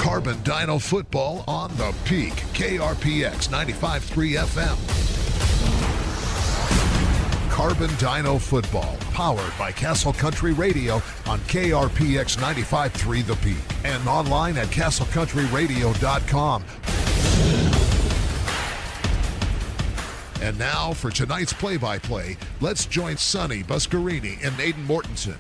Carbon Dino football on the Peak, KRPX 95.3 FM. Carbon Dino football, powered by Castle Country Radio on KRPX 95.3 The Peak and online at castlecountryradio.com. And now for tonight's play-by-play, let's join Sonny Buscarini and Aidan Mortensen.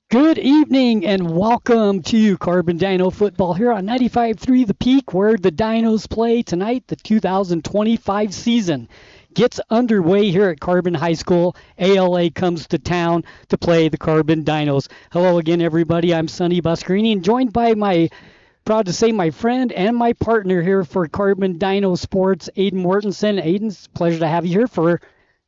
Good evening and welcome to Carbon Dino football here on 95.3 The Peak, where the Dinos play tonight. The 2025 season gets underway here at Carbon High School. ALA comes to town to play the Carbon Dinos. Hello again, everybody. I'm Sonny Buscarini, and joined by proud to say, my friend and my partner here for Carbon Dino Sports, Aidan Mortensen. Aidan, it's a pleasure to have you here for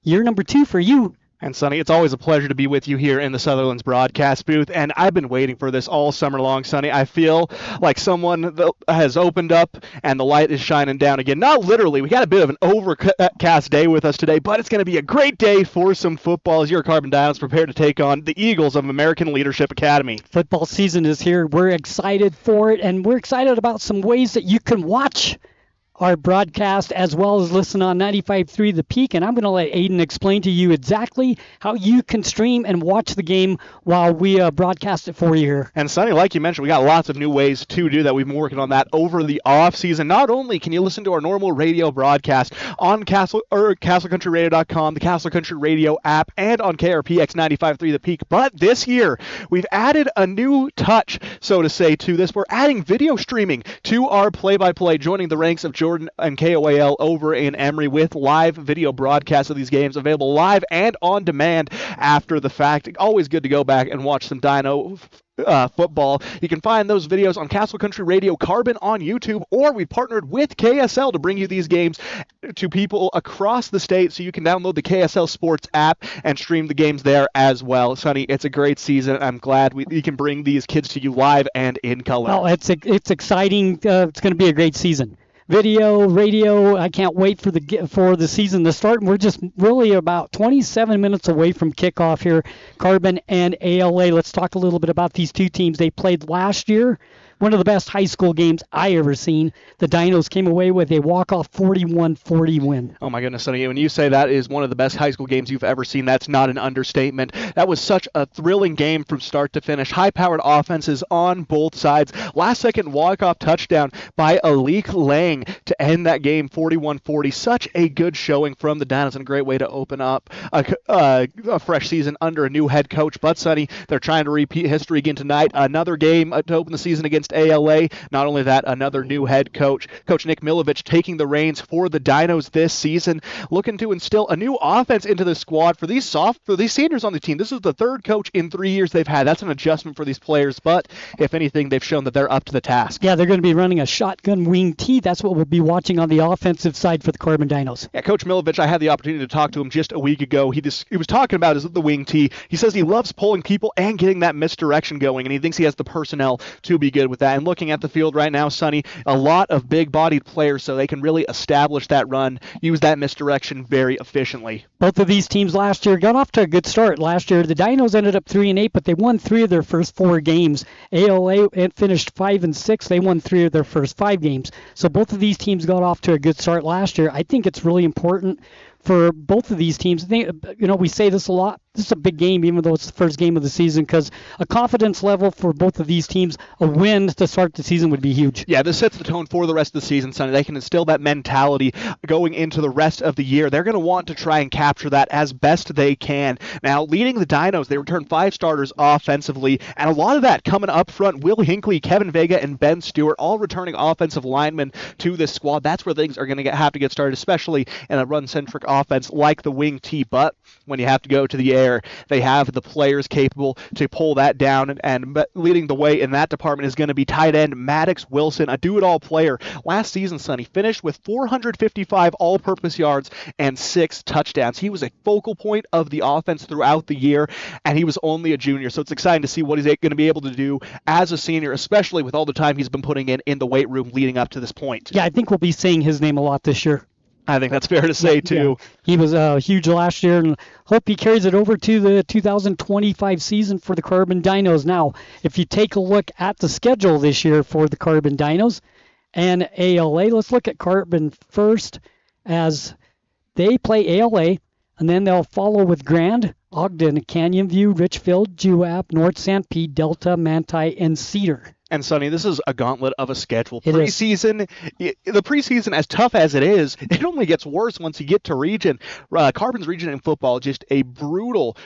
year number 2 for you. And Sonny, it's always a pleasure to be with you here in the Sutherland's broadcast booth, and I've been waiting for this all summer long, Sonny. I feel like someone has opened up and the light is shining down again. Not literally, we got a bit of an overcast day with us today, but it's going to be a great day for some football as your Carbon Dinos prepare to take on the Eagles of American Leadership Academy. Football season is here. We're excited for it, and we're excited about some ways that you can watch our broadcast as well as listen on 95.3 The Peak, and I'm going to let Aidan explain to you exactly how you can stream and watch the game while we broadcast it for you here. And Sonny, like you mentioned, we got lots of new ways to do that. We've been working on that over the off season. Not only can you listen to our normal radio broadcast on castlecountryradio.com, the Castle Country Radio app, and on KRPX 95.3 The Peak, but this year we've added a new touch, so to say, to this. We're adding video streaming to our play-by-play, joining the ranks of Jordan and KOAL over in Emory with live video broadcasts of these games available live and on demand after the fact. Always good to go back and watch some Dino football. You can find those videos on Castle Country Radio Carbon on YouTube, or we partnered with KSL to bring you these games to people across the state, so you can download the KSL Sports app and stream the games there as well. Sonny, it's a great season. I'm glad we can bring these kids to you live and in color. Well, it's exciting. It's going to be a great season. Video, radio, I can't wait for the season to start. And we're just really about 27 minutes away from kickoff here, Carbon and ALA. Let's talk a little bit about these two teams. They played last year. One of the best high school games I ever seen. The Dinos came away with a walk-off 41-40 win. Oh my goodness, Sonny, when you say that is one of the best high school games you've ever seen, that's not an understatement. That was such a thrilling game from start to finish. High-powered offenses on both sides. Last-second walk-off touchdown by Alik Lang to end that game 41-40. Such a good showing from the Dinos and a great way to open up a fresh season under a new head coach. But, Sonny, they're trying to repeat history again tonight. Another game to open the season against ALA. Not only that, another new head coach, Coach Nick Milovich, taking the reins for the Dinos this season, looking to instill a new offense into the squad for these seniors on the team. This is the third coach in 3 years they've had. That's an adjustment for these players, but if anything, they've shown that they're up to the task. Yeah, they're going to be running a shotgun wing T. That's what we'll be watching on the offensive side for the Carbon Dinos. Yeah, Coach Milovich, I had the opportunity to talk to him just a week ago. He was talking about the wing T. He says he loves pulling people and getting that misdirection going, and he thinks he has the personnel to be good with that. And looking at the field right now, Sonny, a lot of big-bodied players, so they can really establish that run, use that misdirection very efficiently. Both of these teams last year got off to a good start. Last year, the Dinos ended up 3-8, but they won 3 of their first 4 games. ALA finished 5-6. They won 3 of their first 5 games. So both of these teams got off to a good start last year. I think it's really important for both of these teams. We say this a lot. This is a big game, even though it's the first game of the season, because a confidence level for both of these teams, a win to start the season would be huge. Yeah, this sets the tone for the rest of the season, Sonny. They can instill that mentality going into the rest of the year. They're going to want to try and capture that as best they can. Now, leading the Dinos, they returned 5 starters offensively, and a lot of that coming up front. Will Hinckley, Kevin Vega, and Ben Stewart, all returning offensive linemen to this squad. That's where things are going to have to get started, especially in a run-centric offense like the wing T. But when you have to go to the air, they have the players capable to pull that down, and leading the way in that department is going to be tight end Maddox Wilson, a do-it-all player. Last season, Sonny, finished with 455 all-purpose yards and 6 touchdowns. He was a focal point of the offense throughout the year, and he was only a junior, so it's exciting to see what he's going to be able to do as a senior, especially with all the time he's been putting in the weight room leading up to this point. Yeah, I think we'll be saying his name a lot this year. I think that's fair to say, too. Yeah. He was huge last year, and hope he carries it over to the 2025 season for the Carbon Dinos. Now, if you take a look at the schedule this year for the Carbon Dinos and ALA, let's look at Carbon first, as they play ALA, and then they'll follow with Grand, Ogden, Canyon View, Richfield, Juab, North St. Pete, Delta, Manti, and Cedar. And Sonny, this is a gauntlet of a schedule. The preseason, as tough as it is, it only gets worse once you get to region. Carbon's region in football is just a brutal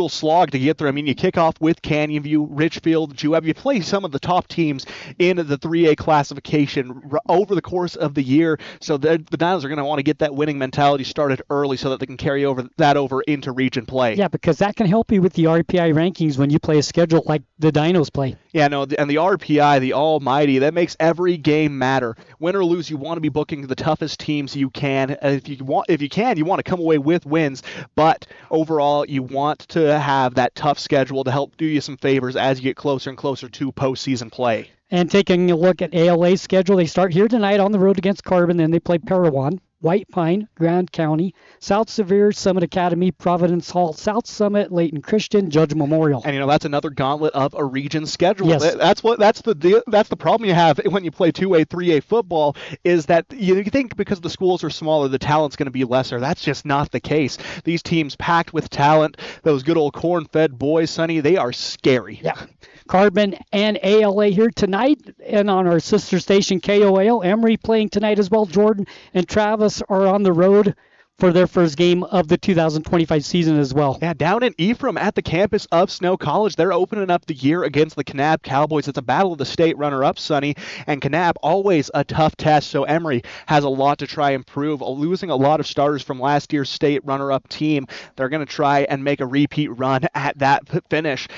slog to get through. I mean, you kick off with Canyon View, Richfield, Juab. You play some of the top teams in the 3A classification over the course of the year. So the Dinos are going to want to get that winning mentality started early so that they can carry that over into region play. Yeah, because that can help you with the RPI rankings when you play a schedule like the Dinos play. Yeah, no, and the RPI, the almighty, that makes every game matter. Win or lose, you want to be booking the toughest teams you can. If you want to come away with wins, but overall, you want to have that tough schedule to help do you some favors as you get closer and closer to postseason play. And taking a look at ALA's schedule, they start here tonight on the road against Carbon, then they play Parowan, White Pine, Grand County, South Sevier, Summit Academy, Providence Hall, South Summit, Layton Christian, Judge Memorial. And that's another gauntlet of a region schedule. Yes. That's the problem you have when you play 2A, 3A football, is that you think because the schools are smaller, the talent's going to be lesser. That's just not the case. These teams packed with talent, those good old corn-fed boys, Sonny, they are scary. Yeah. Carbon and ALA here tonight, and on our sister station KOAL. Emory playing tonight as well. Jordan and Travis are on the road for their first game of the 2025 season as well. Yeah, down in Ephraim at the campus of Snow College, they're opening up the year against the Kanab Cowboys. It's a battle of the state runner-up, Sonny, and Kanab, always a tough test, so Emory has a lot to try and prove. Losing a lot of starters from last year's state runner-up team, they're going to try and make a repeat run at that finish.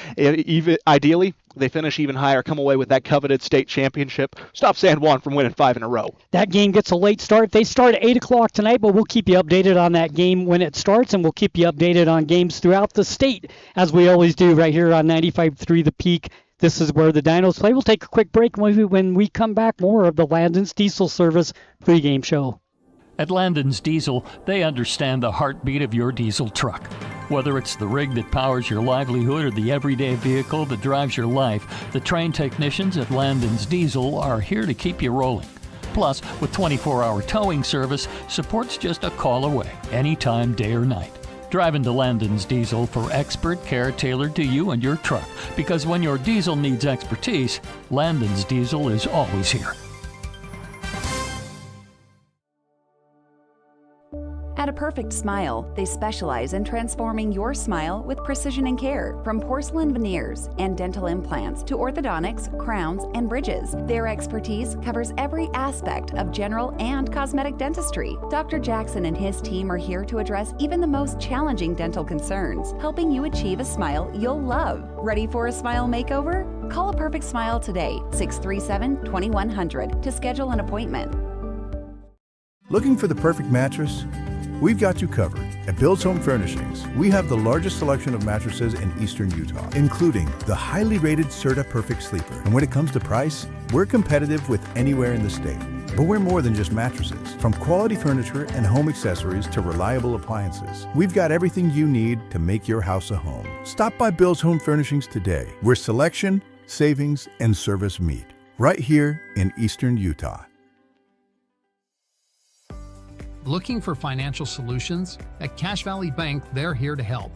Ideally, they finish even higher, come away with that coveted state championship, stop San Juan from winning 5 in a row. That game gets a late start. They start at 8 o'clock tonight, but we'll keep you updated on that game when it starts, and we'll keep you updated on games throughout the state, as we always do right here on 95.3 The Peak. This is where the Dinos play. We'll take a quick break. When we come back, more of the Landon's Diesel Service pregame show. At Landon's Diesel, they understand the heartbeat of your diesel truck. Whether it's the rig that powers your livelihood or the everyday vehicle that drives your life, the trained technicians at Landon's Diesel are here to keep you rolling. Plus, with 24-hour towing service, support's just a call away, anytime, day or night. Drive into Landon's Diesel for expert care tailored to you and your truck, because when your diesel needs expertise, Landon's Diesel is always here. At A Perfect Smile, they specialize in transforming your smile with precision and care. From porcelain veneers and dental implants to orthodontics, crowns, and bridges, their expertise covers every aspect of general and cosmetic dentistry. Dr. Jackson and his team are here to address even the most challenging dental concerns, helping you achieve a smile you'll love. Ready for a smile makeover? Call A Perfect Smile today, 637-2100, to schedule an appointment. Looking for the perfect mattress? We've got you covered. At Bill's Home Furnishings, we have the largest selection of mattresses in eastern Utah, including the highly rated Serta Perfect Sleeper. And when it comes to price, we're competitive with anywhere in the state. But we're more than just mattresses. From quality furniture and home accessories to reliable appliances, we've got everything you need to make your house a home. Stop by Bill's Home Furnishings today, where selection, savings, and service meet. Right here in eastern Utah. Looking for financial solutions? At Cache Valley Bank, they're here to help.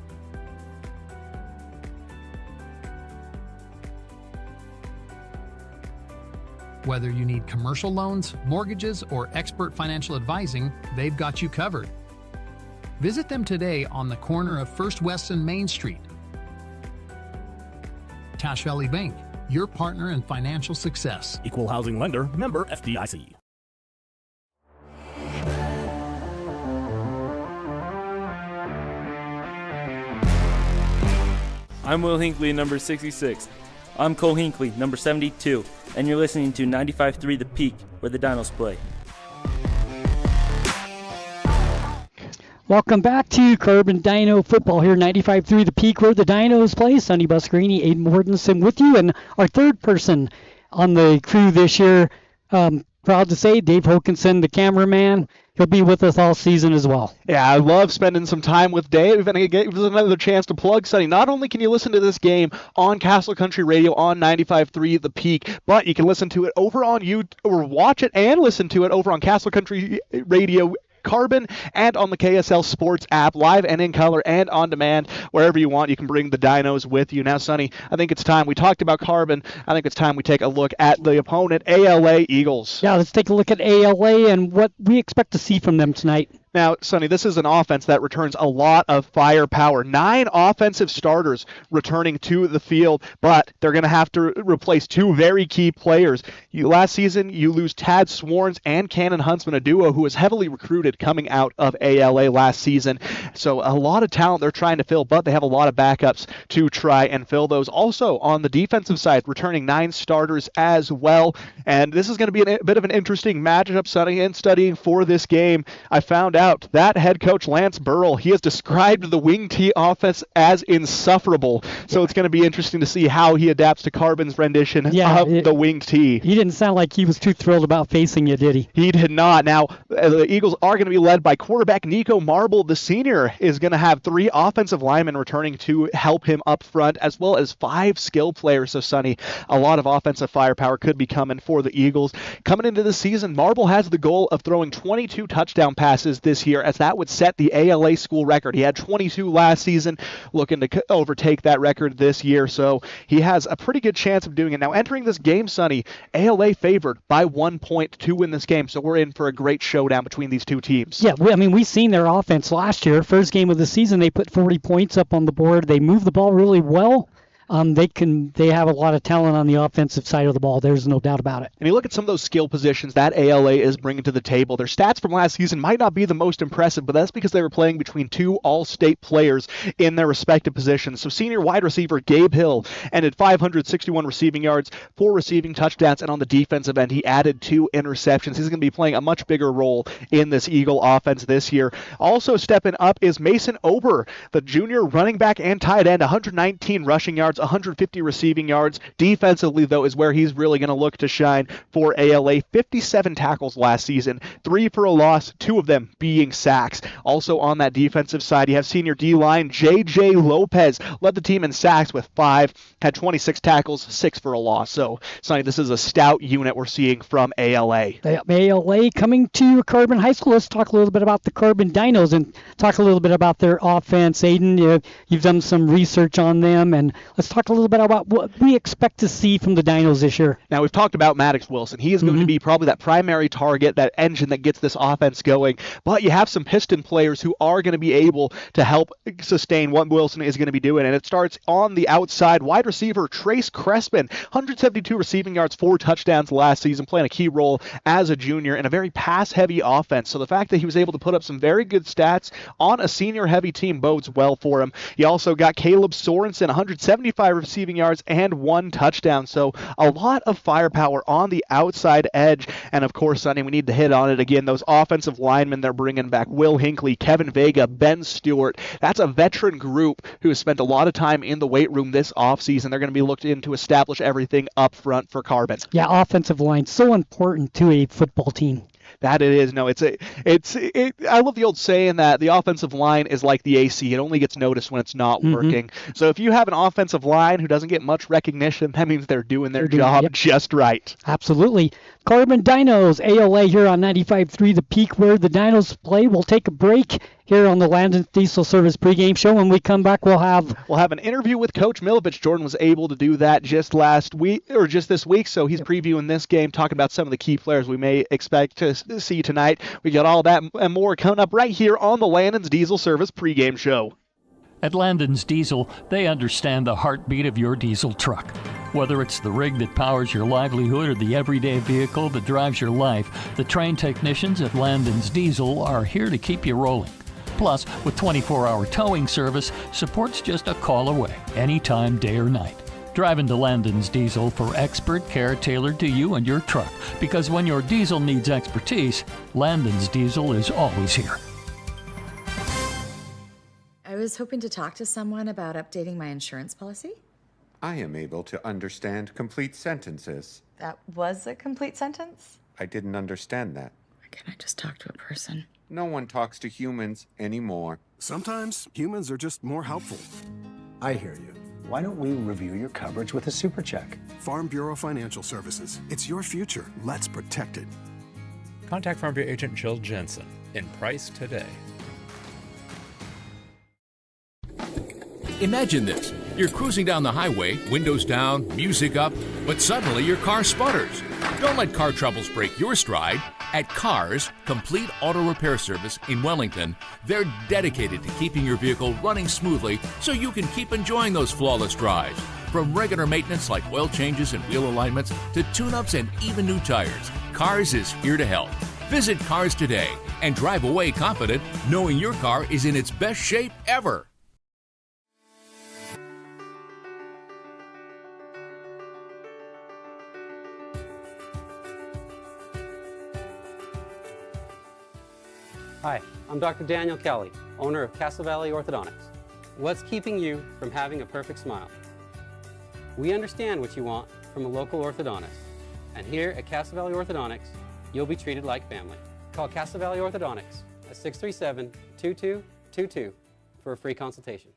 Whether you need commercial loans, mortgages, or expert financial advising, they've got you covered. Visit them today on the corner of First West and Main Street. Cache Valley Bank, your partner in financial success. Equal housing lender, member FDIC. I'm Will Hinckley, number 66. I'm Cole Hinckley, number 72, and you're listening to 95.3 The Peak, where the Dinos play. Welcome back to Carbon Dino Football here, 95.3 The Peak, where the Dinos play. Sonny Buscarini, Aiden Mortensen with you, and our third person on the crew this year, proud to say, Dave Hokinson, the cameraman. he'll be with us all season as well. Yeah, I love spending some time with Dave, and it gives us another chance to plug Sonny. Not only can you listen to this game on Castle Country Radio on 95.3 The Peak, but you can listen to it over on YouTube, or watch it and listen to it over on Castle Country Radio Carbon and on the KSL Sports app, live and in color and on demand. Wherever you want, you can bring the Dinos with you. Now, Sonny, I think it's time. We talked about Carbon. I think it's time we take a look at the opponent, ALA Eagles. Yeah, let's take a look at ALA and what we expect to see from them tonight. Now, Sonny, this is an offense that returns a lot of firepower. 9 offensive starters returning to the field, but they're going to have to replace 2 very key players. Last season, you lose Tad Swarns and Cannon Huntsman, a duo who was heavily recruited coming out of ALA last season. So a lot of talent they're trying to fill, but they have a lot of backups to try and fill those. Also, on the defensive side, returning 9 starters as well. And this is going to be a bit of an interesting matchup, Sonny. In studying for this game, I found out that head coach Lance Burrell, he has described the wing T offense as insufferable. So it's going to be interesting to see how he adapts to Carbon's rendition of the wing T. He didn't sound like he was too thrilled about facing you, did he? He did not. Now, the Eagles are going to be led by quarterback Nico Marble. The senior is going to have 3 offensive linemen returning to help him up front, as well as 5 skill players. So, Sonny, a lot of offensive firepower could be coming for the Eagles. Coming into the season, Marble has the goal of throwing 22 touchdown passes this year, as that would set the ALA school record. He had 22 last season, looking to overtake that record this year, so he has a pretty good chance of doing it. Now, entering this game, Sonny, ALA favored by 1 point to win this game, so we're in for a great showdown between these two teams. Yeah, we've seen their offense last year. First game of the season, they put 40 points up on the board. They move the ball really well. They have a lot of talent on the offensive side of the ball. There's no doubt about it. And you look at some of those skill positions that ALA is bringing to the table. Their stats from last season might not be the most impressive, but that's because they were playing between 2 all-state players in their respective positions. So senior wide receiver Gabe Hill ended 561 receiving yards, 4 receiving touchdowns, and on the defensive end, he added 2 interceptions. He's going to be playing a much bigger role in this Eagle offense this year. Also stepping up is Mason Ober, the junior running back and tight end, 119 rushing yards, 150 receiving yards. Defensively, though, is where he's really going to look to shine for ALA. 57 tackles last season, 3 for a loss, 2 of them being sacks. Also on that defensive side, you have senior D-line J.J. Lopez, led the team in sacks with 5, had 26 tackles, 6 for a loss. So, Sonny, this is a stout unit we're seeing from ALA. ALA coming to Carbon High School. Let's talk a little bit about the Carbon Dinos and talk a little bit about their offense. Aiden, you've done some research on them, and let's talk a little bit about what we expect to see from the Dinos this year. Now, we've talked about Maddox Wilson. He is going to be probably that primary target, that engine that gets this offense going. But you have some piston players who are going to be able to help sustain what Wilson is going to be doing. And it starts on the outside. Wide receiver Trace Crespin, 172 receiving yards, 4 touchdowns last season, playing a key role as a junior in a very pass-heavy offense. So the fact that he was able to put up some very good stats on a senior-heavy team bodes well for him. You also got Caleb Sorensen, 175 receiving yards and 1 touchdown. So a lot of firepower on the outside edge. And of course, Sonny, we need to hit on it again. Those offensive linemen they're bringing back, Will Hinckley, Kevin Vega, Ben Stewart. That's a veteran group who has spent a lot of time in the weight room this offseason. They're going to be looked in to establish everything up front for Carbon. Yeah, offensive line, so important to a football team. That it is. No, I love the old saying that the offensive line is like the AC. It only gets noticed when it's not working. So if you have an offensive line who doesn't get much recognition, that means they're doing their job just right. Absolutely. Carbon Dinos, ALA here on 95.3 The Peak, where the Dinos play. We'll take a break here on the Landon Diesel Service pregame show. When we come back, we'll have an interview with Coach Milovich. Jordan was able to do that just this week, so he's previewing this game, talking about some of the key players we may expect to see tonight. We got all that and more coming up right here on the Landon's Diesel Service pregame show. At Landon's Diesel, they understand the heartbeat of your diesel truck. Whether it's the rig that powers your livelihood or the everyday vehicle that drives your life, the trained technicians at Landon's Diesel are here to keep you rolling. Plus, with 24-hour towing service, support's just a call away, anytime, day or night. Drive into Landon's Diesel for expert care tailored to you and your truck, because when your diesel needs expertise, Landon's Diesel is always here. I was hoping to talk to someone about updating my insurance policy. I am able to understand complete sentences. That was a complete sentence? I didn't understand that. Can I just talk to a person? No one talks to humans anymore. Sometimes humans are just more helpful. I hear you. Why don't we review your coverage with a super check? Farm Bureau Financial Services. It's your future. Let's protect it. Contact Farm Bureau agent Jill Jensen in Price today. Imagine this. You're cruising down the highway, windows down, music up, but suddenly your car sputters. Don't let car troubles break your stride. At Cars, Complete Auto Repair Service in Wellington, they're dedicated to keeping your vehicle running smoothly so you can keep enjoying those flawless drives. From regular maintenance like oil changes and wheel alignments to tune-ups and even new tires, Cars is here to help. Visit Cars today and drive away confident knowing your car is in its best shape ever. Hi, I'm Dr. Daniel Kelly, owner of Castle Valley Orthodontics. What's keeping you from having a perfect smile? We understand what you want from a local orthodontist. And here at Castle Valley Orthodontics, you'll be treated like family. Call Castle Valley Orthodontics at 637-2222 for a free consultation.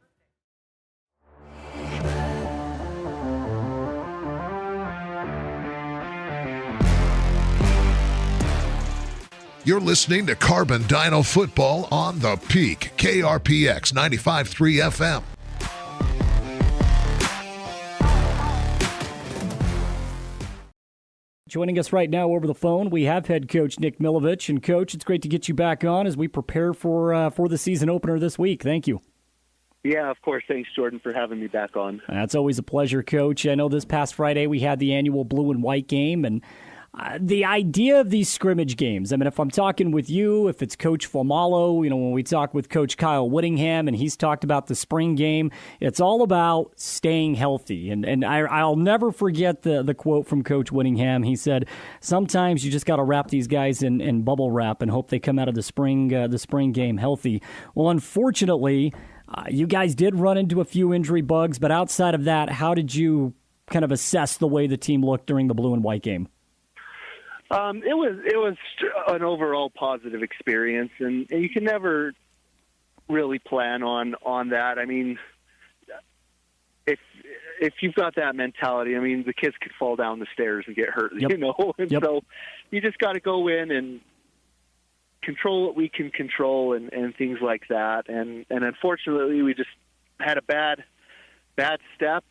You're listening to Carbon Dino Football on the Peak, KRPX 95.3 FM. Joining us right now over the phone, we have head coach Nick Milovich. And, Coach, it's great to get you back on as we prepare for the season opener this week. Thank you. Yeah, of course. Thanks, Jordan, for having me back on. That's always a pleasure, Coach. I know this past Friday we had the annual blue and white game, and the idea of these scrimmage games, I mean, if I'm talking with you, if it's Coach Fomalo, when we talk with Coach Kyle Whittingham and he's talked about the spring game, it's all about staying healthy. And I'll never forget the quote from Coach Whittingham. He said, sometimes you just got to wrap these guys in bubble wrap and hope they come out of the spring game healthy. Well, unfortunately, you guys did run into a few injury bugs, but outside of that, how did you kind of assess the way the team looked during the blue and white game? It was an overall positive experience, and you can never really plan on that. I mean, if you've got that mentality, I mean, the kids could fall down the stairs and get hurt, Yep. and so you just got to go in and control what we can control and things like that. And unfortunately, we just had a bad step,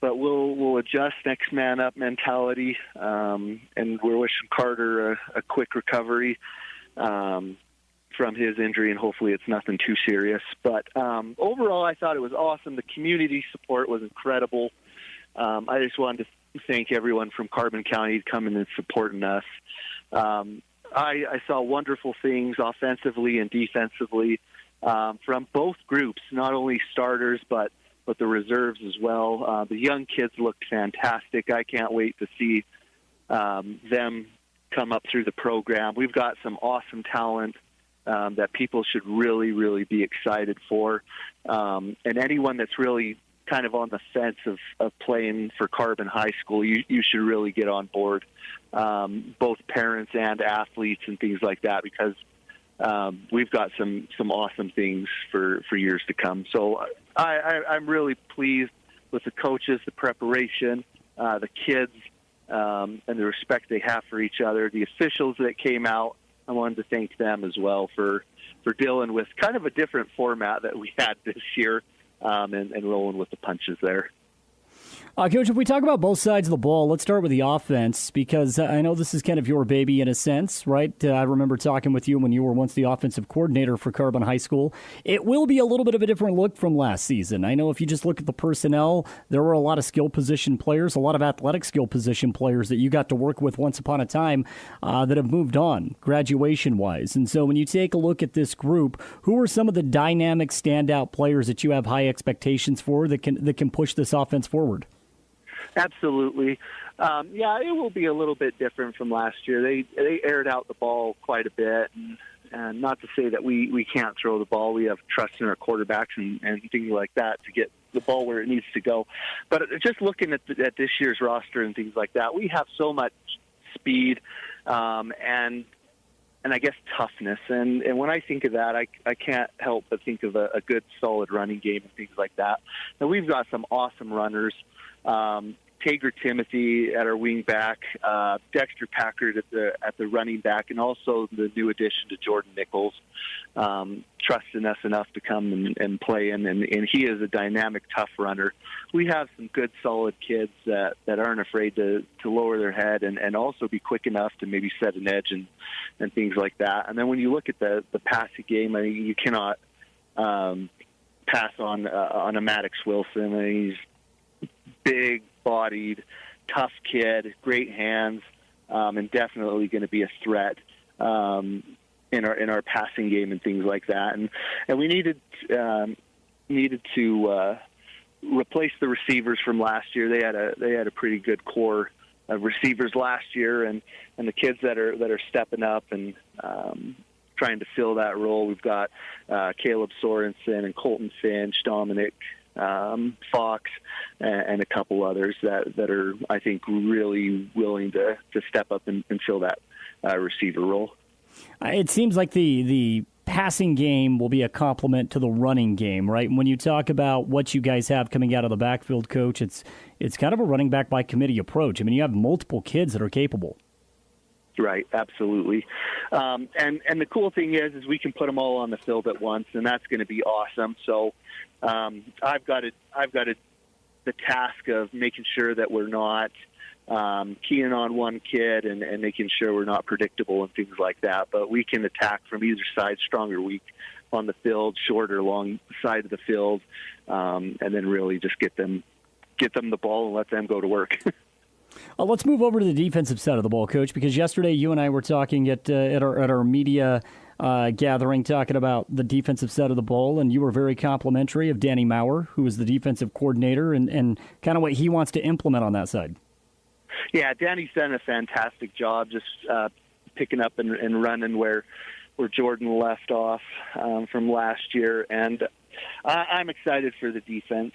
but we'll adjust, next man up mentality, and we're wishing Carter a quick recovery from his injury, and hopefully it's nothing too serious. But overall, I thought it was awesome. The community support was incredible. I just wanted to thank everyone from Carbon County coming and supporting us. I saw wonderful things offensively and defensively from both groups, not only starters, but the reserves as well. The young kids looked fantastic. I can't wait to see them come up through the program. We've got some awesome talent that people should really, really be excited for. And anyone that's really kind of on the fence of playing for Carbon High School, you should really get on board, both parents and athletes and things like that, because we've got some awesome things for years to come. So I'm really pleased with the coaches, the preparation, the kids, and the respect they have for each other. The officials that came out, I wanted to thank them as well for dealing with kind of a different format that we had this year, and rolling with the punches there. Coach, if we talk about both sides of the ball, let's start with the offense, because I know this is kind of your baby in a sense, right? I remember talking with you when you were once the offensive coordinator for Carbon High School. It will be a little bit of a different look from last season. I know if you just look at the personnel, there were a lot of skill position players, a lot of athletic skill position players that you got to work with once upon a time that have moved on graduation-wise. And so when you take a look at this group, who are some of the dynamic standout players that you have high expectations for that can push this offense forward? Absolutely. Yeah, it will be a little bit different from last year. They aired out the ball quite a bit, and not to say that we can't throw the ball. We have trust in our quarterbacks and things like that to get the ball where it needs to go. But just looking at this year's roster and things like that, we have so much speed, and I guess toughness. And when I think of that, I can't help but think of a good, solid running game and things like that. Now, we've got some awesome runners. Tager Timothy at our wing back, Dexter Packard at the running back, and also the new addition to Jordan Nichols, trusting us enough to come and play in, and he is a dynamic, tough runner. We have some good, solid kids that aren't afraid to lower their head and also be quick enough to maybe set an edge and things like that. And then when you look at the passing game, I mean, you cannot pass on a Maddox Wilson. I mean, he's big-bodied, tough kid, great hands, and definitely going to be a threat in our passing game and things like that. And we needed to replace the receivers from last year. They had a pretty good core of receivers last year, and the kids that are stepping up and trying to fill that role. We've got Caleb Sorensen and Colton Finch, Dominic Fox, and a couple others that are, I think, really willing to step up and fill that receiver role. It seems like the passing game will be a complement to the running game, right? And when you talk about what you guys have coming out of the backfield, Coach, it's kind of a running back by committee approach. I mean, you have multiple kids that are capable. Right, absolutely. And the cool thing is we can put them all on the field at once, and that's going to be awesome. So I've got the task of making sure that we're not keying on one kid and making sure we're not predictable and things like that. But we can attack from either side, strong or weak, on the field, short or long side of the field, and then really just get them the ball and let them go to work. Let's move over to the defensive side of the ball, Coach, because yesterday you and I were talking at our media gathering, talking about the defensive side of the ball, and you were very complimentary of Danny Maurer, who is the defensive coordinator, and kind of what he wants to implement on that side. Yeah, Danny's done a fantastic job just picking up and running where Jordan left off from last year, and I'm excited for the defense.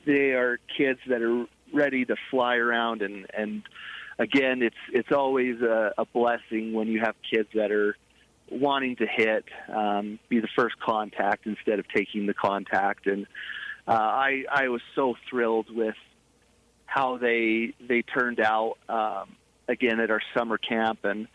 They are kids that are ready to fly around, and again, it's always a blessing when you have kids that are wanting to hit, be the first contact instead of taking the contact. And I was so thrilled with how they turned out again at our summer camp, and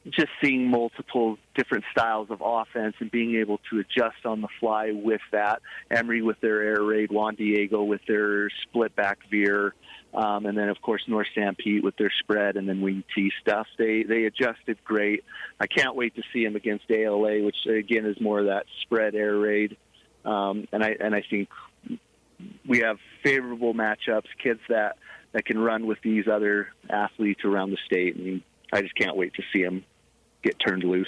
just seeing multiple different styles of offense and being able to adjust on the fly with that. Emory with their air raid, Juan Diego with their split back veer, and then, of course, North Stampede with their spread and then wing T stuff. They adjusted great. I can't wait to see them against ALA, which, again, is more of that spread air raid. And I think we have favorable matchups, kids that can run with these other athletes around the state, and I just can't wait to see them get turned loose.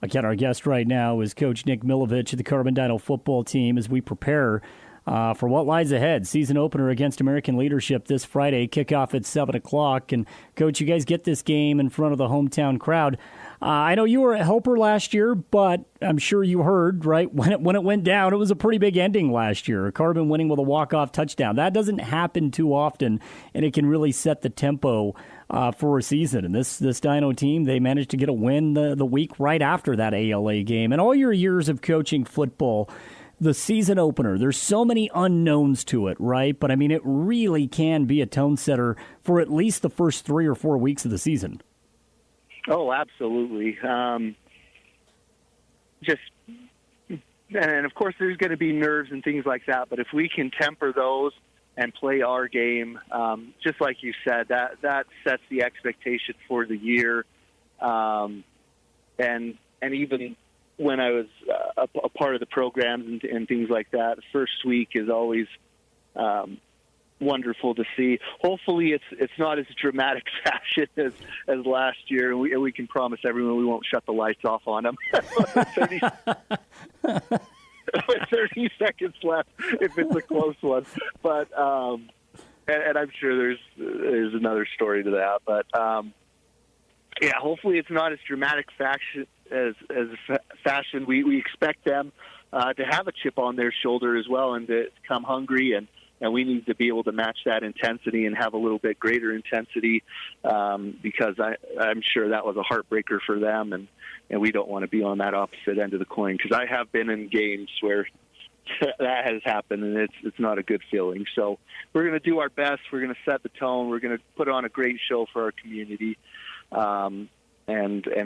Again, our guest right now is Coach Nick Milovich of the Carbon Dino football team as we prepare for what lies ahead. Season opener against American Leadership this Friday, kickoff at 7 o'clock. And, Coach, you guys get this game in front of the hometown crowd. I know you were a helper last year, but I'm sure you heard, right, when it went down, it was a pretty big ending last year. Carbon winning with a walk-off touchdown. That doesn't happen too often, and it can really set the tempo for a season. And this Dino team, they managed to get a win the week right after that ALA game. And all your years of coaching football, the season opener, there's so many unknowns to it, right? But, I mean, it really can be a tone setter for at least the first 3 or 4 weeks of the season. Oh, absolutely. And of course, there's going to be nerves and things like that. But if we can temper those and play our game, just like you said, that sets the expectation for the year. And even when I was a part of the programs and things like that, the first week is always wonderful to see. Hopefully it's not as dramatic fashion as last year, and we can promise everyone we won't shut the lights off on them. 30 seconds left if it's a close one. But and I'm sure there's another story to that. But yeah, hopefully it's not as dramatic fashion as fashion. We expect them to have a chip on their shoulder as well, and to come hungry and we need to be able to match that intensity and have a little bit greater intensity, because I'm sure that was a heartbreaker for them, and we don't want to be on that opposite end of the coin, because I have been in games where that has happened, and it's not a good feeling. So we're going to do our best. We're going to set the tone. We're going to put on a great show for our community, and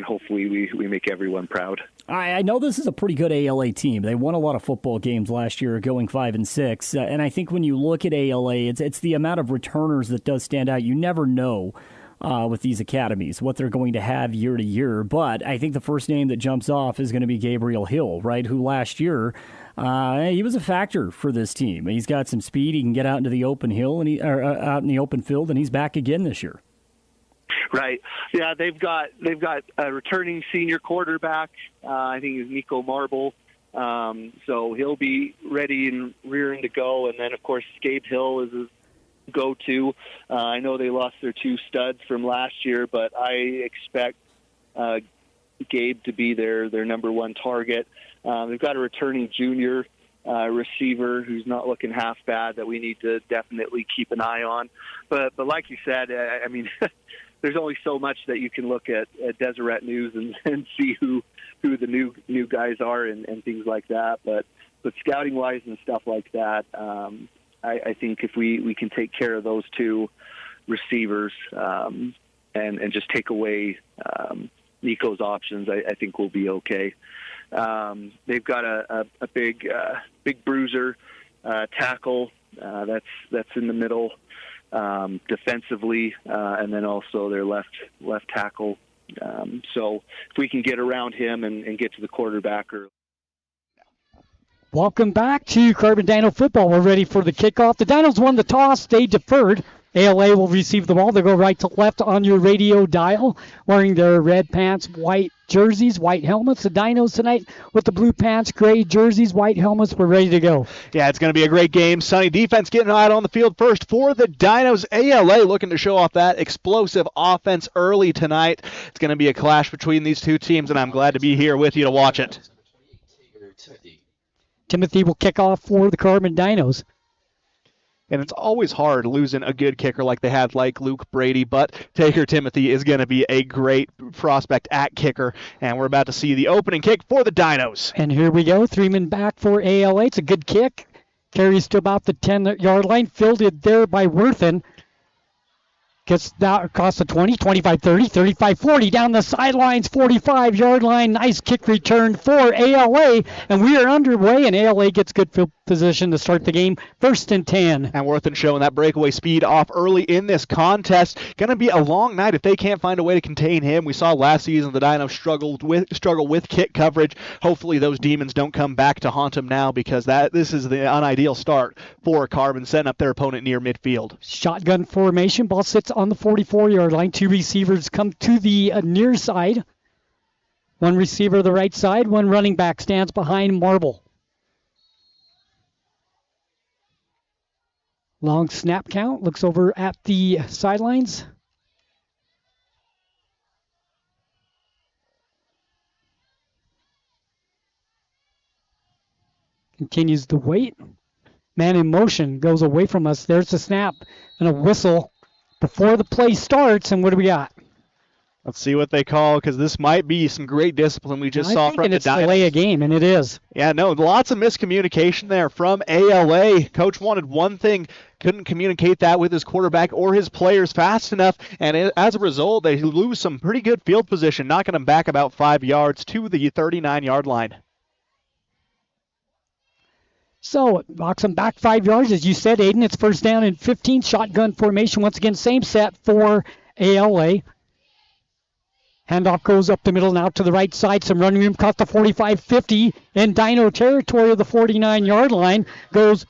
hopefully we make everyone proud. I know this is a pretty good ALA team. They won a lot of football games last year, going 5-6. And I think when you look at ALA, it's the amount of returners that does stand out. You never know with these academies what they're going to have year to year. But I think the first name that jumps off is going to be Gabriel Hill, right? Who last year he was a factor for this team. He's got some speed. He can get out into the open hill out in the open field, and he's back again this year. Right. Yeah, they've got a returning senior quarterback. I think it's Nico Marble. So he'll be ready and rearing to go. And then, of course, Gabe Hill is a go-to. I know they lost their two studs from last year, but I expect Gabe to be their number one target. They've got a returning junior receiver who's not looking half bad that we need to definitely keep an eye on. But like you said, I mean, there's only so much that you can look at Deseret News and see who the new guys are and things like that. But scouting wise and stuff like that, I think if we can take care of those two receivers and just take away Nico's options, I think we'll be okay. They've got a big bruiser tackle that's in the middle. Defensively, and then also their left tackle. So if we can get around him and get to the quarterback. Welcome back to Carbon Dino Football. We're ready for the kickoff. The Dinos won the toss. They deferred. ALA will receive the ball. They go right to left on your radio dial, wearing their red pants, white jerseys, white helmets. The Dinos tonight with the blue pants, gray jerseys, white helmets. We're ready to go. Yeah, it's going to be a great game. Sunny defense getting out on the field first for the Dinos. ALA looking to show off that explosive offense early tonight. It's going to be a clash between these two teams, and I'm glad to be here with you to watch it. Timothy will kick off for the Carbon Dinos. And it's always hard losing a good kicker like they had, like Luke Brady, but Taker Timothy is going to be a great prospect at kicker, and we're about to see the opening kick for the Dinos. And here we go, 3 men back for ALA. It's a good kick. Carries to about the 10-yard line, fielded there by Worthen. Gets down across the 20, 25, 30, 35, 40, down the sidelines, 45-yard line. Nice kick return for ALA, and we are underway, and ALA gets good field position to start the game. 1st and 10. And Worthen showing that breakaway speed off early in this contest. Going to be a long night if they can't find a way to contain him. We saw last season the Dinos struggle with kick coverage. Hopefully those demons don't come back to haunt him now, because this is the unideal start for Carbon, setting up their opponent near midfield. Shotgun formation. Ball sits on the 44-yard line. 2 receivers come to the near side. 1 receiver the right side. 1 running back stands behind Marble. Long snap count. Looks over at the sidelines. Continues to wait. Man in motion goes away from us. There's the snap and a whistle before the play starts. And what do we got? Let's see what they call, because this might be some great discipline we just saw from the Dinos. Delay a game, and it is. Yeah, no, lots of miscommunication there from ALA. Coach wanted one thing, couldn't communicate that with his quarterback or his players fast enough, and as a result, they lose some pretty good field position, knocking them back about 5 yards to the 39-yard line. So it knocks them back 5 yards, as you said, Aiden. It's 1st down and 15. Shotgun formation once again, same set for ALA. Handoff goes up the middle now to the right side. Some running room, caught the 45-50 in Dino territory of the 49-yard line. Goes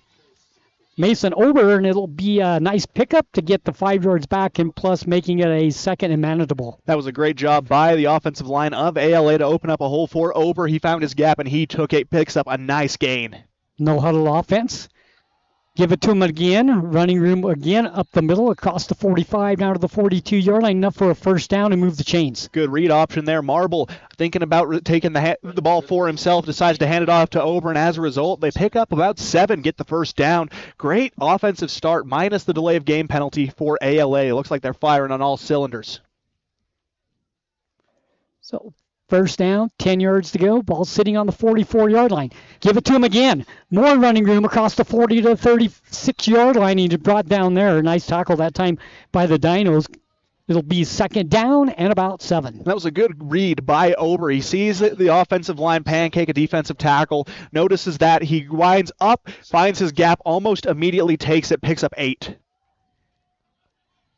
Mason Ober, and it'll be a nice pickup to get the 5 yards back, and plus making it a 2nd and manageable. That was a great job by the offensive line of ALA to open up a hole for Ober. He found his gap, and he took it, picks up a nice gain. No huddle offense. Give it to him again. Running room again up the middle, across the 45, down to the 42-yard line, enough for a first down and move the chains. Good read option there. Marble thinking about taking the ball for himself, decides to hand it off to Ober, and as a result, they pick up about 7, get the first down. Great offensive start, minus the delay of game penalty for ALA. It looks like they're firing on all cylinders. So first down, 10 yards to go. Ball sitting on the 44-yard line. Give it to him again. More running room across the 40 to 36-yard line. He brought down there. Nice tackle that time by the Dinos. It'll be second down and about 7. That was a good read by Ober. He sees the offensive line pancake a defensive tackle, notices that, he winds up, finds his gap, almost immediately takes it, picks up 8.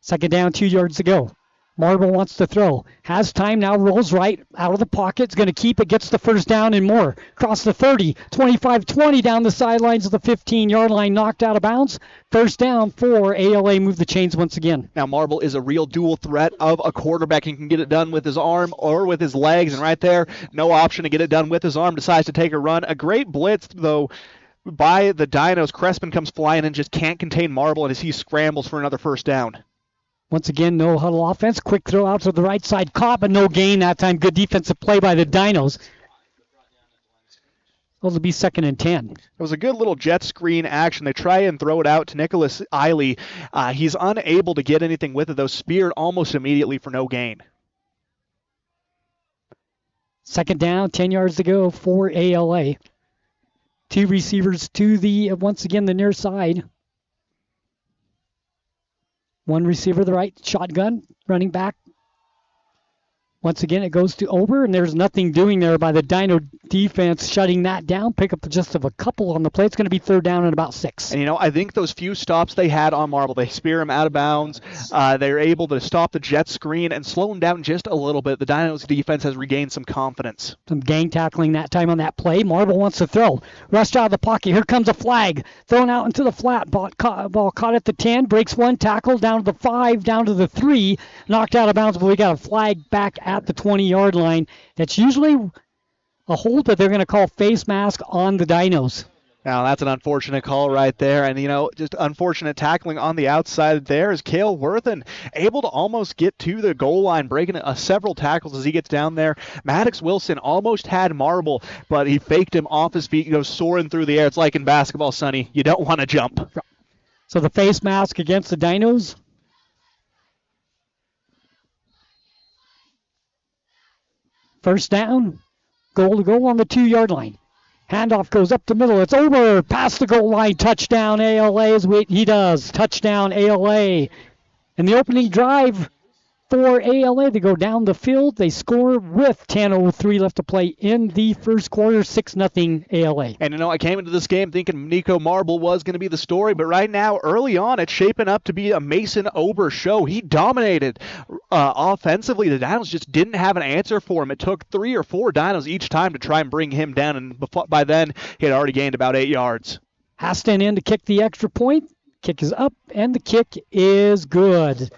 Second down, 2 yards to go. Marble wants to throw. Has time now, rolls right out of the pocket. Is going to keep it, gets the first down and more. Across the 30, 25-20 down the sidelines of the 15-yard line, knocked out of bounds. First down for ALA, move the chains once again. Now Marble is a real dual threat of a quarterback. He can get it done with his arm or with his legs, and right there, no option to get it done with his arm. Decides to take a run. A great blitz, though, by the Dinos. Crespin comes flying and just can't contain Marble, and as he scrambles for another first down. Once again, no huddle offense. Quick throw out to the right side. Caught, but no gain that time. Good defensive play by the Dinos. It'll be second and 10. It was a good little jet screen action. They try and throw it out to Nicholas Eiley. He's unable to get anything with it, though. Speared almost immediately for no gain. Second down, 10 yards to go for ALA. 2 receivers to the, once again, the near side. 1 receiver to the right, shotgun, running back. Once again, it goes to Ober, and there's nothing doing there by the Dino defense, shutting that down. Pick up just of a couple on the play. It's going to be third down and about 6. And, I think those few stops they had on Marble, they spear him out of bounds. They're able to stop the jet screen and slow him down just a little bit. The Dinos defense has regained some confidence. Some gang tackling that time on that play. Marble wants to throw. Rushed out of the pocket. Here comes a flag. Thrown out into the flat. Ball caught at the 10. Breaks 1 tackle. Down to the 5. Down to the 3. Knocked out of bounds, but we got a flag back at the 20-yard line. That's usually a hold, but they're going to call face mask on the Dinos. Now, that's an unfortunate call right there. And, just unfortunate tackling on the outside there is Cale Worthen able to almost get to the goal line, breaking several tackles as he gets down there. Maddox Wilson almost had Marble, but he faked him off his feet and goes soaring through the air. It's like in basketball, Sonny. You don't want to jump. So the face mask against the Dinos. First down, goal to goal on the 2-yard line. Handoff goes up the middle. It's over. Past the goal line. Touchdown ALA is what he does. Touchdown ALA. And the opening drive for ALA, they go down the field. They score with 10:03 left to play in the first quarter, 6-0 ALA. And I came into this game thinking Nico Marble was going to be the story, but right now, early on, it's shaping up to be a Mason Ober show. He dominated offensively. The Dinos just didn't have an answer for him. It took 3 or 4 Dinos each time to try and bring him down, and by then, he had already gained about 8 yards. Haston in to kick the extra point. Kick is up, and the kick is good.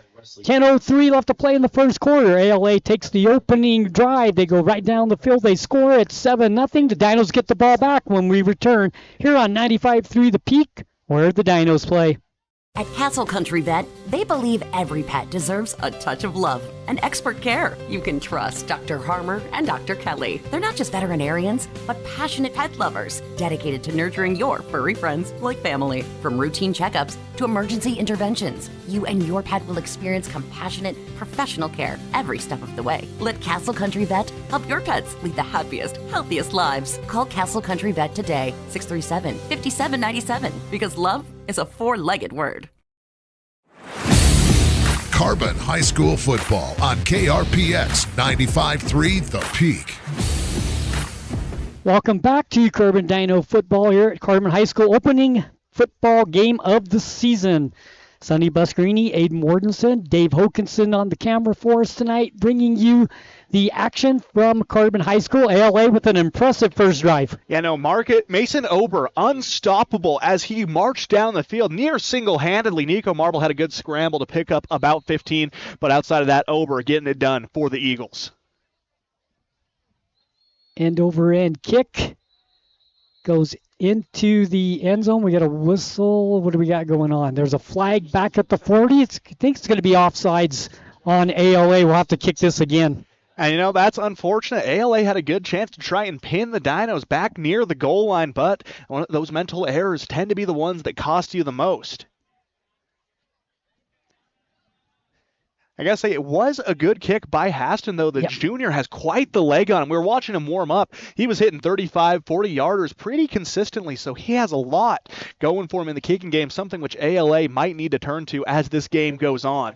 10:03 left to play in the first quarter. ALA takes the opening drive. They go right down the field. They score at 7-0. The Dinos get the ball back when we return here on 95.3 The Peak, where the Dinos play. At Castle Country Vet, they believe every pet deserves a touch of love and expert care. You can trust Dr. Harmer and Dr. Kelly. They're not just veterinarians, but passionate pet lovers, dedicated to nurturing your furry friends like family. From routine checkups to emergency interventions, you and your pet will experience compassionate, professional care every step of the way. Let Castle Country Vet help your pets lead the happiest, healthiest lives. Call Castle Country Vet today, 637-5797, because love is a 4-legged word. Carbon High School football on KRPX 95.3 The Peak. Welcome back to Carbon Dino football here at Carbon High School, opening football game of the season. Sonny Buscarini, Aiden Wardenson, Dave Hokinson on the camera for us tonight, bringing you the action from Carbon High School. ALA with an impressive first drive. Mason Ober, unstoppable as he marched down the field near single-handedly. Nico Marble had a good scramble to pick up about 15, but outside of that, Ober getting it done for the Eagles. End over end kick. goes into the end zone. We got a whistle. What do we got going on? There's a flag back at the 40. I think it's going to be offsides on ALA. We'll have to kick this again. And, that's unfortunate. ALA had a good chance to try and pin the Dinos back near the goal line, but those mental errors tend to be the ones that cost you the most. I gotta say, it was a good kick by Haston, though. The junior has quite the leg on him. We were watching him warm up. He was hitting 35, 40-yarders pretty consistently, so he has a lot going for him in the kicking game, something which ALA might need to turn to as this game goes on.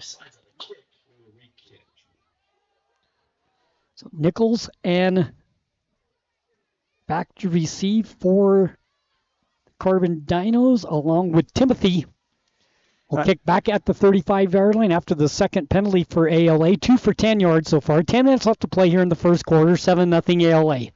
So Nichols and back to receive for Carbon Dinos along with Timothy. We'll kick back at the 35-yard line after the second penalty for ALA. 2 for 10 yards so far. 10 minutes left to play here in the first quarter. 7-0 ALA.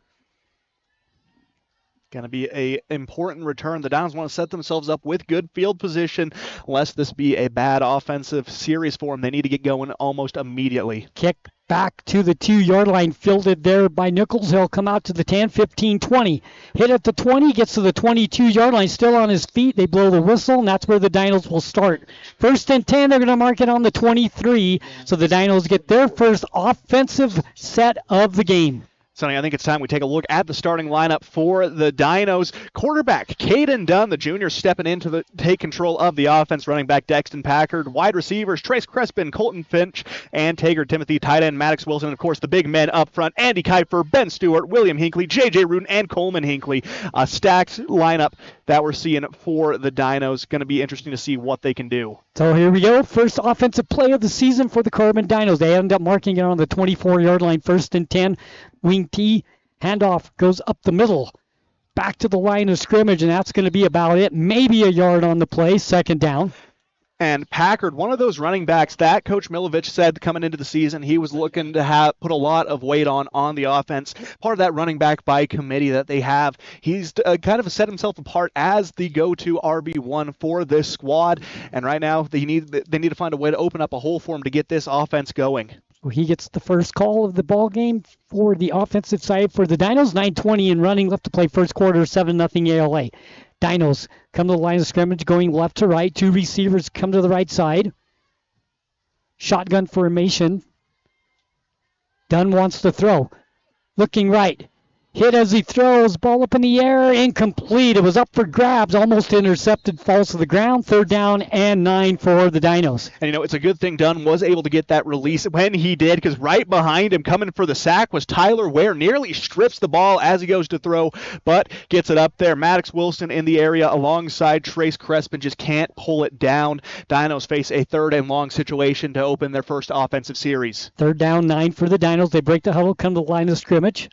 Going to be a important return. The Downs want to set themselves up with good field position, lest this be a bad offensive series for them. They need to get going almost immediately. Kick back to the 2-yard line, fielded there by Nichols. He'll come out to the 10, 15, 20. Hit at the 20, gets to the 22-yard line, still on his feet. They blow the whistle, and that's where the Dinos will start. 1st and 10, they're going to mark it on the 23, so the Dinos get their first offensive set of the game. Sonny, I think it's time we take a look at the starting lineup for the Dinos. Quarterback, Caden Dunn, the junior, stepping in to take control of the offense. Running back, Dexton Packard. Wide receivers, Trace Crespin, Colton Finch, and Tager Timothy. Tight end, Maddox Wilson. And, of course, the big men up front, Andy Kuiper, Ben Stewart, William Hinckley, J.J. Rudin, and Coleman Hinckley. A stacked lineup that we're seeing for the Dinos. Going to be interesting to see what they can do. So here we go. First offensive play of the season for the Carbon Dinos. They end up marking it on the 24-yard line. 1st and 10. Wing T, handoff goes up the middle, back to the line of scrimmage, and that's going to be about it. Maybe a yard on the play, 2nd down. And Packard, one of those running backs that Coach Milovich said coming into the season he was looking to put a lot of weight on the offense. Part of that running back by committee that they have. He's kind of set himself apart as the go-to RB1 for this squad. And right now they need to find a way to open up a hole for him to get this offense going. He gets the first call of the ball game for the offensive side for the Dinos. 9:20 in running left to play first quarter. 7-0 ALA. Dinos come to the line of scrimmage going left to right. 2 receivers come to the right side. Shotgun formation. Dunn wants to throw. Looking right. Hit as he throws. Ball up in the air. Incomplete. It was up for grabs. Almost intercepted. Falls to the ground. 3rd down and 9 for the Dinos. And, it's a good thing Dunn was able to get that release when he did, because right behind him coming for the sack was Tyler Ware. Nearly strips the ball as he goes to throw, but gets it up there. Maddox Wilson in the area alongside Trace Crespin just can't pull it down. Dinos face a 3rd and long situation to open their first offensive series. 3rd down, 9 for the Dinos. They break the huddle, come to the line of scrimmage.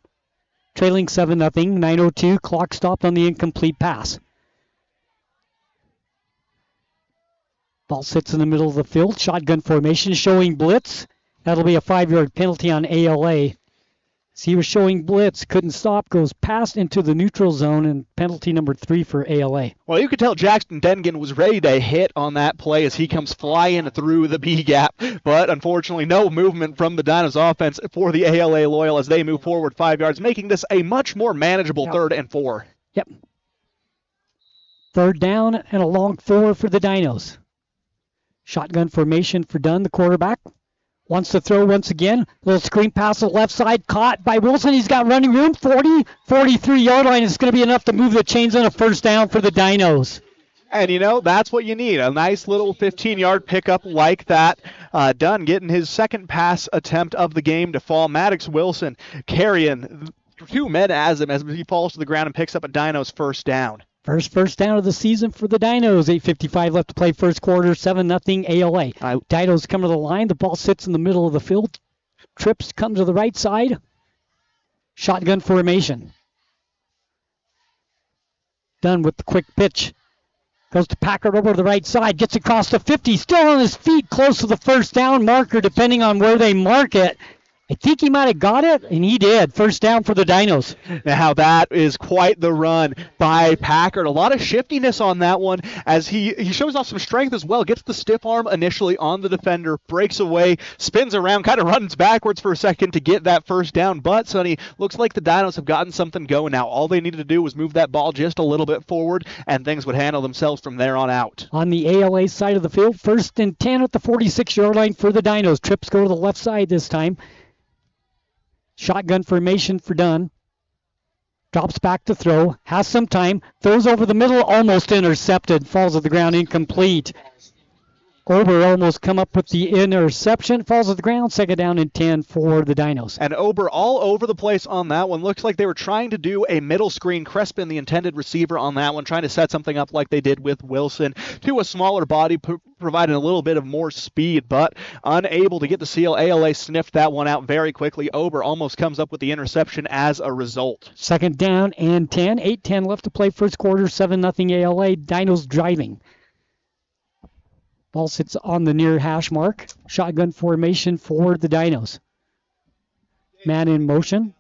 Trailing 7-0, 9:02, clock stopped on the incomplete pass. Ball sits in the middle of the field. Shotgun formation showing blitz. That'll be a 5-yard penalty on ALA. So he was showing blitz, couldn't stop, goes past into the neutral zone, and penalty number 3 for ALA. Well, you could tell Jackson Dengen was ready to hit on that play as he comes flying through the B gap, but unfortunately no movement from the Dinos offense for the ALA Loyal as they move forward 5 yards, making this a much more manageable 3rd and 4. Yep. 3rd down and a long 4 for the Dinos. Shotgun formation for Dunn, the quarterback. Wants to throw once again. Little screen pass to the left side. Caught by Wilson. He's got running room. 40, 43-yard line. It's going to be enough to move the chains on a 1st down for the Dinos. And, that's what you need. A nice little 15-yard pickup like that. Dunn getting his 2nd pass attempt of the game to fall. Maddox Wilson carrying 2 men as him as he falls to the ground and picks up a Dinos 1st down. First down of the season for the Dinos. 8:55 left to play first quarter. 7-0 ALA. Dinos come to the line. The ball sits in the middle of the field. Trips come to the right side. Shotgun formation. Dunn with the quick pitch. Goes to Packard over to the right side. Gets across the 50. Still on his feet close to the 1st down marker depending on where they mark it. I think he might have got it, and he did. First down for the Dinos. Now that is quite the run by Packard. A lot of shiftiness on that one as he shows off some strength as well. Gets the stiff arm initially on the defender, breaks away, spins around, kind of runs backwards for a second to get that first down. But, Sonny, looks like the Dinos have gotten something going now. All they needed to do was move that ball just a little bit forward, and things would handle themselves from there on out. On the ALA side of the field, 1st and 10 at the 46-yard line for the Dinos. Trips go to the left side this time. Shotgun formation for Dunn. Drops back to throw. Has some time. Throws over the middle. Almost intercepted. Falls to the ground. Incomplete. Ober almost come up with the interception. Falls to the ground. 2nd down and 10 for the Dinos. And Ober all over the place on that one. Looks like they were trying to do a middle screen. Crespin, the intended receiver on that one, trying to set something up like they did with Wilson to a smaller body, providing a little bit of more speed, but unable to get the seal. ALA sniffed that one out very quickly. Ober almost comes up with the interception as a result. 2nd down and 10. 8-10 left to play first quarter. 7-0 ALA. Dinos driving. Ball sits on the near hash mark. Shotgun formation for the Dinos. Man in motion.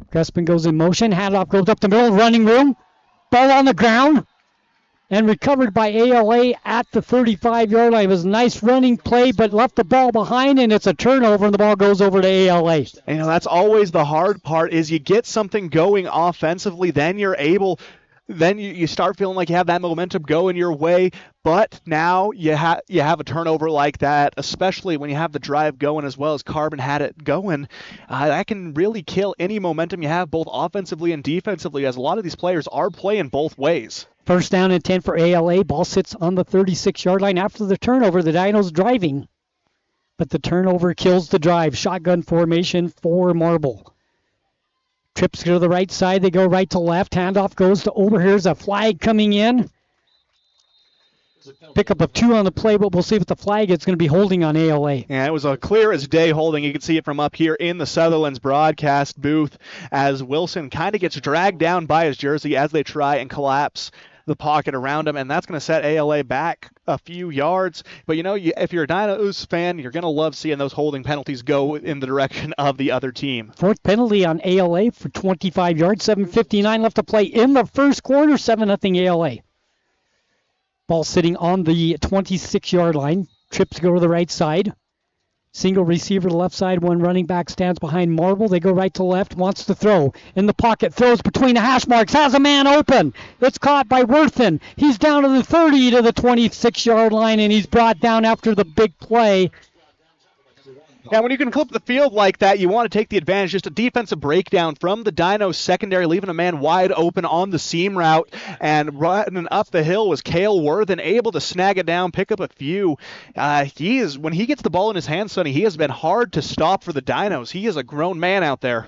Crespin goes in motion. Handoff goes up the middle. Running room. Ball on the ground. And recovered by ALA at the 35-yard line. It was a nice running play, but left the ball behind, and it's a turnover, and the ball goes over to ALA. That's always the hard part is you get something going offensively, then you're able... Then you start feeling like you have that momentum going your way, but now you have a turnover like that, especially when you have the drive going as well as Carbon had it going. That can really kill any momentum you have both offensively and defensively, as a lot of these players are playing both ways. 1st down and 10 for ALA. Ball sits on the 36-yard line. After the turnover, the Dinos driving, but the turnover kills the drive. Shotgun formation for Marble. Trips to the right side. They go right to left. Handoff goes to Ober. Here's a flag coming in. Pickup of 2 on the play, but we'll see if the flag is going to be holding on ALA. Yeah, it was a clear as day holding. You can see it from up here in the Sutherland's broadcast booth as Wilson kind of gets dragged down by his jersey as they try and collapse the pocket around him, and that's going to set ALA back a few yards. But, if you're a Dinos fan, you're going to love seeing those holding penalties go in the direction of the other team. 4th penalty on ALA for 25 yards. 7:59 left to play in the first quarter. 7-0 ALA. Ball sitting on the 26-yard line. Trips go to the right side. Single receiver to left side. One running back stands behind Marble. They go right to left. Wants to throw. In the pocket. Throws between the hash marks. Has a man open. It's caught by Worthen. He's down to the 30 to the 26-yard line, and he's brought down after the big play. Yeah, when you can clip the field like that, you want to take the advantage. Just a defensive breakdown from the Dinos secondary, leaving a man wide open on the seam route. And running up the hill was Cale Worthen, able to snag it down, pick up a few. When he gets the ball in his hands, Sonny, he has been hard to stop for the Dinos. He is a grown man out there.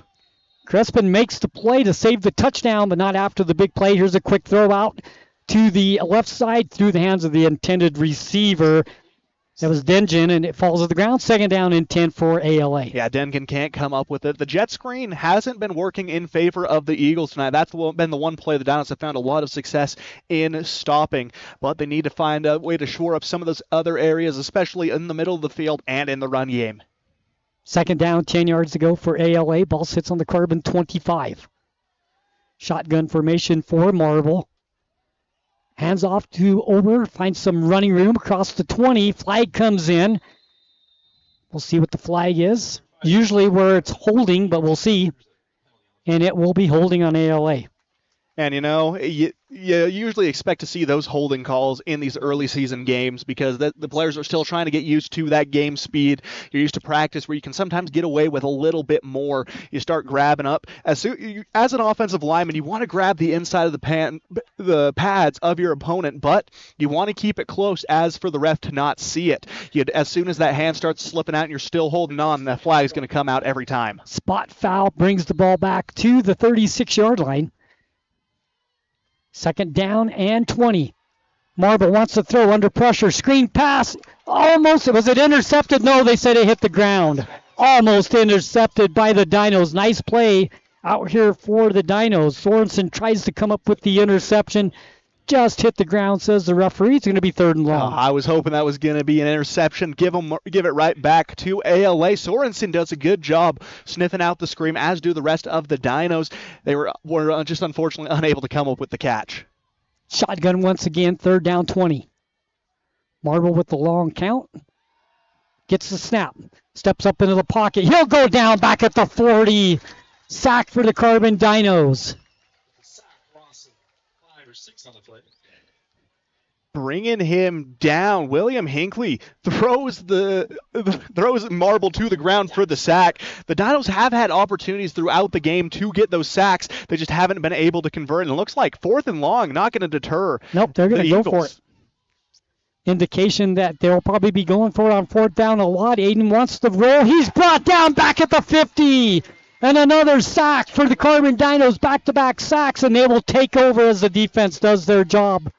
Crespin makes the play to save the touchdown, but not after the big play. Here's a quick throw out to the left side through the hands of the intended receiver. That was Dengen, and it falls to the ground. 2nd down and 10 for ALA. Yeah, Dengen can't come up with it. The jet screen hasn't been working in favor of the Eagles tonight. That's been the one play the Dinos have found a lot of success in stopping, but they need to find a way to shore up some of those other areas, especially in the middle of the field and in the run game. 2nd down, 10 yards to go for ALA. Ball sits on the Carbon 25. Shotgun formation for Marble. Hands off to Ober, finds some running room across the 20. Flag comes in. We'll see what the flag is. Usually where it's holding, but we'll see. And it will be holding on ALA. And, you usually expect to see those holding calls in these early season games because the players are still trying to get used to that game speed. You're used to practice where you can sometimes get away with a little bit more. You start grabbing up. As an offensive lineman, you want to grab the inside of the pads of your opponent, but you want to keep it close as for the ref to not see it. As soon as that hand starts slipping out and you're still holding on, that flag is going to come out every time. Spot foul brings the ball back to the 36-yard line. 2nd down and 20. Marble wants to throw under pressure. Screen pass. Almost. Was it intercepted? No, they said it hit the ground. Almost intercepted by the Dinos. Nice play out here for the Dinos. Sorensen tries to come up with the interception. just hit the ground, says the referee. It's going to be 3rd and long. I was hoping that was going to be an interception. Give it right back to ALA. Sorensen does a good job sniffing out the screen, as do the rest of the Dinos. They were just unfortunately unable to come up with the catch. Shotgun once again, 3rd down 20. Marble with the long count. Gets the snap. Steps up into the pocket. He'll go down back at the 40. Sack for the Carbon Dinos. Bringing him down. William Hinckley throws Marble to the ground for the sack. The Dinos have had opportunities throughout the game to get those sacks. They just haven't been able to convert. And it looks like 4th and long, not going to deter. Nope, they're going to go for it. Indication that they'll probably be going for it on 4th down a lot. Aiden wants to roll. He's brought down back at the 50. And another sack for the Carbon Dinos. Back-to-back sacks, and they will take over as the defense does their job.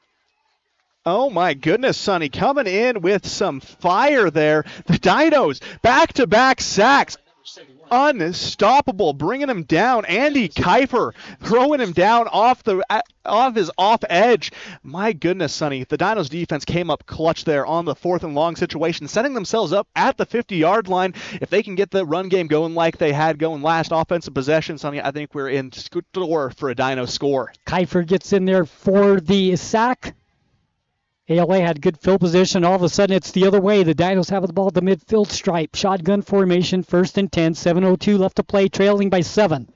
Oh my goodness, Sonny, coming in with some fire there. The Dinos, back-to-back sacks. Unstoppable, bringing him down. Andy Kiefer throwing him down off his off edge. My goodness, Sonny, the Dinos defense came up clutch there on the 4th and long situation, setting themselves up at the 50-yard line. If they can get the run game going like they had going last offensive possession, Sonny, I think we're in store for a Dino score. Kiefer gets in there for the sack. ALA had good field position. All of a sudden, it's the other way. The Dinos have the ball at the midfield stripe. Shotgun formation, 1st and 10. 7:02 left to play, trailing by 7.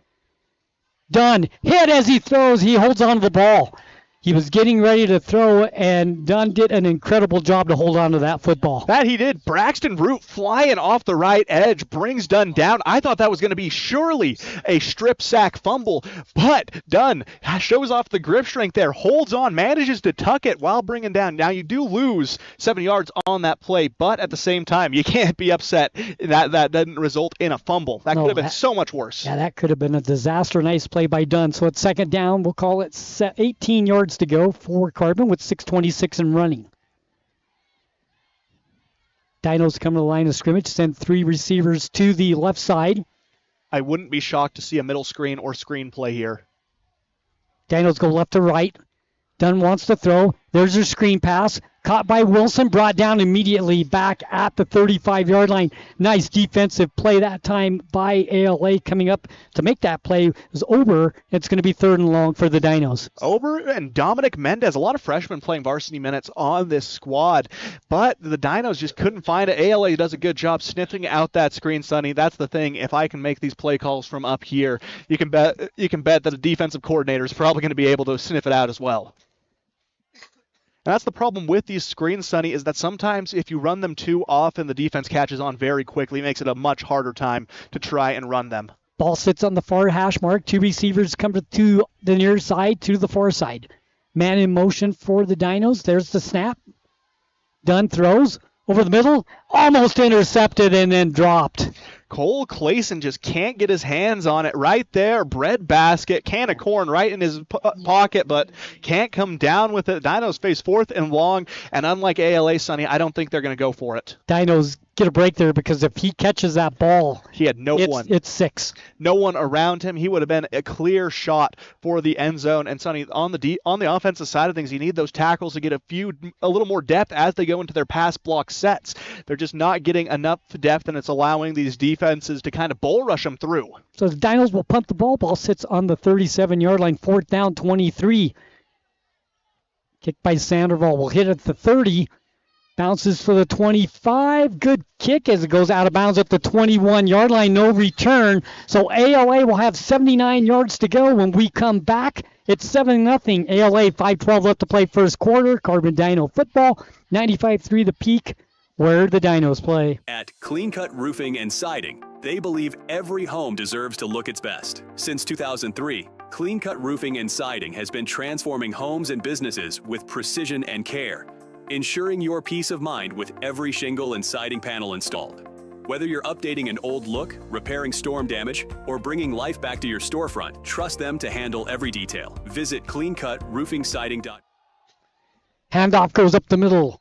Dunn hit as he throws. He holds on to the ball. He was getting ready to throw, and Dunn did an incredible job to hold on to that football. That he did. Braxton Root flying off the right edge brings Dunn down. I thought that was going to be surely a strip sack fumble, but Dunn shows off the grip strength there, holds on, manages to tuck it while bringing down. Now, you do lose 7 yards on that play, but at the same time, you can't be upset that didn't result in a fumble. That could have been so much worse. Yeah, that could have been a disaster. Nice play by Dunn. So it's 2nd down. We'll call it 18 yards to go for Carbon with 6:26 and running. Dinos come to the line of scrimmage, send 3 receivers to the left side. I wouldn't be shocked to see a middle screen or screen play here. Dinos go left to right. Dunn wants to throw. There's your screen pass. Caught by Wilson, brought down immediately back at the 35-yard line. Nice defensive play that time by ALA coming up to make that play. It was Ober. It's going to be 3rd and long for the Dinos. Ober and Dominic Mendez, a lot of freshmen playing varsity minutes on this squad, but the Dinos just couldn't find it. ALA does a good job sniffing out that screen, Sonny. That's the thing. If I can make these play calls from up here, you can bet that the defensive coordinator is probably going to be able to sniff it out as well. And that's the problem with these screens, Sonny, is that sometimes if you run them too often, the defense catches on very quickly. It makes it a much harder time to try and run them. Ball sits on the far hash mark. 2 receivers come to the near side, to the far side. Man in motion for the Dinos. There's the snap. Dunn throws over the middle. Almost intercepted and then dropped. Cole Clayson just can't get his hands on it right there. Bread basket, can of corn right in his pocket, but can't come down with it. Dinos face 4th and long, and unlike ALA, Sonny, I don't think they're going to go for it. Dinos get a break there because if he catches that ball, he had no one. It's 6. No one around him. He would have been a clear shot for the end zone. And Sonny, on the offensive side of things, you need those tackles to get a little more depth as they go into their pass block sets. They're just not getting enough depth, and it's allowing these defenses to kind of bull rush them through. So the Dinos will punt the ball. Ball sits on the 37-yard line, 4th down, 23. Kick by Sandoval will hit at the 30. Bounces for the 25. Good kick as it goes out of bounds at the 21-yard line. No return. So ALA will have 79 yards to go when we come back. It's 7-0. ALA 5:12 left to play first quarter. Carbon Dino football. 95-3 the Peak, where the Dinos play. At Clean Cut Roofing and Siding, they believe every home deserves to look its best. Since 2003, Clean Cut Roofing and Siding has been transforming homes and businesses with precision and care, ensuring your peace of mind with every shingle and siding panel installed. Whether you're updating an old look, repairing storm damage, or bringing life back to your storefront, trust them to handle every detail. Visit cleancutroofingsiding.com. Handoff goes up the middle.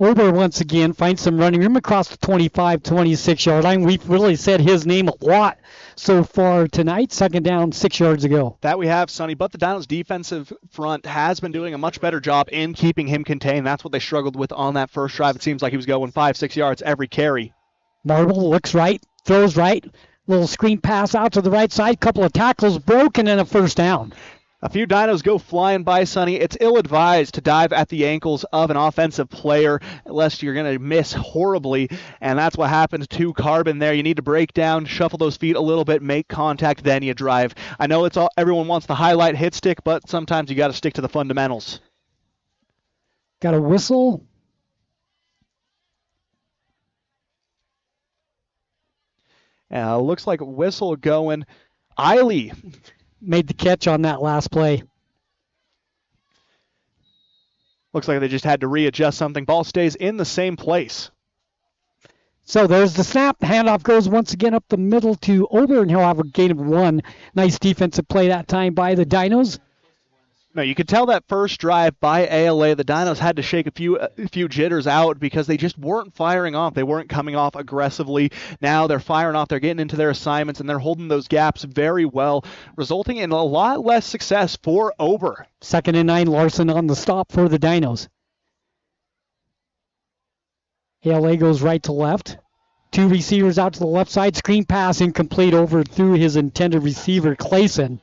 Ober once again finds some running room across the 25, 26-yard line. We've really said his name a lot so far tonight. Second down, 6 yards ago. That we have, Sonny, but the Dinos' defensive front has been doing a much better job in keeping him contained. That's what they struggled with on that first drive. It seems like he was going 5-6 yards every carry. Marble looks right, throws right, little screen pass out to the right side, couple of tackles broken, and a first down. A few Dinos go flying by, Sonny. It's ill-advised to dive at the ankles of an offensive player lest you're going to miss horribly, and that's what happened to Carbon there. You need to break down, shuffle those feet a little bit, make contact, then you drive. I know it's all everyone wants the highlight hit stick, but sometimes you got to stick to the fundamentals. Got a whistle. Looks like a whistle going. Eiley made the catch on that last play. Looks like they just had to readjust something. Ball stays in the same place. So there's the snap. Handoff goes once again up the middle to Ober, and he'll have a gain of 1. Nice defensive play that time by the Dinos. No, you could tell that first drive by ALA, the Dinos had to shake a few jitters out because they just weren't firing off. They weren't coming off aggressively. Now they're firing off. They're getting into their assignments, and they're holding those gaps very well, resulting in a lot less success for Ober. 2nd and 9, Larson on the stop for the Dinos. ALA goes right to left. 2 receivers out to the left side. Screen pass incomplete over through his intended receiver, Clayson.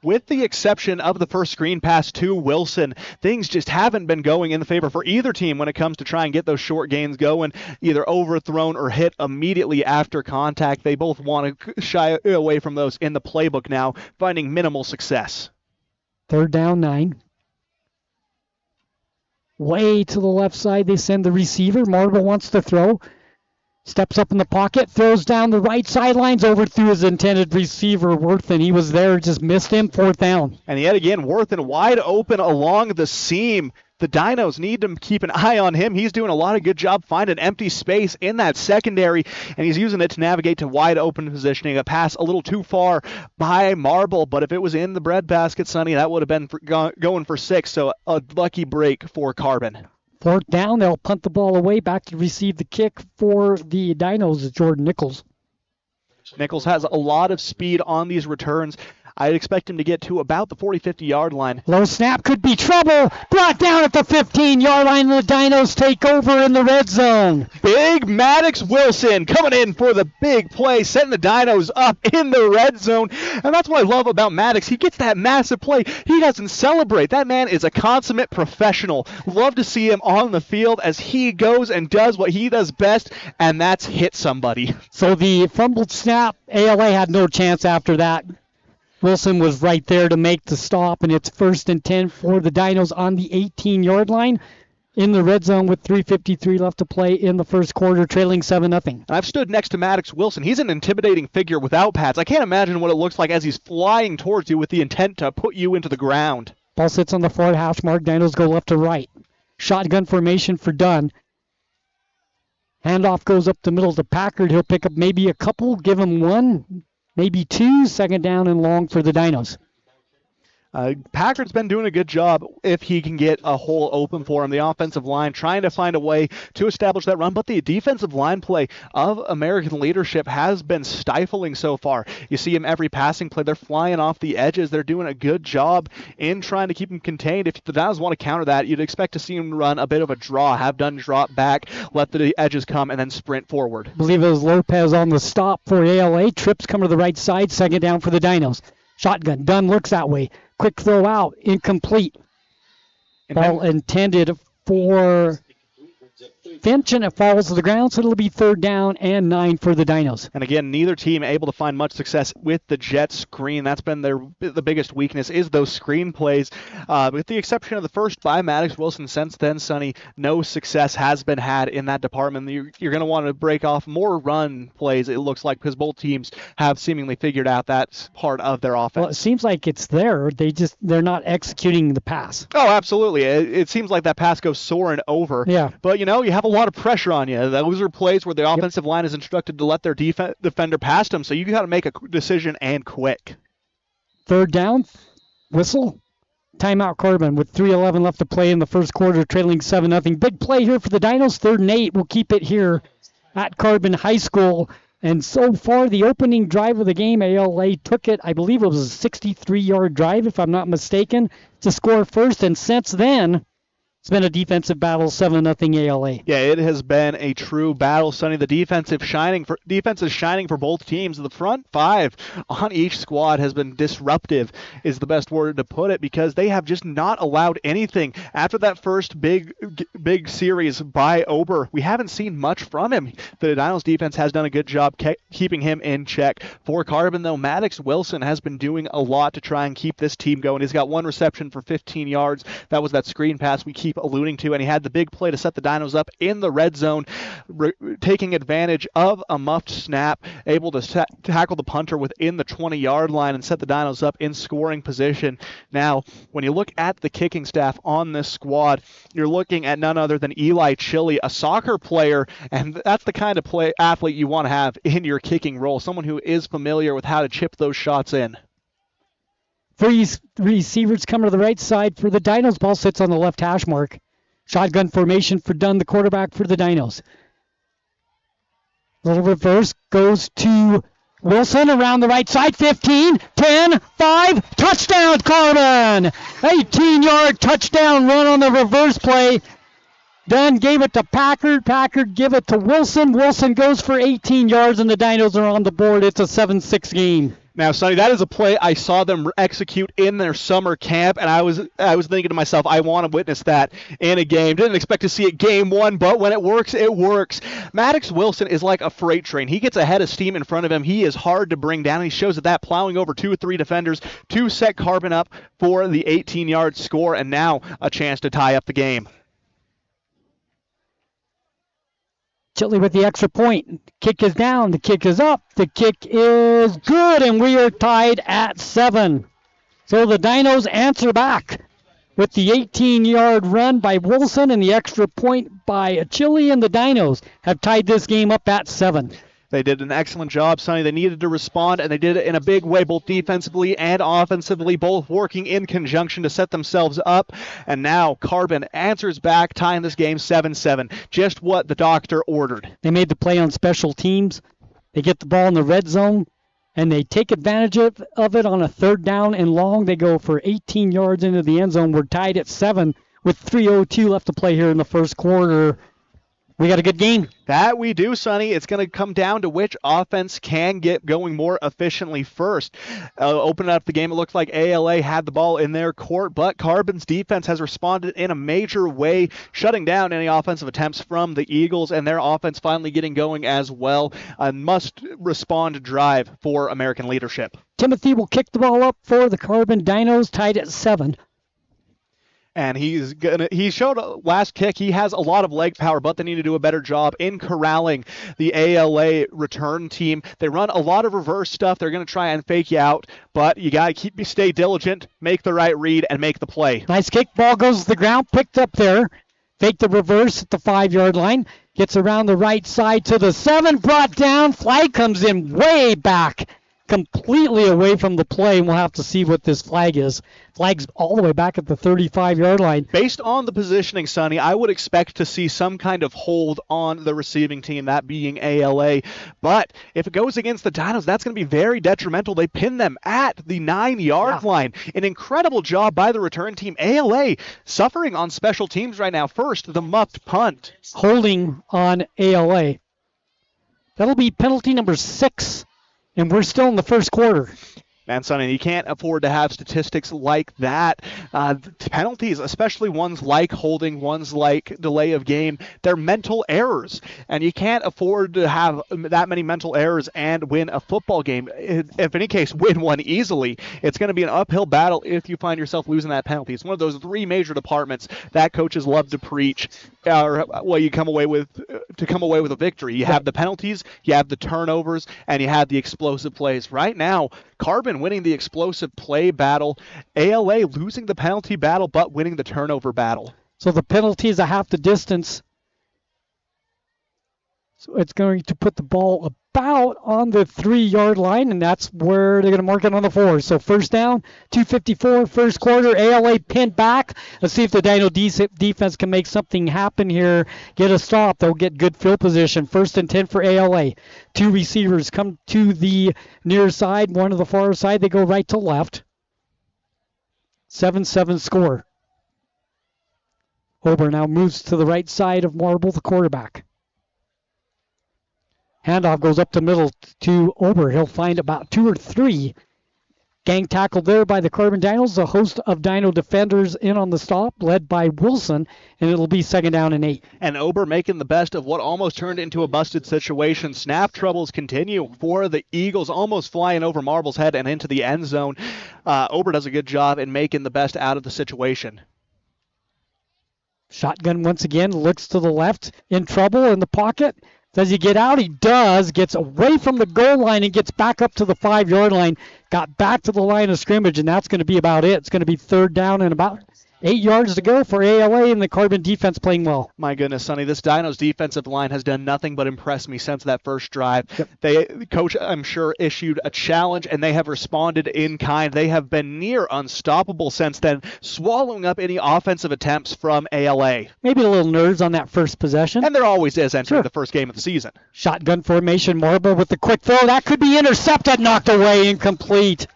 With the exception of the first screen pass to Wilson, things just haven't been going in the favor for either team when it comes to try and get those short gains going, either overthrown or hit immediately after contact. They both want to shy away from those in the playbook now, finding minimal success. 3rd down, 9. Way to the left side, they send the receiver. Marble wants to throw. Steps up in the pocket, throws down the right sidelines, over through his intended receiver, Worthen. He was there, just missed him, 4th down. And yet again, Worthen wide open along the seam. The Dinos need to keep an eye on him. He's doing a lot of good job finding empty space in that secondary, and he's using it to navigate to wide open positioning. A pass a little too far by Marble, but if it was in the breadbasket, Sonny, that would have been going for 6, so a lucky break for Carbon. 4th down, they'll punt the ball away. Back to receive the kick for the Dinos is Jordan Nichols. Nichols has a lot of speed on these returns. I'd expect him to get to about the 40, 50-yard line. Low snap could be trouble. Brought down at the 15-yard line. The Dinos take over in the red zone. Big Maddox Wilson coming in for the big play, setting the Dinos up in the red zone. And that's what I love about Maddox. He gets that massive play. He doesn't celebrate. That man is a consummate professional. Love to see him on the field as he goes and does what he does best, and that's hit somebody. So the fumbled snap, ALA had no chance after that. Wilson was right there to make the stop, and it's 1st and 10 for the Dinos on the 18-yard line in the red zone with 3:53 left to play in the first quarter, trailing 7-0. I've stood next to Maddox Wilson. He's an intimidating figure without pads. I can't imagine what it looks like as he's flying towards you with the intent to put you into the ground. Ball sits on the 4 hash mark. Dinos go left to right. Shotgun formation for Dunn. Handoff goes up the middle to Packard. He'll pick up maybe a couple, give him 1. Maybe 2, 2nd down and long for the Dinos. Packard's been doing a good job if he can get a hole open for him. The offensive line trying to find a way to establish that run, but the defensive line play of American leadership has been stifling so far. You see him every passing play. They're flying off the edges. They're doing a good job in trying to keep him contained. If the Dinos want to counter that, you'd expect to see him run a bit of a draw, have Dunn drop back, let the edges come, and then sprint forward. I believe it was Lopez on the stop for ALA. Trips come to the right side. 2nd down for the Dinos. Shotgun. Dunn looks that way. Quick throw out. Incomplete. Ball intended for Finch, and it falls to the ground, so it'll be 3rd down and 9 for the Dinos. And again, neither team able to find much success with the jet screen. That's been the biggest weakness is those screen plays. With the exception of the first by Maddox Wilson, since then, Sonny, no success has been had in that department. You're going to want to break off more run plays, it looks like, because both teams have seemingly figured out that part of their offense. Well, it seems like it's there. They're not executing the pass. Oh, absolutely. It seems like that pass goes soaring over. Yeah. But, you have a lot of pressure on you. Those are plays where the offensive line is instructed to let their defender past them, so you got to make a decision and quick. 3rd down, whistle. Timeout Carbon with 3:11 left to play in the first quarter, trailing 7-0. Big play here for the Dinos, 3rd and 8. We'll keep it here at Carbon High School. And so far, the opening drive of the game, ALA took it. I believe it was a 63-yard drive, if I'm not mistaken, to score first. And since then, it's been a defensive battle, 7-0 ALA. Yeah, it has been a true battle, Sonny. The defense is shining for both teams. The front five on each squad has been disruptive, is the best word to put it, because they have just not allowed anything. After that first big series by Ober, we haven't seen much from him. The Dinos defense has done a good job keeping him in check. For Carbon, though, Maddox Wilson has been doing a lot to try and keep this team going. He's got 1 reception for 15 yards. That was that screen pass we keep alluding to, and he had the big play to set the Dinos up in the red zone, taking advantage of a muffed snap, able to tackle the punter within the 20-yard line and set the Dinos up in scoring position. Now, when you look at the kicking staff on this squad, you're looking at none other than Eli Chili, a soccer player, and that's the kind of athlete you want to have in your kicking role, someone who is familiar with how to chip those shots in. Three receivers come to the right side for the Dinos. Ball sits on the left hash mark. Shotgun formation for Dunn, the quarterback for the Dinos. Little reverse goes to Wilson around the right side. 15, 10, 5. Touchdown, Carbon! 18-yard touchdown run on the reverse play. Dunn gave it to Packard. Packard give it to Wilson. Wilson goes for 18 yards, and the Dinos are on the board. It's a 7-6 game. Now, Sonny, that is a play I saw them execute in their summer camp, and I was thinking to myself, I want to witness that in a game. Didn't expect to see it game one, but when it works, it works. Maddox Wilson is like a freight train. He gets a head of steam in front of him. He is hard to bring down. He shows that plowing over 2 or 3 defenders to set Carbon up for the 18-yard score, and now a chance to tie up the game. Chili with the extra point. Kick is down. The kick is up. The kick is good, and we are tied at 7. So the Dinos answer back with the 18-yard run by Wilson and the extra point by Chili, and the Dinos have tied this game up at 7. They did an excellent job, Sonny. They needed to respond, and they did it in a big way, both defensively and offensively, both working in conjunction to set themselves up. And now Carbon answers back, tying this game 7-7, just what the doctor ordered. They made the play on special teams. They get the ball in the red zone, and they take advantage of it on a 3rd down and long. They go for 18 yards into the end zone. We're tied at 7 with 3:02 left to play here in the first quarter. We got a good game. That we do, Sonny. It's going to come down to which offense can get going more efficiently first. Opening up the game, it looks like ALA had the ball in their court, but Carbon's defense has responded in a major way, shutting down any offensive attempts from the Eagles, and their offense finally getting going as well. A must-respond drive for American leadership. Timothy will kick the ball up for the Carbon Dinos, tied at 7. And he showed last kick. He has a lot of leg power, but they need to do a better job in corralling the ALA return team. They run a lot of reverse stuff. They're going to try and fake you out, but you got to stay diligent, make the right read, and make the play. Nice kick. Ball goes to the ground, picked up there. Fake the reverse at the 5-yard line. Gets around the right side to the 7, brought down. Flag comes in way back, completely away from the play, and we'll have to see what this flag is. Flag's all the way back at the 35-yard line. Based on the positioning, Sonny, I would expect to see some kind of hold on the receiving team, that being ALA. But if it goes against the Dinos, that's going to be very detrimental. They pin them at the 9-yard line. An incredible job by the return team. ALA suffering on special teams right now. First, the muffed punt. Holding on ALA. That'll be penalty number 6. And we're still in the first quarter. Man, Sonny, you can't afford to have statistics like that. Penalties, especially ones like holding, ones like delay of game, they're mental errors. And you can't afford to have that many mental errors and win a football game. If in any case, win one easily. It's going to be an uphill battle if you find yourself losing that penalty. It's one of those 3 major departments that coaches love to preach. You come away with a victory. You have the penalties, you have the turnovers, and you have the explosive plays. Right now, Carbon winning the explosive play battle, ALA losing the penalty battle but winning the turnover battle. So the penalty is a half the distance. So it's going to put the ball about on the 3-yard line, and that's where they're going to mark it on the 4. So first down, 2:54, first quarter, ALA pinned back. Let's see if the Dino defense can make something happen here, get a stop. They'll get good field position. First and 10 for ALA. 2 receivers come to the near side, one to the far side. They go right to left. 7-7 score. Ober now moves to the right side of Marble, the quarterback. Handoff goes up the middle to Ober. He'll find about 2 or 3. Gang tackled there by the Carbon Dinos. A host of Dino defenders in on the stop, led by Wilson, and it'll be 2nd down and 8. And Ober making the best of what almost turned into a busted situation. Snap troubles continue for the Eagles, almost flying over Marble's head and into the end zone. Ober does a good job in making the best out of the situation. Shotgun once again, looks to the left, in trouble in the pocket. Does he get out? He does. Gets away from the goal line and gets back up to the 5-yard line. Got back to the line of scrimmage, and that's going to be about it. It's going to be 3rd down and about 8 yards to go for ALA, and the Carbon defense playing well. My goodness, Sonny, this Dino's defensive line has done nothing but impress me since that first drive. Yep. Coach, I'm sure, issued a challenge, and they have responded in kind. They have been near unstoppable since then, swallowing up any offensive attempts from ALA. Maybe a little nerves on that first possession. And there always is entering the first game of the season. Shotgun formation, Marble with the quick throw. That could be intercepted, knocked away, incomplete.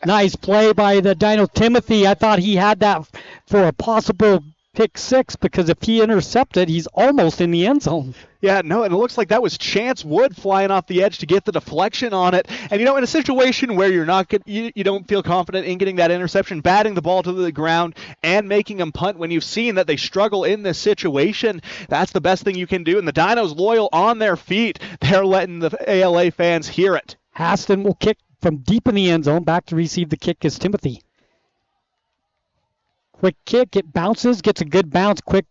Nice play by the Dino Timothy. I thought he had that for a possible pick 6 because if he intercepted, he's almost in the end zone. Yeah, no, and it looks like that was Chance Wood flying off the edge to get the deflection on it. And, in a situation where you're not you don't feel confident in getting that interception, batting the ball to the ground and making them punt when you've seen that they struggle in this situation, that's the best thing you can do. And the Dinos loyal on their feet. They're letting the ALA fans hear it. Haston will kick from deep in the end zone. Back to receive the kick is Timothy. Quick kick, it bounces, gets a good bounce, quick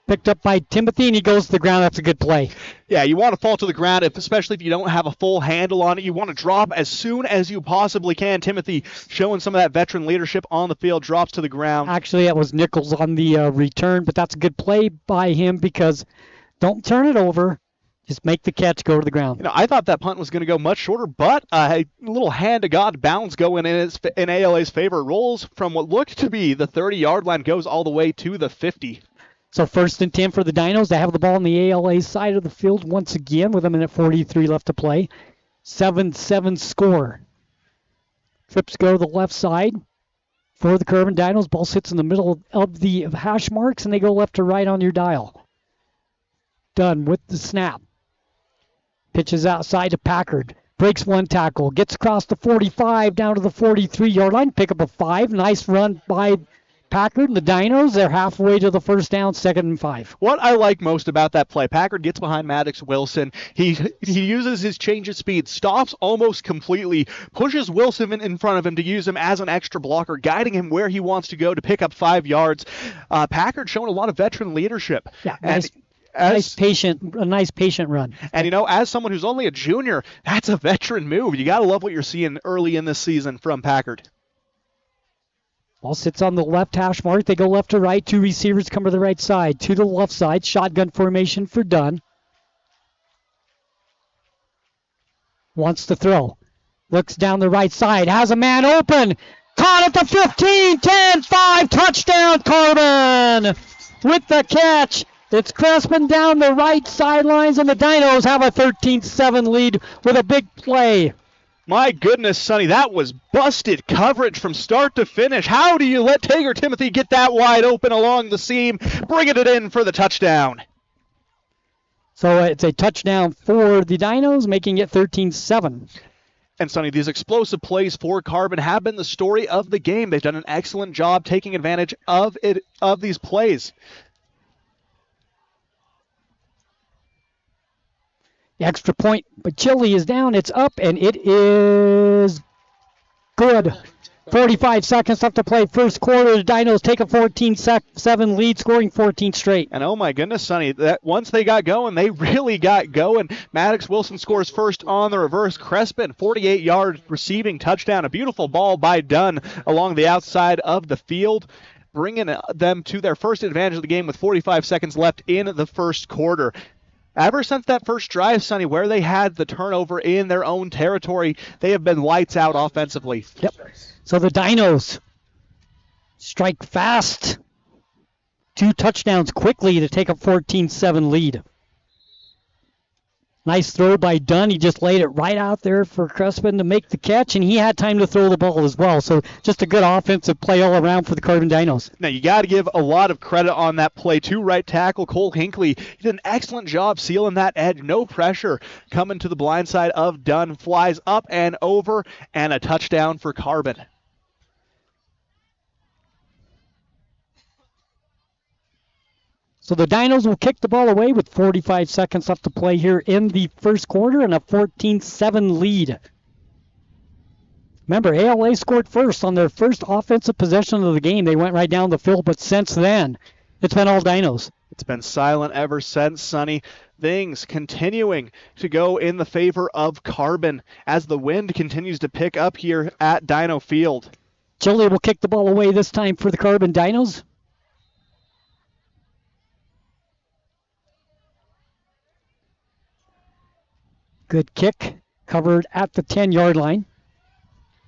picked up by Timothy, and he goes to the ground. That's a good play. Yeah, you want to fall to the ground, especially if you don't have a full handle on it. You want to drop as soon as you possibly can. Timothy showing some of that veteran leadership on the field, drops to the ground. Actually, it was Nichols on the return, but that's a good play by him because don't turn it over. Just make the catch, go to the ground. I thought that punt was going to go much shorter, but a little hand-to-God bounce going in ALA's favor. Rolls from what looked to be the 30-yard line, goes all the way to the 50. So 1st and 10 for the Dinos. They have the ball on the ALA side of the field once again with 1:43 left to play. 7-7 score. Trips go to the left side for the Carbon Dinos. Ball sits in the middle of the hash marks, and they go left to right on your dial. Done with the snap. Pitches outside to Packard. Breaks one tackle. Gets across the 45 down to the 43-yard line. Pick up a 5. Nice run by Packard and the Dinos. They're halfway to the first down, 2nd and 5. What I like most about that play, Packard gets behind Maddox Wilson. He uses his change of speed, stops almost completely, pushes Wilson in front of him to use him as an extra blocker, guiding him where he wants to go to pick up 5 yards. Packard showing a lot of veteran leadership. Yeah, nice. A nice patient run. And, as someone who's only a junior, that's a veteran move. You got to love what you're seeing early in this season from Packard. Ball sits on the left hash mark. They go left to right. 2 receivers come to the right side. To the left side. Shotgun formation for Dunn. Wants to throw. Looks down the right side. Has a man open. Caught at the 15, 10, 5. Touchdown, Carbon. With the catch. It's Crespin down the right sidelines, and the Dinos have a 13-7 lead with a big play. My goodness, Sonny, that was busted coverage from start to finish. How do you let Tager Timothy get that wide open along the seam, bringing it in for the touchdown? So it's a touchdown for the Dinos, making it 13-7. And, Sonny, these explosive plays for Carbon have been the story of the game. They've done an excellent job taking advantage of these plays. The extra point, but Chile is down. It's up, and it is good. 45 seconds left to play. First quarter, the Dinos take a 14-7 lead, scoring 14 straight. And oh my goodness, Sonny, that once they got going, they really got going. Maddox Wilson scores first on the reverse. Crespin, 48-yard receiving touchdown. A beautiful ball by Dunn along the outside of the field, bringing them to their first advantage of the game with 45 seconds left in the first quarter. Ever since that first drive, Sonny, where they had the turnover in their own territory, they have been lights out offensively. Yep. So the Dinos strike fast. 2 touchdowns quickly to take a 14-7 lead. Nice throw by Dunn. He just laid it right out there for Crespin to make the catch, and he had time to throw the ball as well. So just a good offensive play all around for the Carbon Dinos. Now, you got to give a lot of credit on that play to right tackle Cole Hinckley. He did an excellent job sealing that edge. No pressure coming to the blind side of Dunn. Flies up and over, and a touchdown for Carbon. So the Dinos will kick the ball away with 45 seconds left to play here in the first quarter and a 14-7 lead. Remember, ALA scored first on their first offensive possession of the game. They went right down the field, but since then, it's been all Dinos. It's been silent ever since, Sonny. Things continuing to go in the favor of Carbon as the wind continues to pick up here at Dino Field. Chile will kick the ball away this time for the Carbon Dinos. Good kick, covered at the 10-yard line.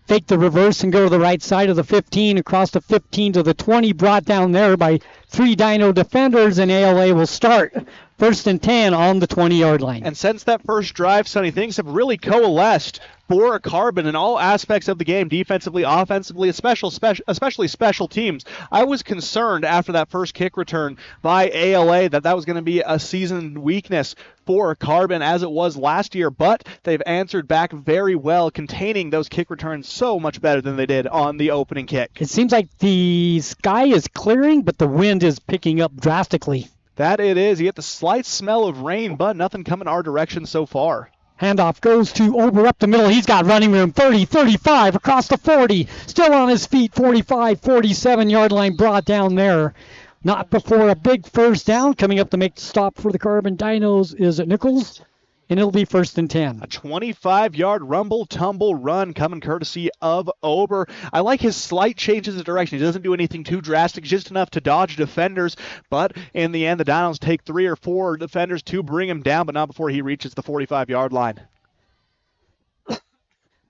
Fake the reverse and go to the right side of the 15, across the 15 to the 20, brought down there by 3 Dino defenders, and ALA will start 1st and 10 on the 20-yard line. And since that first drive, Sonny, things have really coalesced for Carbon in all aspects of the game, defensively, offensively, especially special teams. I was concerned after that first kick return by ALA that was going to be a season weakness for Carbon as it was last year, but they've answered back very well, containing those kick returns so much better than they did on the opening kick. It seems like the sky is clearing, but the wind is picking up drastically. That it is. You get the slight smell of rain, but nothing coming our direction so far. Handoff goes to Ober up the middle. He's got running room. 30, 35, across the 40. Still on his feet. 45, 47-yard line brought down there. Not before a big first down. Coming up to make the stop for the Carbon Dinos is Nichols, and it'll be 1st and 10. A 25-yard rumble-tumble run coming courtesy of Ober. I like his slight changes of direction. He doesn't do anything too drastic, just enough to dodge defenders. But in the end, the Dinos take 3 or 4 defenders to bring him down, but not before he reaches the 45-yard line.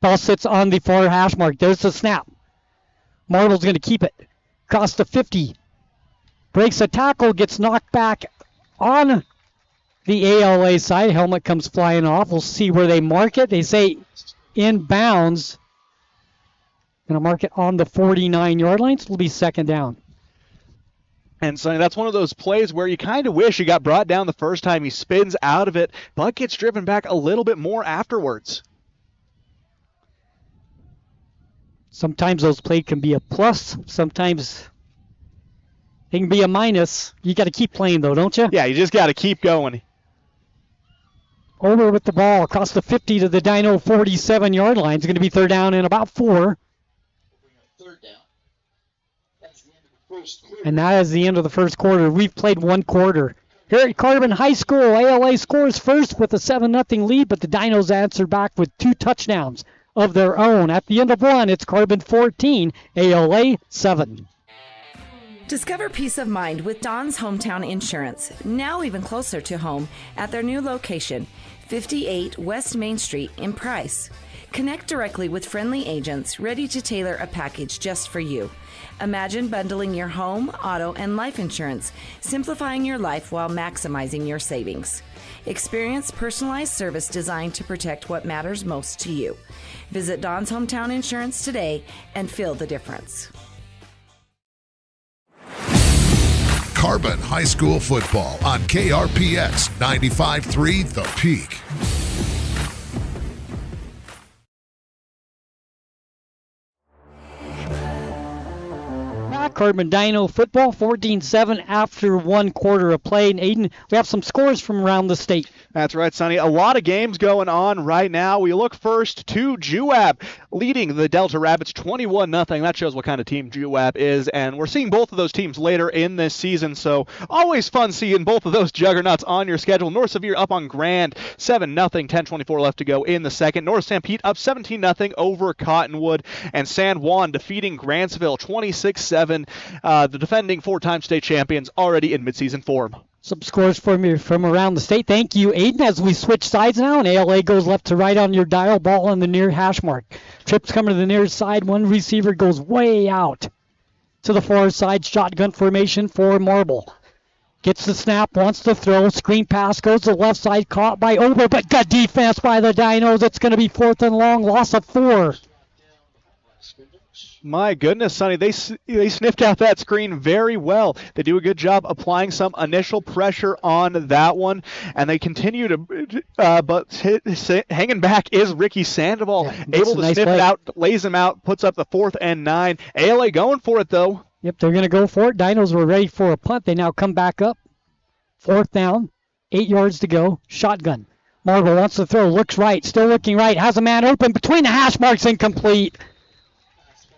Ball sits on the far hash mark. There's the snap. Marvel's going to keep it. Across the 50. Breaks a tackle, gets knocked back on the ALA side. Helmet comes flying off. We'll see where they mark it. They say inbounds. Going to mark it on the 49-yard line. So it'll be 2nd down. And Sonny, that's one of those plays where you kind of wish he got brought down the first time. He spins out of it, but gets driven back a little bit more afterwards. Sometimes those plays can be a plus. Sometimes it can be a minus. You got to keep playing, though, don't you? Yeah, you just got to keep going. Over with the ball across the 50 to the Dino 47-yard line. It's going to be 3rd down and about 4. And that is the end of the first quarter. We've played 1 quarter. Here at Carbon High School, ALA scores first with a 7-0 lead, but the Dinos answer back with 2 touchdowns of their own. At the end of 1, it's Carbon 14, ALA 7. Discover peace of mind with Don's Hometown Insurance, now even closer to home at their new location, 58 West Main Street in Price. Connect directly with friendly agents ready to tailor a package just for you. Imagine bundling your home, auto, and life insurance, simplifying your life while maximizing your savings. Experience personalized service designed to protect what matters most to you. Visit Don's Hometown Insurance today and feel the difference. Carbon High School football on KRPX 95.3 The Peak. Carbon Dino football, 14-7 after 1 quarter of play. And Aiden, we have some scores from around the state. That's right, Sonny. A lot of games going on right now. We look first to Juab leading the Delta Rabbits 21-0. That shows what kind of team Juab is, and we're seeing both of those teams later in this season, so always fun seeing both of those juggernauts on your schedule. North Sevier up on Grand, 7-0, 10:24 left to go in the second. North St. Pete up 17-0 over Cottonwood, and San Juan defeating Grantsville 26-7. The defending 4-time state champions already in midseason form. Some scores from around the state. Thank you, Aiden, as we switch sides now, and ALA goes left to right on your dial. Ball on the near hash mark. Trips coming to the near side. One receiver goes way out to the far side. Shotgun formation for Marble. Gets the snap, wants to throw. Screen pass goes to the left side, caught by Ober, but good defense by the Dinos. It's going to be 4th and long, loss of 4. My goodness, Sonny, they sniffed out that screen very well. They do a good job applying some initial pressure on that one, and they continue to, but hanging back is Ricky Sandoval, able to sniff it out, lays him out, puts up the 4th and 9. ALA going for it, though. Yep, they're going to go for it. Dinos were ready for a punt. They now come back up. 4th down, 8 yards to go. Shotgun. Marble wants to throw, looks right, still looking right, has a man open between the hash marks, incomplete.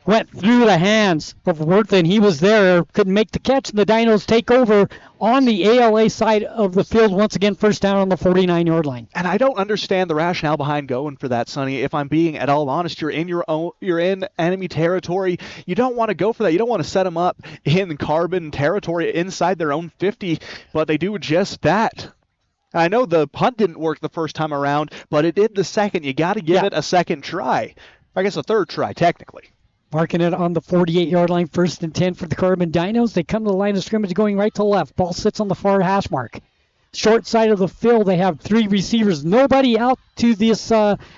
Went through the hands of Worthen. He was there, couldn't make the catch, and the Dinos take over on the ALA side of the field once again, 1st down on the 49-yard line. And I don't understand the rationale behind going for that, Sonny. If I'm being at all honest, you're in enemy territory. You don't want to go for that. You don't want to set them up in Carbon territory inside their own 50, but they do just that. I know the punt didn't work the first time around, but it did the second. You got to give it a second try. I guess a third try, technically. Marking it on the 48-yard line, 1st and 10 for the Carbon Dinos. They come to the line of scrimmage going right to left. Ball sits on the far hash mark. Short side of the field, they have 3 receivers. Nobody out to this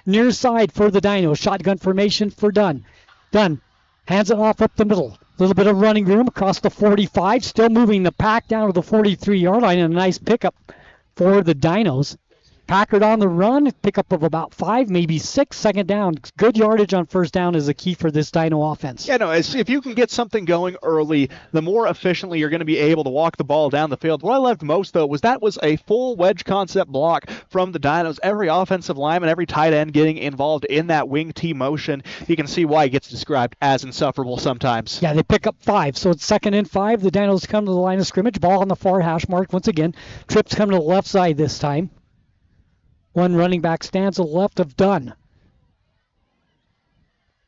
near side for the Dinos. Shotgun formation for Dunn. Dunn hands it off up the middle. A little bit of running room across the 45. Still moving the pack down to the 43-yard line. And a nice pickup for the Dinos. Packard on the run, pickup of about 5, maybe 6, 2nd down. Good yardage on 1st down is a key for this Dino offense. Yeah, no, if you can get something going early, the more efficiently you're going to be able to walk the ball down the field. What I loved most, though, was that was a full wedge concept block from the Dinos. Every offensive lineman, every tight end getting involved in that wing T motion. You can see why it gets described as insufferable sometimes. Yeah, they pick up 5, so it's 2nd and 5. The Dinos come to the line of scrimmage. Ball on the far hash mark once again. Trips come to the left side this time. One running back stands to the left of Dunn.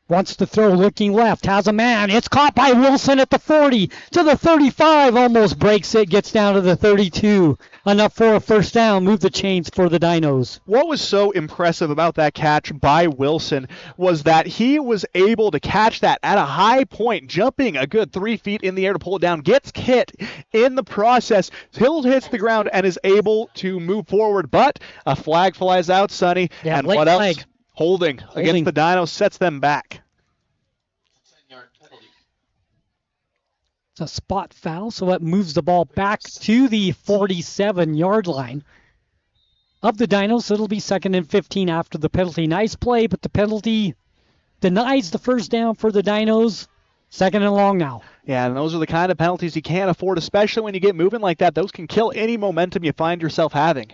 Wants to throw, looking left, has a man. It's caught by Wilson at the 40 to the 35. Almost breaks it, gets down to the 32. Enough for a 1st down. Move the chains for the Dinos. What was so impressive about that catch by Wilson was that he was able to catch that at a high point, jumping a good 3 feet in the air to pull it down, gets hit in the process, still hits the ground, and is able to move forward. But a flag flies out, Sonny. Yeah, and what else? Flag. Holding against the Dinos sets them back. It's a spot foul, so it moves the ball back to the 47-yard line of the Dinos. So it'll be 2nd and 15 after the penalty. Nice play, but the penalty denies the 1st down for the Dinos. 2nd and long now. Yeah, and those are the kind of penalties you can't afford, especially when you get moving like that. Those can kill any momentum you find yourself having.